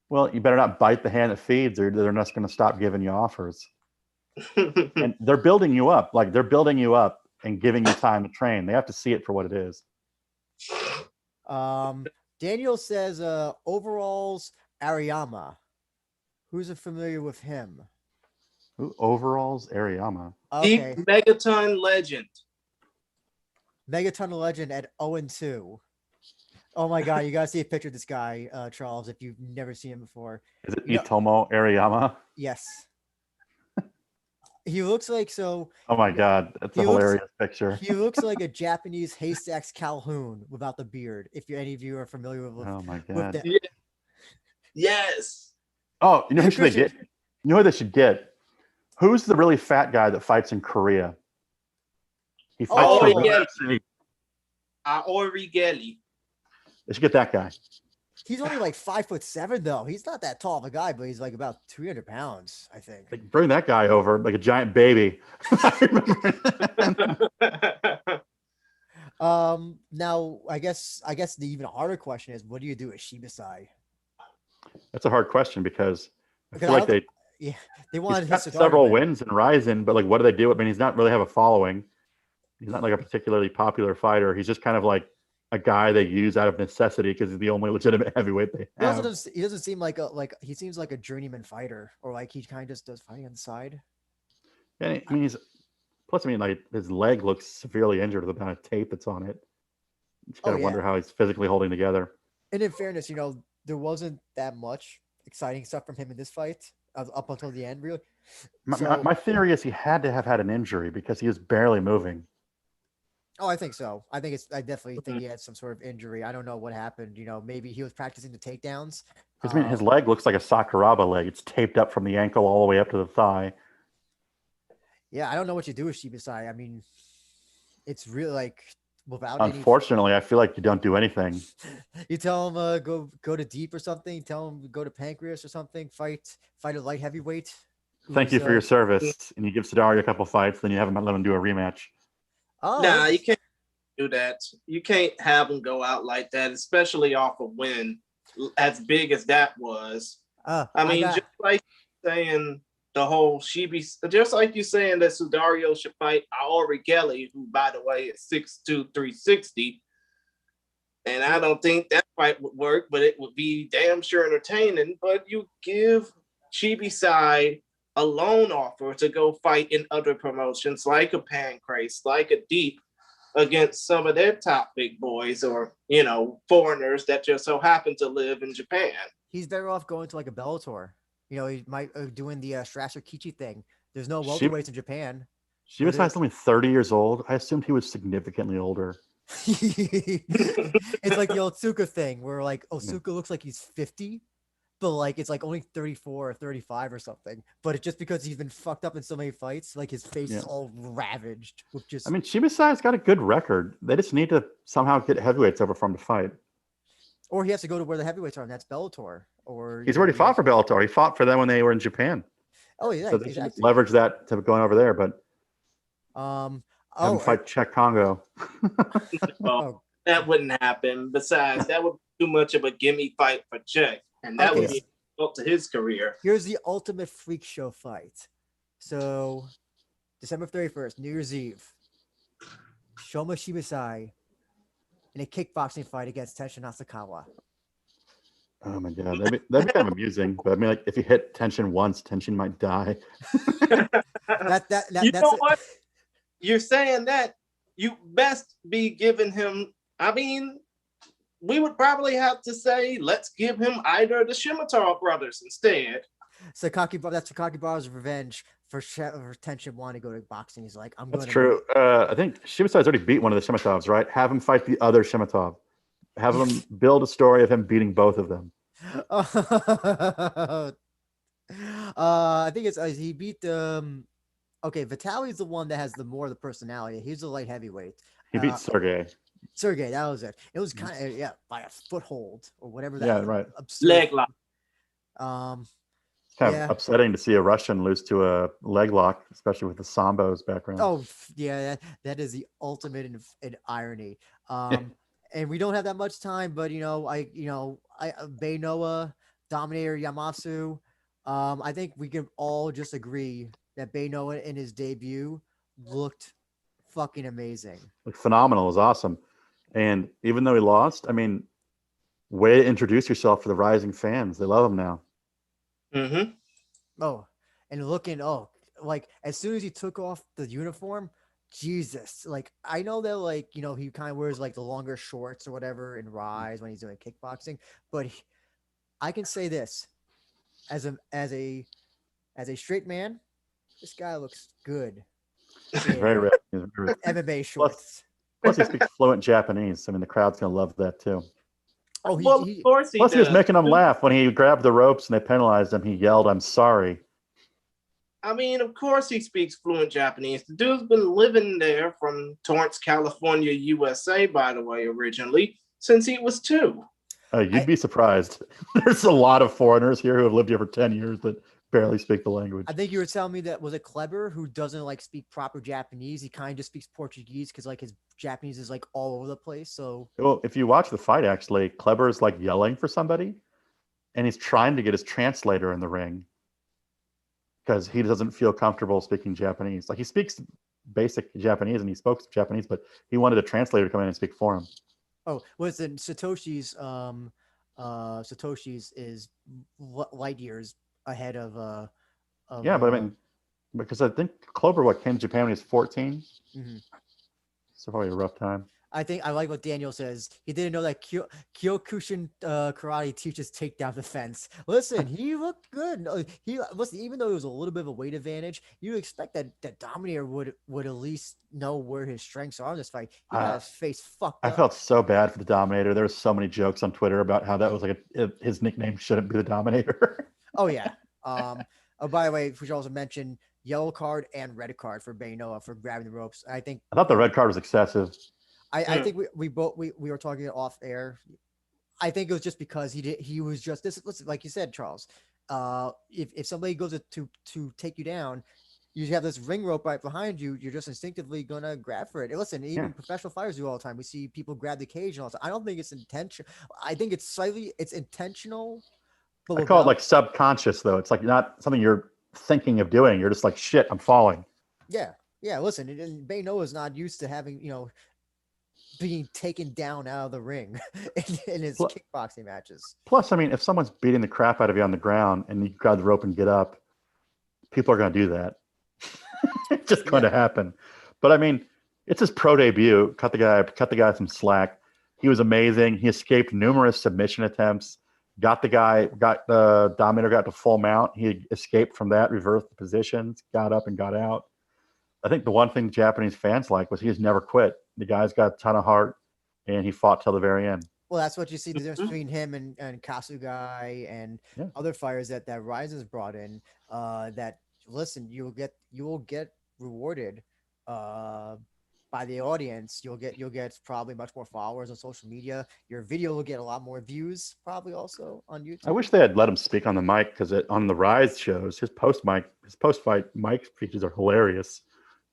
Well, you better not bite the hand that feeds, or they're not going to stop giving you offers. And they're building you up. Like, they're building you up and giving you time to train. They have to see it for what it is. Daniel says overalls Ariyama. Who's familiar with him? Ooh, overalls Ariyama. Okay. Deep Megaton legend. Megaton legend at 0-2. Oh my god, you gotta see a picture of this guy, Charles, if you've never seen him before. Is it Itomo Ariyama? Yes. He looks like so. Oh my god, that's a hilarious picture. He looks like a Japanese Haystacks Calhoun without the beard. If any of you are familiar with, oh my god, yeah. Yes. Oh, you know who should they get? You know who they should get? Who's the really fat guy that fights in Korea? He fights for yeah. Aorigeli. They should get that guy. He's only like 5'7" though. He's not that tall of a guy, but he's like about 300 pounds, I think. Like, bring that guy over like a giant baby. Now I guess the even harder question is, what do you do with Shibasai? That's a hard question because I feel like they wanted got several wins in Rizin, but like, what do they do? I mean, he's not really have a following. He's not like a particularly popular fighter. He's just kind of like a guy they use out of necessity because he's the only legitimate heavyweight they have. He doesn't seem like he seems like a journeyman fighter, or like he kind of just does fighting on the side. Yeah, I mean, plus, I mean, like his leg looks severely injured with the amount of tape that's on it. You just gotta wonder how he's physically holding together. And in fairness, there wasn't that much exciting stuff from him in this fight up until the end, really. My theory is he had to have had an injury because he was barely moving. Oh, I think so. I definitely think he had some sort of injury. I don't know what happened. Maybe he was practicing the takedowns. Because I mean, his leg looks like a Sakuraba leg. It's taped up from the ankle all the way up to the thigh. Yeah, I don't know what you do with Shibasai. I mean, it's really like without. Unfortunately, I feel like you don't do anything. You tell him go to deep or something. Tell him go to pancreas or something. Fight a light heavyweight. Thank you for your service. And you give Sidario a couple fights, then you have him let him do a rematch. Oh, nah, you can't do that. You can't have him go out like that, especially off a win as big as that was. I mean, just like saying the whole Shibi, just like you saying that Sudario should fight Aorigeli, who, by the way, is 6'2", 360. And I don't think that fight would work, but it would be damn sure entertaining. But you give Shibisai a loan offer to go fight in other promotions like a Pancrase, like a Deep, against some of their top big boys or, foreigners that just so happen to live in Japan. He's better off going to like a Bellator. He might doing the Strasser Kichi thing. There's no welterweights in Japan. Shibasai's only 30 years old. I assumed he was significantly older. It's like the Otsuka thing where like Otsuka looks like he's 50. But like it's like only 34 or 35 or something. But it's just because he's been fucked up in so many fights, like his face is all ravaged with just. I mean, Shibasai's got a good record. They just need to somehow get heavyweights over for him to fight. Or he has to go to where the heavyweights are, and that's Bellator. Or he's already fought for Bellator. He fought for them when they were in Japan. Oh yeah, so they should leverage that to going over there. But have him fight Czech Congo. That wouldn't happen. Besides, that would be too much of a gimme fight for Czech. And that would be up to his career. Here's the ultimate freak show fight. So, December 31st, New Year's Eve. Shoma Shibasai in a kickboxing fight against Tenshin Asakawa. Oh my god, that'd be kind of amusing. But I mean, like if you hit Tenshin once, Tenshin might die. You know what? You're saying that you best be giving him. I mean, we would probably have to say, let's give him either of the Shimotar brothers instead. That's Sakaki Bar's revenge for Tenshin wanting to go to boxing. He's like, That's true. I think Shibasai's already beat one of the Shimotovs, right? Have him fight the other Shimatov. Have him build a story of him beating both of them. I think it's he beat Vitali's the one that has the more of the personality. He's the light heavyweight. He beat Sergey. Sergey, that was it. It was kind of by a foothold or whatever that. Yeah, right. Absurd. Leg lock. Kind of Yeah. upsetting to see a Russian lose to a leg lock, especially with the Sambo's background. Oh, yeah, that is the ultimate in irony. And we don't have that much time, but Bay Noah, Dominator Yamasu. I think we can all just agree that Bay Noah in his debut looked fucking amazing. Like phenomenal, is awesome. And even though he lost, I mean, way to introduce yourself for the rising fans. They love him now. Mm-hmm. Oh, and like as soon as he took off the uniform, Jesus, like I know that he kind of wears like the longer shorts or whatever in Rise when he's doing kickboxing, but I can say this as a straight man, this guy looks good He's very in rich. He's very rich. MMA shorts. Plus, he speaks fluent Japanese. I mean, the crowd's gonna love that too. Oh, Well, of course he Plus, he was does. making them laugh when he grabbed the ropes and they penalized him. He yelled, "I'm sorry." I mean, of course he speaks fluent Japanese. The dude's been living there from Torrance, California, USA, by the way, originally, since he was 2. You'd be surprised. There's a lot of foreigners here who have lived here for 10 years that barely speak the language. I think you were telling me that was it Kleber who doesn't like speak proper Japanese. He kind of just speaks Portuguese because like his Japanese is like all over the place. So Well, if you watch the fight, actually, Kleber is like yelling for somebody, and he's trying to get his translator in the ring because he doesn't feel comfortable speaking Japanese. Like he speaks basic Japanese and he spoke Japanese, but he wanted a translator to come in and speak for him. oh, listen, Satoshi's is light years ahead of Yeah, but I mean, because I think Kleber came to Japan when he was 14, mhm. so probably a rough time. I think I like what Daniel says. He didn't know that Kyokushin karate teaches takedown defense. Listen, he looked good. Listen, even though it was a little bit of a weight advantage, you expect that Dominator would at least know where his strengths are in this fight. He got his face fucked up. I felt so bad for the Dominator. There were so many jokes on Twitter about how that was like his nickname shouldn't be the Dominator. Oh yeah. Oh, by the way, we should also mention yellow card and red card for Baynoa for grabbing the ropes. I thought the red card was excessive. I think we were talking off air. I think it was just because he was just this. Listen, like you said, Charles. If somebody goes to take you down, you have this ring rope right behind you. You're just instinctively gonna grab for it. And listen, even professional fighters do all the time. We see people grab the cage and all the time. I don't think it's intentional. I think it's intentional. But I call it like subconscious though. It's like not something you're thinking of doing. You're just like, shit, I'm falling. Yeah. Listen, and Baynoa is not used to having being taken down out of the ring in his kickboxing matches. Plus, I mean, if someone's beating the crap out of you on the ground and you grab the rope and get up, people are going to do that. It's just going to happen. But I mean, it's his pro debut. Cut the guy some slack. He was amazing. He escaped numerous submission attempts. Got the Dominator got to full mount. He escaped from that, reversed the positions, got up and got out. I think the one thing Japanese fans like was he has never quit. The guy's got a ton of heart, and he fought till the very end. Well, that's what you see the difference between him and Kasugai and other fighters that Rizin's brought in. That listen, you will get rewarded by the audience. You'll get probably much more followers on social media. Your video will get a lot more views, probably also on YouTube. I wish they had let him speak on the mic because on the Rise shows, his post fight mic speeches are hilarious.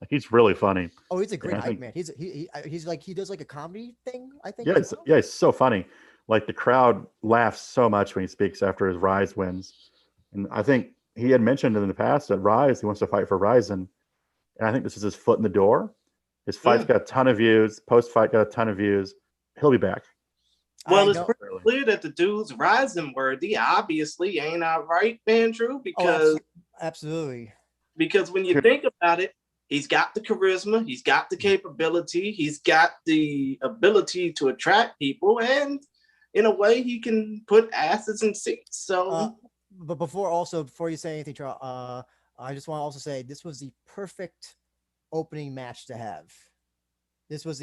Like he's really funny. Oh, he's a great hype man. He's like he does like a comedy thing. I think. Yeah, he's so funny. Like the crowd laughs so much when he speaks after his Rise wins, and I think he had mentioned in the past that Rise he wants to fight for Rizin, and I think this is his foot in the door. His fight's got a ton of views. Post fight got a ton of views. He'll be back. Well, it's pretty clear that the dude's Rizin worthy. Obviously, ain't I right, Andrew? Because absolutely. Because when you think about it. He's got the charisma. He's got the capability. He's got the ability to attract people, and in a way, he can put asses in seats. So, but before you say anything, Charles, I just want to also say this was the perfect opening match to have. Baynoa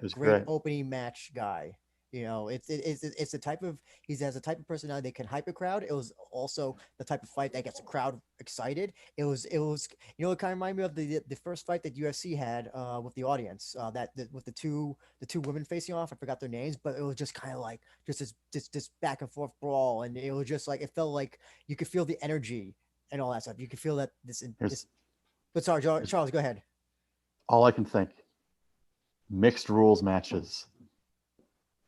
is a great opening match guy, You know, it's the type of he has a type of personality that can hype a crowd. It was also the type of fight that gets a crowd excited. It was it kind of reminded me of the first fight that UFC had with the audience with the two women facing off. I forgot their names, but it was just kind of like just this back and forth brawl, and it was just like it felt like you could feel the energy and all that stuff. You could feel that this. But sorry, Charles, go ahead. All I can think, mixed rules matches.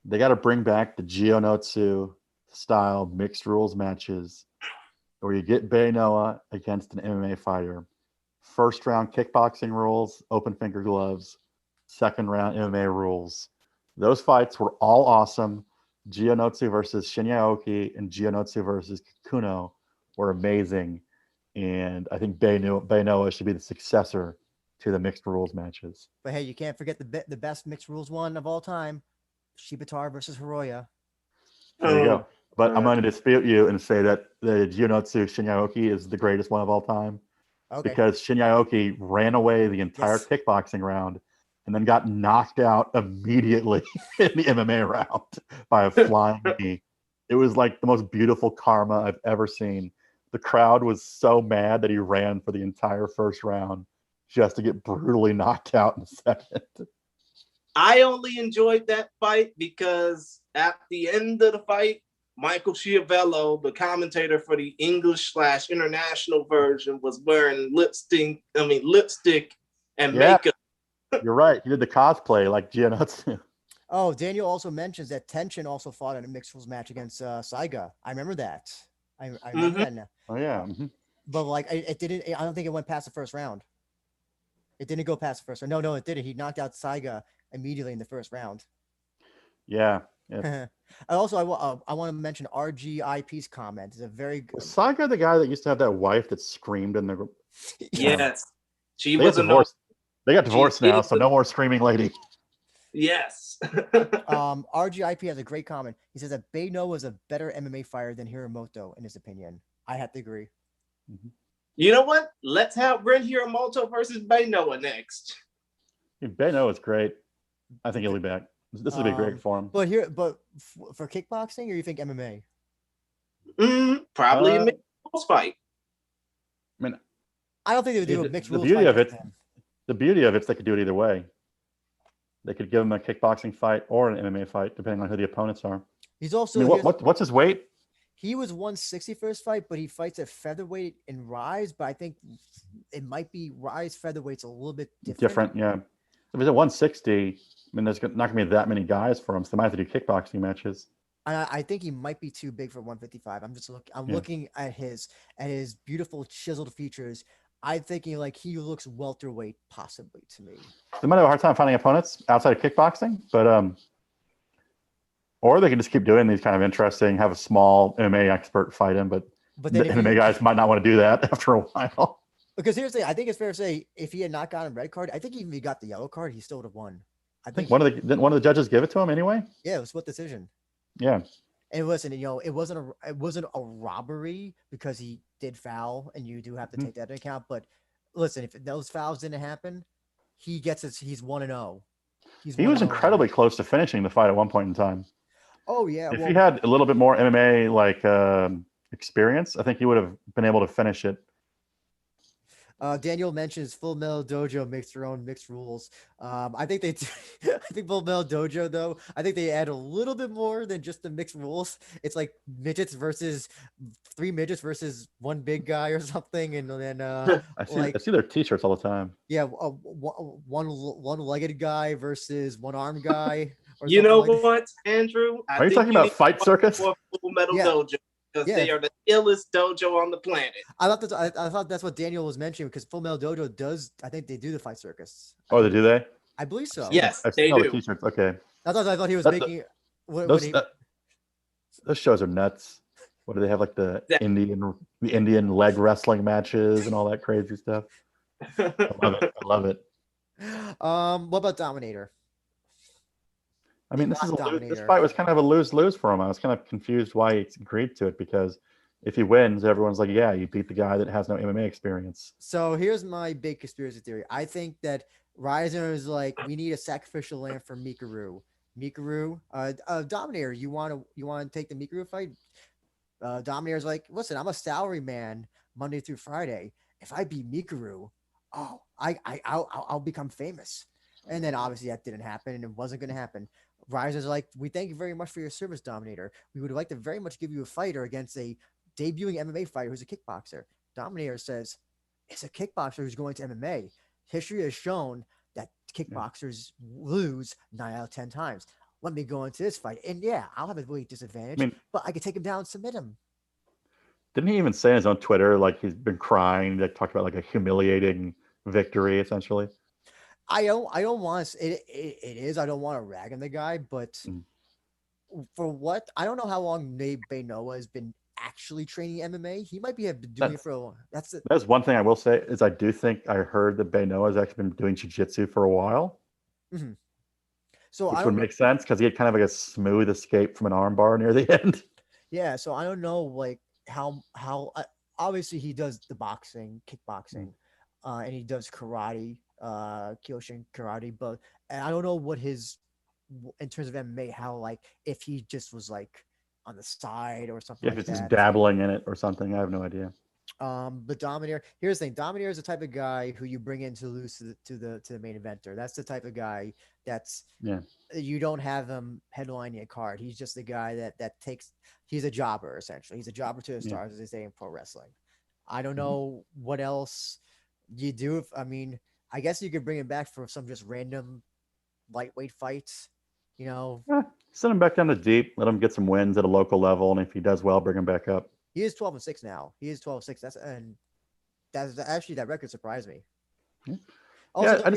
They got to bring back the Gionotsu style mixed rules matches where you get Bay Noah against an MMA fighter. First round kickboxing rules, open finger gloves. Second round MMA rules. Those fights were all awesome. Gionotsu versus Shinya Aoki and Gionotsu versus Kikuno were amazing. And I think Bay Noah should be the successor to the mixed rules matches. But hey, you can't forget the best mixed rules one of all time. Shibatar versus Hiroya. There you go. But I'm going to dispute you and say that the Gionotsu Shinya Aoki is the greatest one of all time. Okay. Because Shinya Aoki ran away the entire kickboxing round and then got knocked out immediately in the MMA round by a flying knee. It was like the most beautiful karma I've ever seen. The crowd was so mad that he ran for the entire first round just to get brutally knocked out in the second. I only enjoyed that fight because at the end of the fight, Michael Schiavello, the commentator for the English/international version, was wearing lipstick and makeup. You're right. He did the cosplay like Gionotsu. Oh, Daniel also mentions that Tenshin also fought in a mixed rules match against Saiga. I remember that. I remember that now. Oh yeah. But like it didn't. I don't think it went past the first round. It didn't go past the first round. No, it didn't. He knocked out Saiga immediately in the first round. Yeah. I want to mention RGIP's comment. It's a very good. Was Saiga the guy that used to have that wife that screamed in the? Yes, she was divorced. They got divorced now, so no more screaming lady. Yes. RGIP has a great comment. He says that Bay Noah is a better MMA fighter than Hiramoto, in his opinion. I have to agree. Mm-hmm. You know what? Let's have Ren Hiramoto versus Bay Noah next. Bay Noah is great. I think he'll be back. This would be great for him. But for kickboxing, or you think MMA? Probably a mixed rules fight. I mean, I don't think they would do a mixed rules fight. The beauty of it is they could do it either way. They could give him a kickboxing fight or an MMA fight, depending on who the opponents are. He's also what's his weight? He was 160 for his fight, but he fights at featherweight in Rise. But I think it might be Rise featherweight's a little bit different. Yeah. If he's at 160, I mean, there's not going to be that many guys for him, so they might have to do kickboxing matches. I think he might be too big for 155. I'm looking at his beautiful chiseled features. I'm thinking like he looks welterweight possibly to me. They might have a hard time finding opponents outside of kickboxing, but or they can just keep doing these kind of interesting, have a small MMA expert fight him, but the MMA guys might not want to do that after a while. Because here's the thing, I think it's fair to say if he had not gotten red card, I think even if he got the yellow card, he still would have won. I think didn't one of the judges give it to him anyway? Yeah, it was split decision. Yeah. And listen, it wasn't a robbery because he did foul, and you do have to take that into account. But listen, if those fouls didn't happen, he gets it. He's 1-0. He was incredibly close to finishing the fight at one point in time. Oh yeah. If he had a little bit more MMA experience, I think he would have been able to finish it. Daniel mentions Full Metal Dojo makes their own mixed rules. I think they do. I think Full Metal Dojo, though, I think they add a little bit more than just the mixed rules. It's like midgets versus 3 midgets versus 1 big guy or something. And then I see their t-shirts all the time. Yeah, one-legged guy versus 1-armed guy. You know what, Andrew? Are you talking about Fight Circus? Full Metal Dojo. Because they are the illest dojo on the planet. I thought that's what Daniel was mentioning because Full Metal Dojo does. I think they do the Fight Circus. Oh, they do they? I believe so. Yes, they do. The t-shirts. Okay. I thought he was making. Those shows are nuts. What do they have like the Indian leg wrestling matches and all that crazy stuff? I love it. What about Dominator? I mean, this fight was kind of a lose-lose for him. I was kind of confused why he agreed to it because if he wins, everyone's like, yeah, you beat the guy that has no MMA experience. So here's my big conspiracy theory. I think that Rizin is like, we need a sacrificial lamb for Mikaru. Mikuru, Dominator, you want to take the Mikuru fight? Dominator's like, listen, I'm a salary man Monday through Friday. If I beat Mikuru, oh, I'll become famous. And then obviously that didn't happen, and it wasn't going to happen. Riser's like, we thank you very much for your service, Dominator. We would like to very much give you a fighter against a debuting MMA fighter who's a kickboxer. Dominator says, it's a kickboxer who's going to MMA. History has shown that kickboxers lose 9 out of 10 times. Let me go into this fight. And yeah, I'll have a weight disadvantage, but I can take him down and submit him. Didn't he even say on his own Twitter, like he's been crying, like talked about like a humiliating victory, essentially? I don't want to. It is. I don't want to rag on the guy, but for what I don't know how long Nate Benoa has been actually training MMA. He might have been doing it for a while. That's one thing I will say is I do think I heard that Benoa has actually been doing jiu-jitsu for a while. Mm-hmm. So which would make sense because he had kind of like a smooth escape from an armbar near the end. Yeah, so I don't know like how obviously he does the boxing, kickboxing, and he does karate, Kyoshin karate, but and I don't know what his in terms of MMA how like if he just was like on the side or something like if it's that. just dabbling in it or something, I have no idea. But Dominator, here's the thing: Dominator is the type of guy who you bring in to lose to the main eventer. That's the type of guy that's you don't have him headlining a card. He's just the guy that takes. He's a jobber essentially. He's a jobber to the stars, as they say in pro wrestling. I don't know what else you do. I guess you could bring him back for some just random lightweight fights. Send him back down to deep. Let him get some wins at a local level, and if he does well, bring him back up. He is 12-6 now. He is 12-6. That's actually that record surprised me. Also,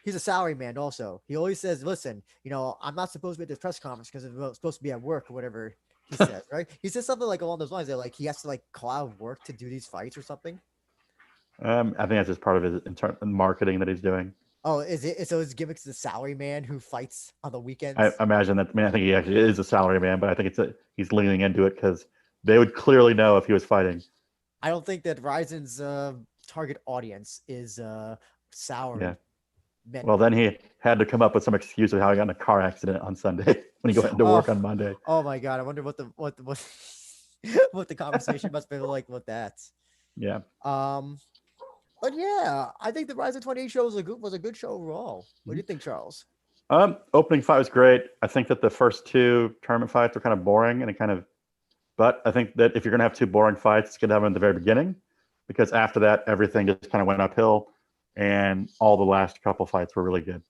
he's a salary man. Also, he always says, "Listen, I'm not supposed to be at this press conference because I'm supposed to be at work or whatever." He says, right? He says something like along those lines that like he has to like call out of work to do these fights or something. I think that's just part of his marketing that he's doing. Oh, is it? So his gimmick's the salary man who fights on the weekends. I imagine that. I think he actually is a salary man, but I think he's leaning into it because they would clearly know if he was fighting. I don't think that Rizin's target audience is salary. Yeah. Well, then he had to come up with some excuse of how he got in a car accident on Sunday when he went into work on Monday. Oh my God! I wonder what the what the conversation must be like with that. Yeah. But yeah, I think the Rizin 28 show was a good show overall. What do you think, Charles? Opening fight was great. I think that the first two tournament fights were kind of boring but I think that if you're gonna have two boring fights, it's gonna have them at the very beginning, because after that everything just kind of went uphill, and all the last couple fights were really good.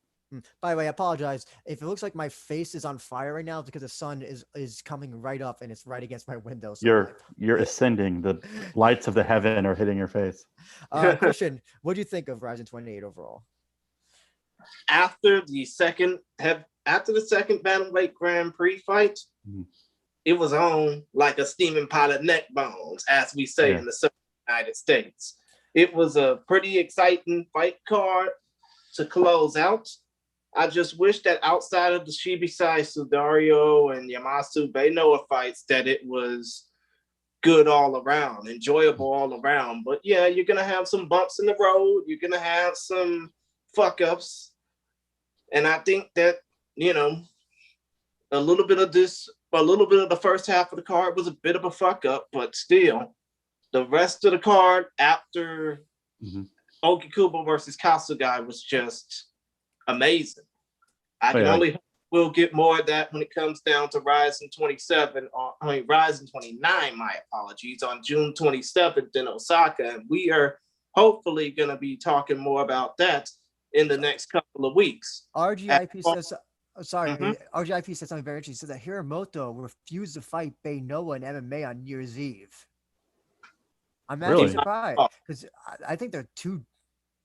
By the way, I apologize if it looks like my face is on fire right now. It's because the sun is coming right up and it's right against my window. So you're ascending. The lights of the heaven are hitting your face. Christian, what do you think of Rizin 28 overall? After the second Bantamweight Grand Prix fight, it was on like a steaming pot of neck bones, as we say in the United States. It was a pretty exciting fight card to close out. I just wish that outside of the Shibisai Sudario and Yamasu Benoa fights, that it was good all around, enjoyable all around. But yeah, you're going to have some bumps in the road. You're going to have some fuck ups. And I think that, a little bit of the first half of the card was a bit of a fuck up, but still, the rest of the card after Okikubo versus Kasugai was just amazing. I can only hope we'll get more of that when it comes down to Rizin 29, my apologies, on June 27th in Osaka. And we are hopefully going to be talking more about that in the next couple of weeks. RGIP says, RGIP said something very interesting. He said that Hiramoto refused to fight Benoa in MMA on New Year's Eve. I'm actually surprised because I think they're two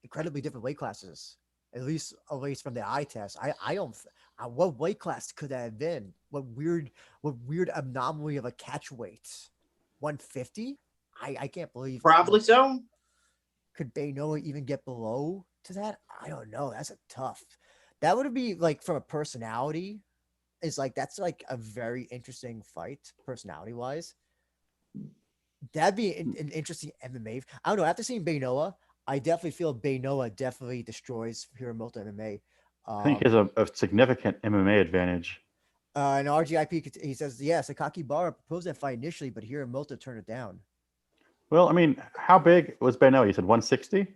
incredibly different weight classes, at least from the eye test. I don't. What weight class could that have been? What weird anomaly of a catch weight? 150? I can't believe. Probably so. Could Benoa even get below to that? I don't know. That's a tough. That would be like from a personality. That's like a very interesting fight, personality wise. That'd be an interesting MMA. I don't know. After seeing Benoa, I definitely feel Benoa definitely destroys Hiramoto MMA. I think he has a significant MMA advantage. And RGIP, he says, yes, Sakakibara proposed that fight initially, but Hiramoto turned it down. Well, I mean, how big was Beno? You said 160?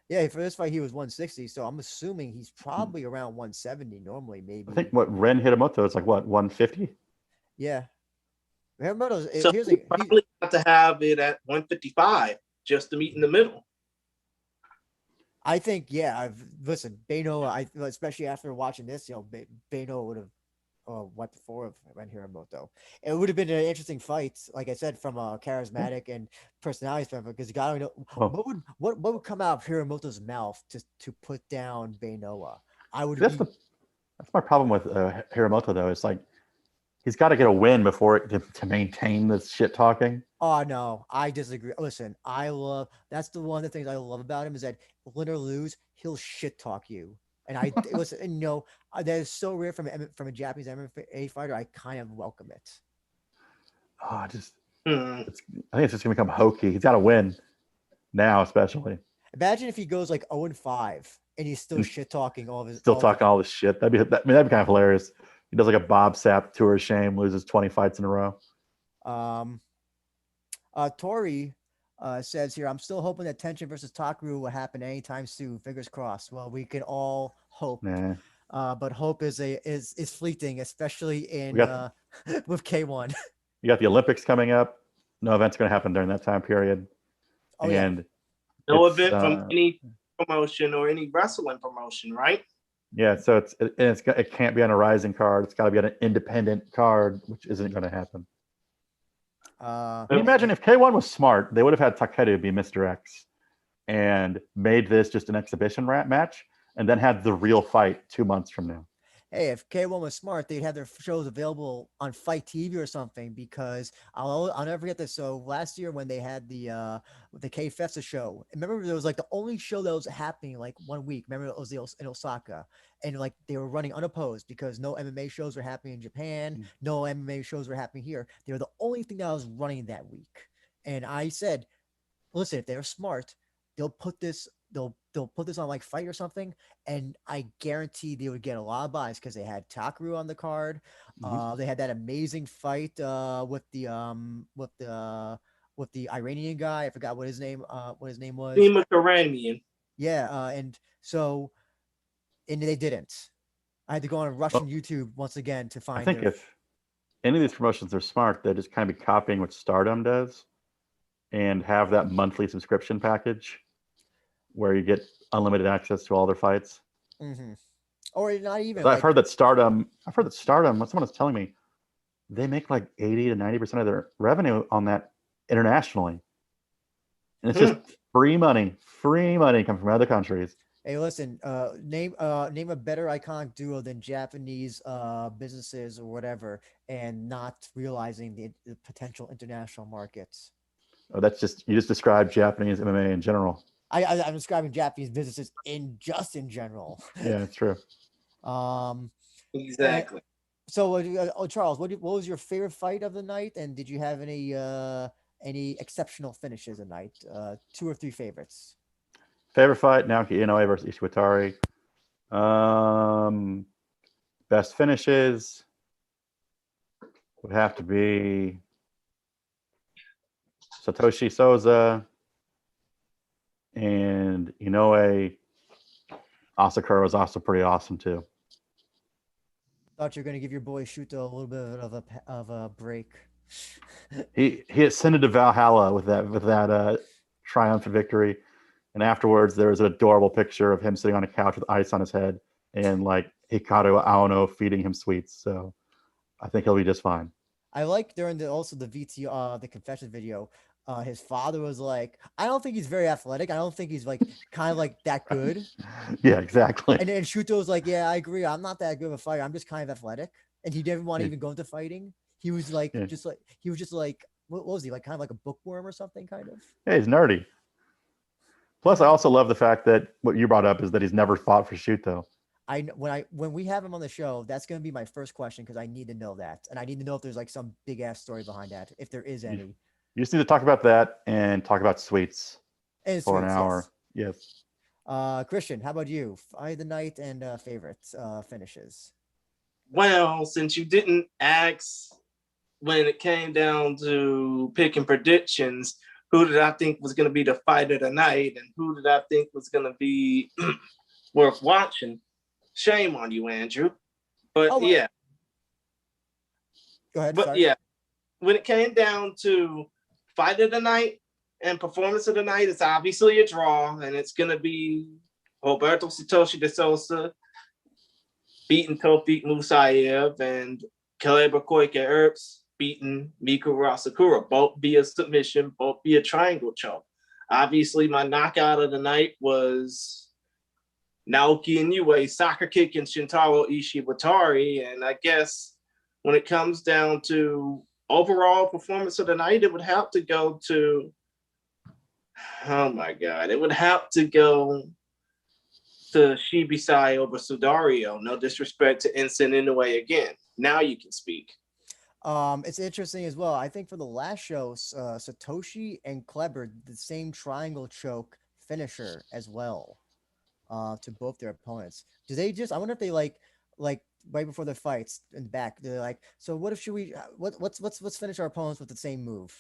Yeah, for this fight, he was 160. So I'm assuming he's probably around 170 normally, maybe. I think what Ren Hiramoto is like, what, 150? Yeah. Hiramoto's, So here's we probably have to have it at 155 just to meet in the middle. I think, yeah. Listen, Beno, especially after watching this, Beno would have wiped the floor of Ren Hiramoto. It would have been an interesting fight, like I said, from a charismatic and personality standpoint, because God knows what would come out of Hiramoto's mouth to put down Benoa. That's my problem with Hiramoto, though. It's like he's got to get a win before to maintain this shit talking. Oh no, I disagree. Listen, that's the one of the things I love about him is that win or lose, he'll shit talk you. And listen, that is so rare from a Japanese MMA fighter. I kind of welcome it. Oh, I think it's just gonna become hokey. He's got to win now, especially. Imagine if he goes like 0-5 and he's still shit talking all this shit. That'd be kind of hilarious. He does like a Bob Sapp tour of shame, loses 20 fights in a row. Tori says here, I'm still hoping that Tenshin versus Takeru will happen anytime soon. Fingers crossed. Well, we can all hope, but hope is fleeting, especially with K1. You got the Olympics coming up. No event's going to happen during that time period. No event from any promotion or any wrestling promotion, right? Yeah, so it can't be on a rising card. It's got to be on an independent card, which isn't going to happen. Can you imagine if K1 was smart, they would have had Takeru be Mr. X and made this just an exhibition match and then had the real fight 2 months from now. Hey, if K1 was smart, they'd have their shows available on Fight TV or something, because I'll never forget this. So last year when they had the K Festa show, remember there was like the only show that was happening like 1 week. Remember it was in Osaka, and like they were running unopposed because no MMA shows were happening in Japan, no MMA shows were happening here. They were the only thing that was running that week. And I said, listen, if they're smart, they'll put this on like Fight or something, and I guarantee they would get a lot of buys because they had Takeru on the card. They had that amazing fight with the Iranian guy. I forgot what his name was. Iranian. Yeah, and they didn't. I had to go on Russian YouTube once again to find. I think if any of these promotions are smart, they just kind of be copying what Stardom does, and have that monthly subscription package where you get unlimited access to all their fights. Or not even. I've heard that Stardom, what someone was telling me, they make like 80 to 90% of their revenue on that internationally. And it's just free money coming from other countries. Hey, listen, name a better iconic duo than Japanese businesses or whatever, and not realizing the potential international markets. Oh, you just described Japanese MMA in general. I'm describing Japanese businesses in general. Yeah, it's true. Exactly. So, Charles, what was your favorite fight of the night, and did you have any exceptional finishes of the night? 2 or 3 favorites. Favorite fight: Naoki Inoue versus Ishiwatari. Best finishes would have to be Satoshi Souza and Inoue. Asakura was also pretty awesome too. Thought you were going to give your boy Shuto a little bit of a break. He ascended to Valhalla with that triumphant victory, and afterwards there was an adorable picture of him sitting on a couch with ice on his head and like Hikaru Aono feeding him sweets. So I think he'll be just fine. I like during the VT the confession video. His father was like, I don't think he's very athletic. I don't think he's like kind of like that good. Yeah, exactly. And Shuto was like, yeah, I agree. I'm not that good of a fighter. I'm just kind of athletic. And he didn't want to even go into fighting. He was like, what was he like? Kind of like a bookworm or something, kind of. Yeah, he's nerdy. Plus, I also love the fact that what you brought up is that he's never fought for Shuto. When we have him on the show, that's going to be my first question, because I need to know that, and I need to know if there's like some big ass story behind that, if there is any. You just need to talk about that and talk about sweets and for an hour. Yes. Christian, how about you? Fight of the night and favorite finishes. Well, since you didn't ask when it came down to picking predictions, who did I think was going to be the fight of the night and who did I think was going to be worth watching? Shame on you, Andrew. But Oh, yeah, go ahead. but Sorry. yeah, when it came down to fight of the night and performance of the night, it's obviously a draw, and it's going to be Roberto Satoshi de Sousa beating Tofik Musayev and Kaleba Koike Earps beating Miku Rasakura, both via submission, both via triangle choke. Obviously, my knockout of the night was Naoki Inoue soccer kicking Shintaro Ishiwatari. And I guess when it comes down to overall performance of the night, it would have to go to, oh my God, it would have to go to Shibisai over Sudario. No disrespect to Ensign Inoue again. Now you can speak. It's interesting as well. I think for the last show, Satoshi and Kleber did the same triangle choke finisher as well, to both their opponents. Do they just? I wonder if they like right before their fights in the back. They're like, so what if should we? Let's finish our opponents with the same move.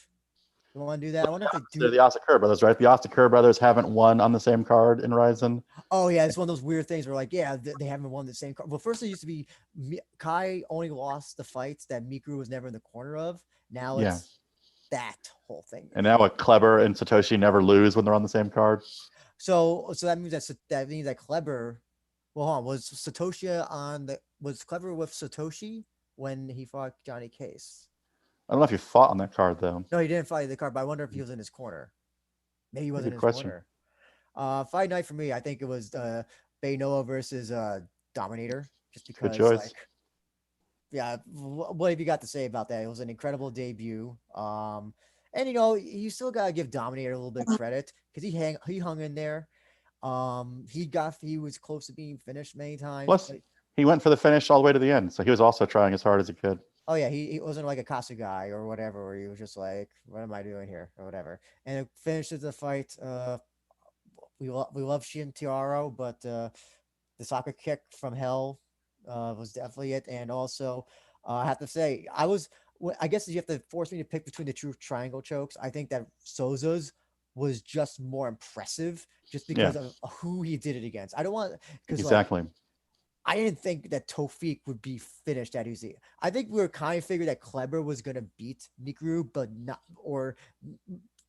You want to do that? I wonder if they They're do. the Asakura brothers, right? The Asakura brothers haven't won on the same card in Rizin. Oh yeah, it's one of those weird things where like, yeah, they haven't won the same card. Well, first it used to be Kai only lost the fights that Mikuru was never in the corner of. Now Yeah. it's that whole thing. And now Kleber and Satoshi never lose when they're on the same card. So that means that Kleber. Well, hold on, was Kleber with Satoshi when he fought Johnny Case? I don't know if you fought on that card though. No, he didn't fight the card, but I wonder if he was in his corner. Maybe he wasn't in his corner. Fight night for me, I think it was Bay Noah versus Dominator, just because. Good choice. Like, yeah, what have you got to say about that? It was an incredible debut. And you still gotta give Dominator a little bit of credit because he hung in there. He was close to being finished many times. Plus, he went for the finish all the way to the end, so he was also trying as hard as he could. Oh yeah, he wasn't like a Casa guy or whatever, where he was just like, "What am I doing here?" or whatever. And it finishes the fight. We love Shintaro, but the soccer kick from hell was definitely it. And also, I have to say, I guess you have to force me to pick between the two triangle chokes. I think that Souza's was just more impressive just because of who he did it against. I don't want because exactly. I didn't think that Tofik would be finished at Uzi. I think we were kind of figured that Kleber was gonna beat Mikuru, but not, or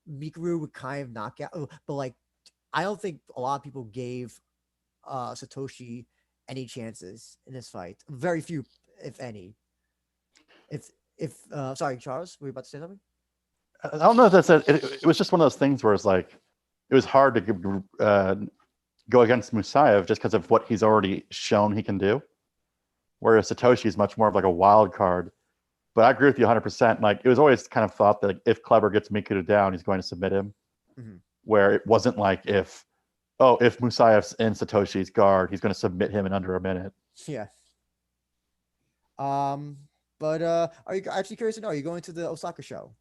Mikuru would kind of knock out. But like, I don't think a lot of people gave Satoshi any chances in this fight. Very few, if any. Sorry, Charles, were you about to say something? I don't know if that's it was just one of those things where it's like it was hard to go against Musayev just because of what he's already shown he can do. Whereas Satoshi is much more of like a wild card. But I agree with you 100%. Like it was always kind of thought that like, if Kleber gets Mikuru down, he's going to submit him. Mm-hmm. Where it wasn't like if Musayev's in Satoshi's guard, he's going to submit him in under a minute. Yeah. But are you actually curious to know? Are you going to the Osaka show?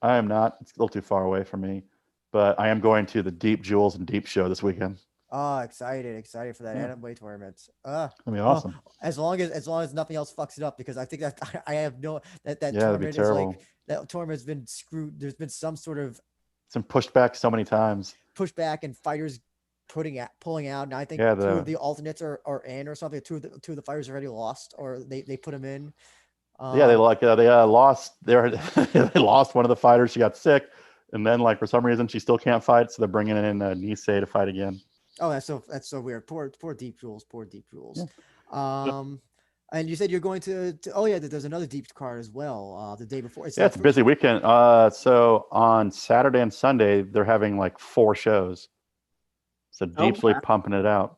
I am not. It's a little too far away from me. But I am going to the Deep Jewels and Deep show this weekend. Oh, excited for that Bantamweight tournament. That'd be awesome. As long as nothing else fucks it up, because I think that I have that tournament is like that tournament's been screwed. There's been some sort of it's been pushed back so many times. Pushed back and fighters pulling out. And I think two of the alternates are in or something. Two of the fighters already lost, or they put them in. They lost. They lost one of the fighters. She got sick, and then like for some reason she still can't fight, so they're bringing in Nisei to fight again. Oh, that's so weird. Poor Deep Jewels. Yeah. And you said you're going to there's another Deep card as well. The day before. It's a busy weekend. So on Saturday and Sunday they're having like 4 shows. So Deep's really pumping it out.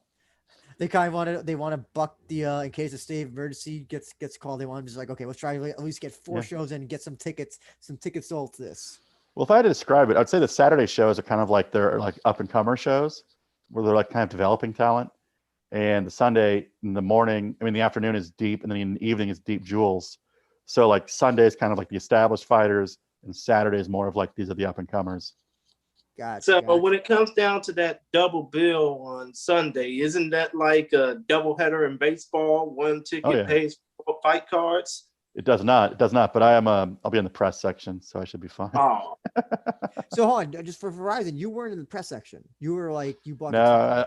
They kind of want to buck the in case a state of emergency gets called. They want to just like, okay, let's try to at least get 4 shows in and get some tickets sold to this. Well, if I had to describe it, I'd say the Saturday shows are kind of like they're like up and comer shows where they're like kind of developing talent. And the Sunday in the morning, the afternoon is Deep, and then in the evening is Deep Jewels. So like Sunday is kind of like the established fighters, and Saturday is more of like these are the up and comers. So when it comes down to that double bill on Sunday, isn't that like a doubleheader in baseball? One ticket pays for fight cards. It does not. It does not. But I'll be in the press section, so I should be fine. Oh, so hold on, just for Verizon, you weren't in the press section. You were like you bought. No,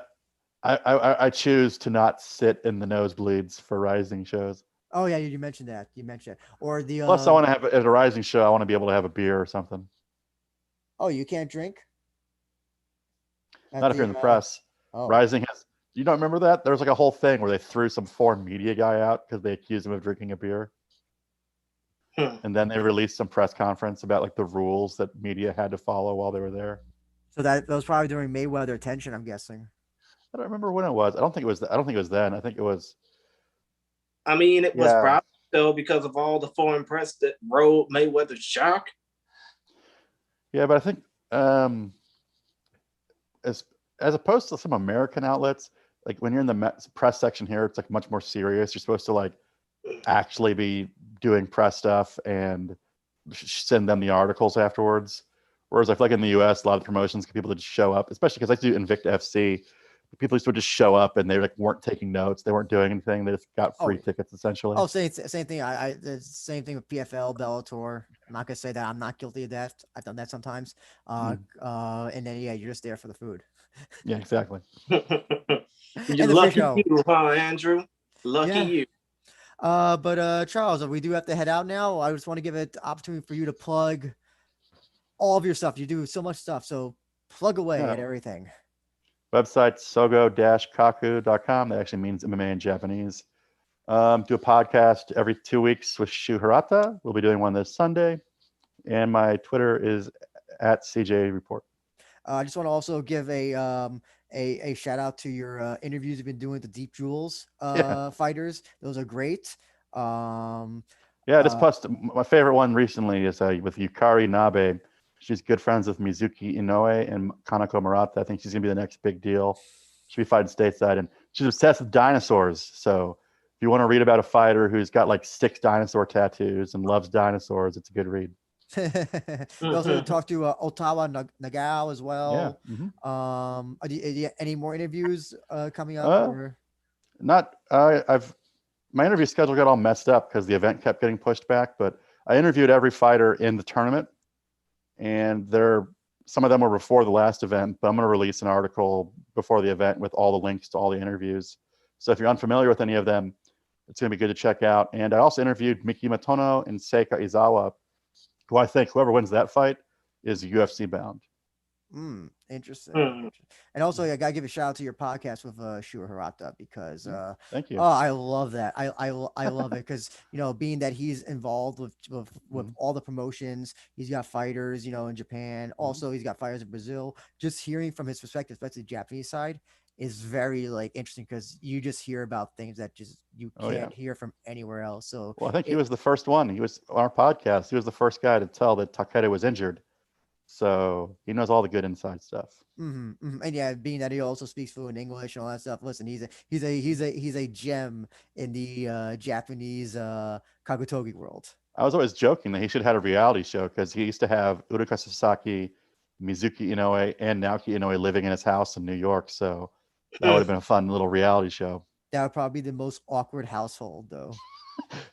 I choose to not sit in the nosebleeds for Rising shows. Oh yeah, you mentioned that. Or the plus, I want to have at a Rising show. I want to be able to have a beer or something. Oh, you can't drink? Not if you're in the press. Oh. Rising has. You don't remember that? There was like a whole thing where they threw some foreign media guy out because they accused him of drinking a beer. And then they released some press conference about like the rules that media had to follow while they were there. So that was probably during Mayweather tension, I'm guessing. I don't remember when it was. I don't think it was then. I think it was. I mean, it was probably though because of all the foreign press that rode Mayweather's shock. Yeah, but I think as opposed to some American outlets, like when you're in the press section here, it's like much more serious. You're supposed to like actually be doing press stuff and send them the articles afterwards. Whereas I feel like in the US, a lot of promotions get people to just show up, especially because I do Invicta FC. People used to just show up and they like weren't taking notes. They weren't doing anything. They just got free tickets essentially. Oh, same thing. The same thing with PFL, Bellator. I'm not gonna say that I'm not guilty of that. I've done that sometimes. And then you're just there for the food. Yeah, exactly. You're lucky you, huh, Andrew? Lucky you. But Charles, we do have to head out now. I just want to give it the opportunity for you to plug all of your stuff. You do so much stuff, so plug away at everything. Website sogo-kaku.com. That actually means MMA in Japanese. Do a podcast every 2 weeks with Shu Hirata. We'll be doing one this Sunday. And my Twitter is at CJ Report. I just want to also give a shout out to your interviews you've been doing with the Deep Jewels fighters. Those are great. Just plus my favorite one recently is with Yukari Nabe. She's good friends with Mizuki Inoue and Kanako Murata. I think she's going to be the next big deal. She'll be fighting stateside. And she's obsessed with dinosaurs. So if you want to read about a fighter who's got like 6 dinosaur tattoos and loves dinosaurs, it's a good read. We also talked to Ottawa Nagao as well. Yeah. Any more interviews coming up? Not. My interview schedule got all messed up because the event kept getting pushed back. But I interviewed every fighter in the tournament. And some of them were before the last event, but I'm going to release an article before the event with all the links to all the interviews. So if you're unfamiliar with any of them, it's going to be good to check out. And I also interviewed Miki Matono and Seika Izawa, who I think whoever wins that fight is UFC bound. Interesting. And also, I gotta give a shout out to your podcast with Shu Hirata because thank you. Oh, I love that. I love it because being that he's involved with all the promotions, he's got fighters in Japan. Also, he's got fighters in Brazil. Just hearing from his perspective, especially the Japanese side, is very interesting because you just hear about things that just you can't hear from anywhere else. So, I think he was the first one. He was on our podcast. He was the first guy to tell that Takeda was injured. So he knows all the good inside stuff. And being that he also speaks fluent English and all that stuff. Listen, he's a gem in the Japanese kabutogi world. I was always joking that he should have had a reality show because he used to have Uruka Sasaki, Mizuki Inoue, and Naoki Inoue living in his house in New York. So that would have been a fun little reality show. That would probably be the most awkward household, though.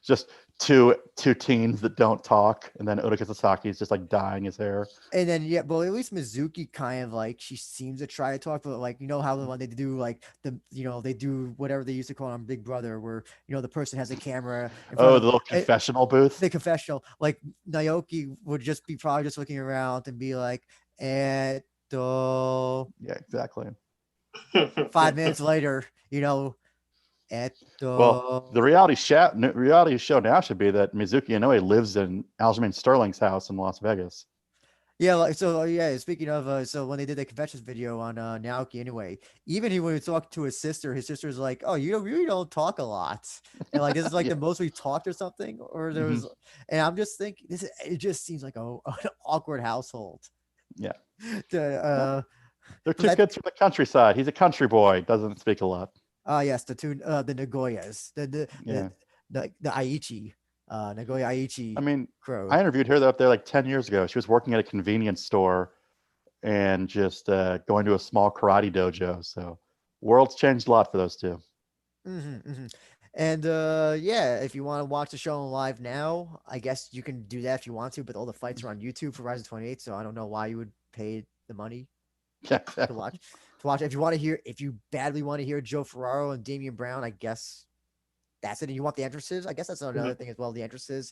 Just two teens that don't talk, and then Uruka Sasaki is just like dyeing his hair. And then at least Mizuki kind of she seems to try to talk, but how when they do they do whatever they used to call on Big Brother, where the person has a camera. The little confessional booth. The confessional, Naoki would just be probably just looking around and be like, "Eto." Yeah, exactly. 5 minutes later, Well, the reality show now should be that Mizuki Inoue lives in Aljamain Sterling's house in Las Vegas. Yeah, speaking of, so when they did the confessions video on Naoki anyway, even when he talked to his sister's like, "Oh, you really don't talk a lot," and this is the most we talked or something, or there was, and I'm just thinking it just seems like an awkward household. Yeah. They're 2 kids from the countryside. He's a country boy, doesn't speak a lot. Yes, the Nagoyas, the Aichi, Nagoya Aichi. I mean, Crow. I interviewed her up there 10 years ago. She was working at a convenience store and just going to a small karate dojo. So world's changed a lot for those two. And yeah, if you want to watch the show live now, I guess you can do that if you want to, but all the fights are on YouTube for Rizin 28, so I don't know why you would pay the money Yeah, to watch. If you badly want to hear Joe Ferraro and Damian Brown, I guess that's it. And you want the entrances, I guess that's another thing as well. The entrances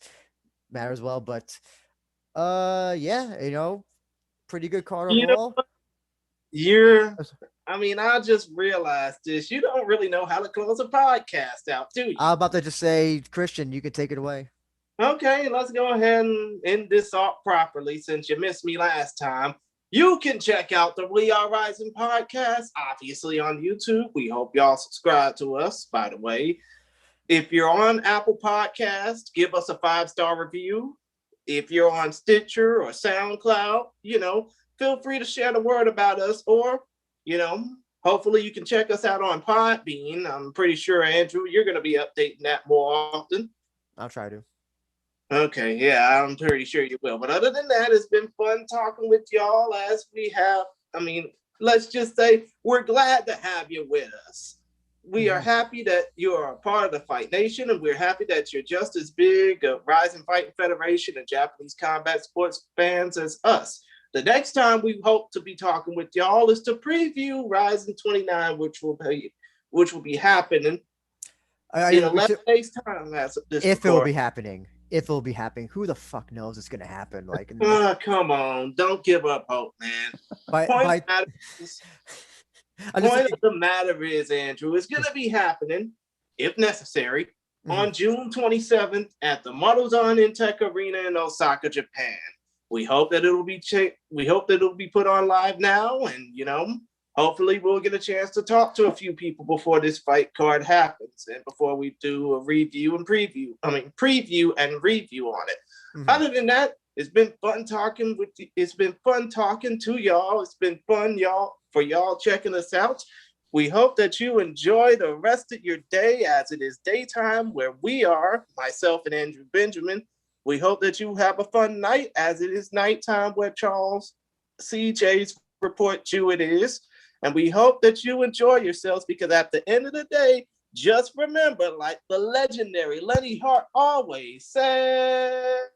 matter as well, but yeah, pretty good card overall. I just realized this. You don't really know how to close a podcast out, do you? I'm about to just say, Christian, you can take it away. Okay, let's go ahead and end this off properly since you missed me last time. You can check out the We Are Rising podcast, obviously on YouTube. We hope y'all subscribe to us, by the way. If you're on Apple Podcast, give us a 5-star review. If you're on Stitcher or SoundCloud, feel free to share the word about us, or, hopefully you can check us out on Podbean. I'm pretty sure, Andrew, you're going to be updating that more often. I'll try to. Okay, yeah, I'm pretty sure you will. But other than that, it's been fun talking with y'all as we have, let's just say we're glad to have you with us. We are happy that you're a part of the Fight Nation, and we're happy that you're just as big a Rizin Fighting Federation and Japanese combat sports fans as us. The next time we hope to be talking with y'all is to preview Rizin 29, which will be happening in 11 days' time. If it will be happening. Who the fuck knows it's going to happen? Come on. Don't give up hope, man. Point of the matter is, Andrew, it's going to be happening, if necessary, on June 27th at the Maruzan Intech Arena in Osaka, Japan. We hope that it'll be put on live now, and hopefully we'll get a chance to talk to a few people before this fight card happens and before we do a preview and review on it. Other than that, it's been fun talking to y'all. It's been fun for y'all checking us out. We hope that you enjoy the rest of your day as it is daytime where we are, myself and Andrew Benjamin. We hope that you have a fun night as it is nighttime where Charles CJ's report Jewett is. And we hope that you enjoy yourselves, because at the end of the day, just remember, like the legendary Lenny Hart always said,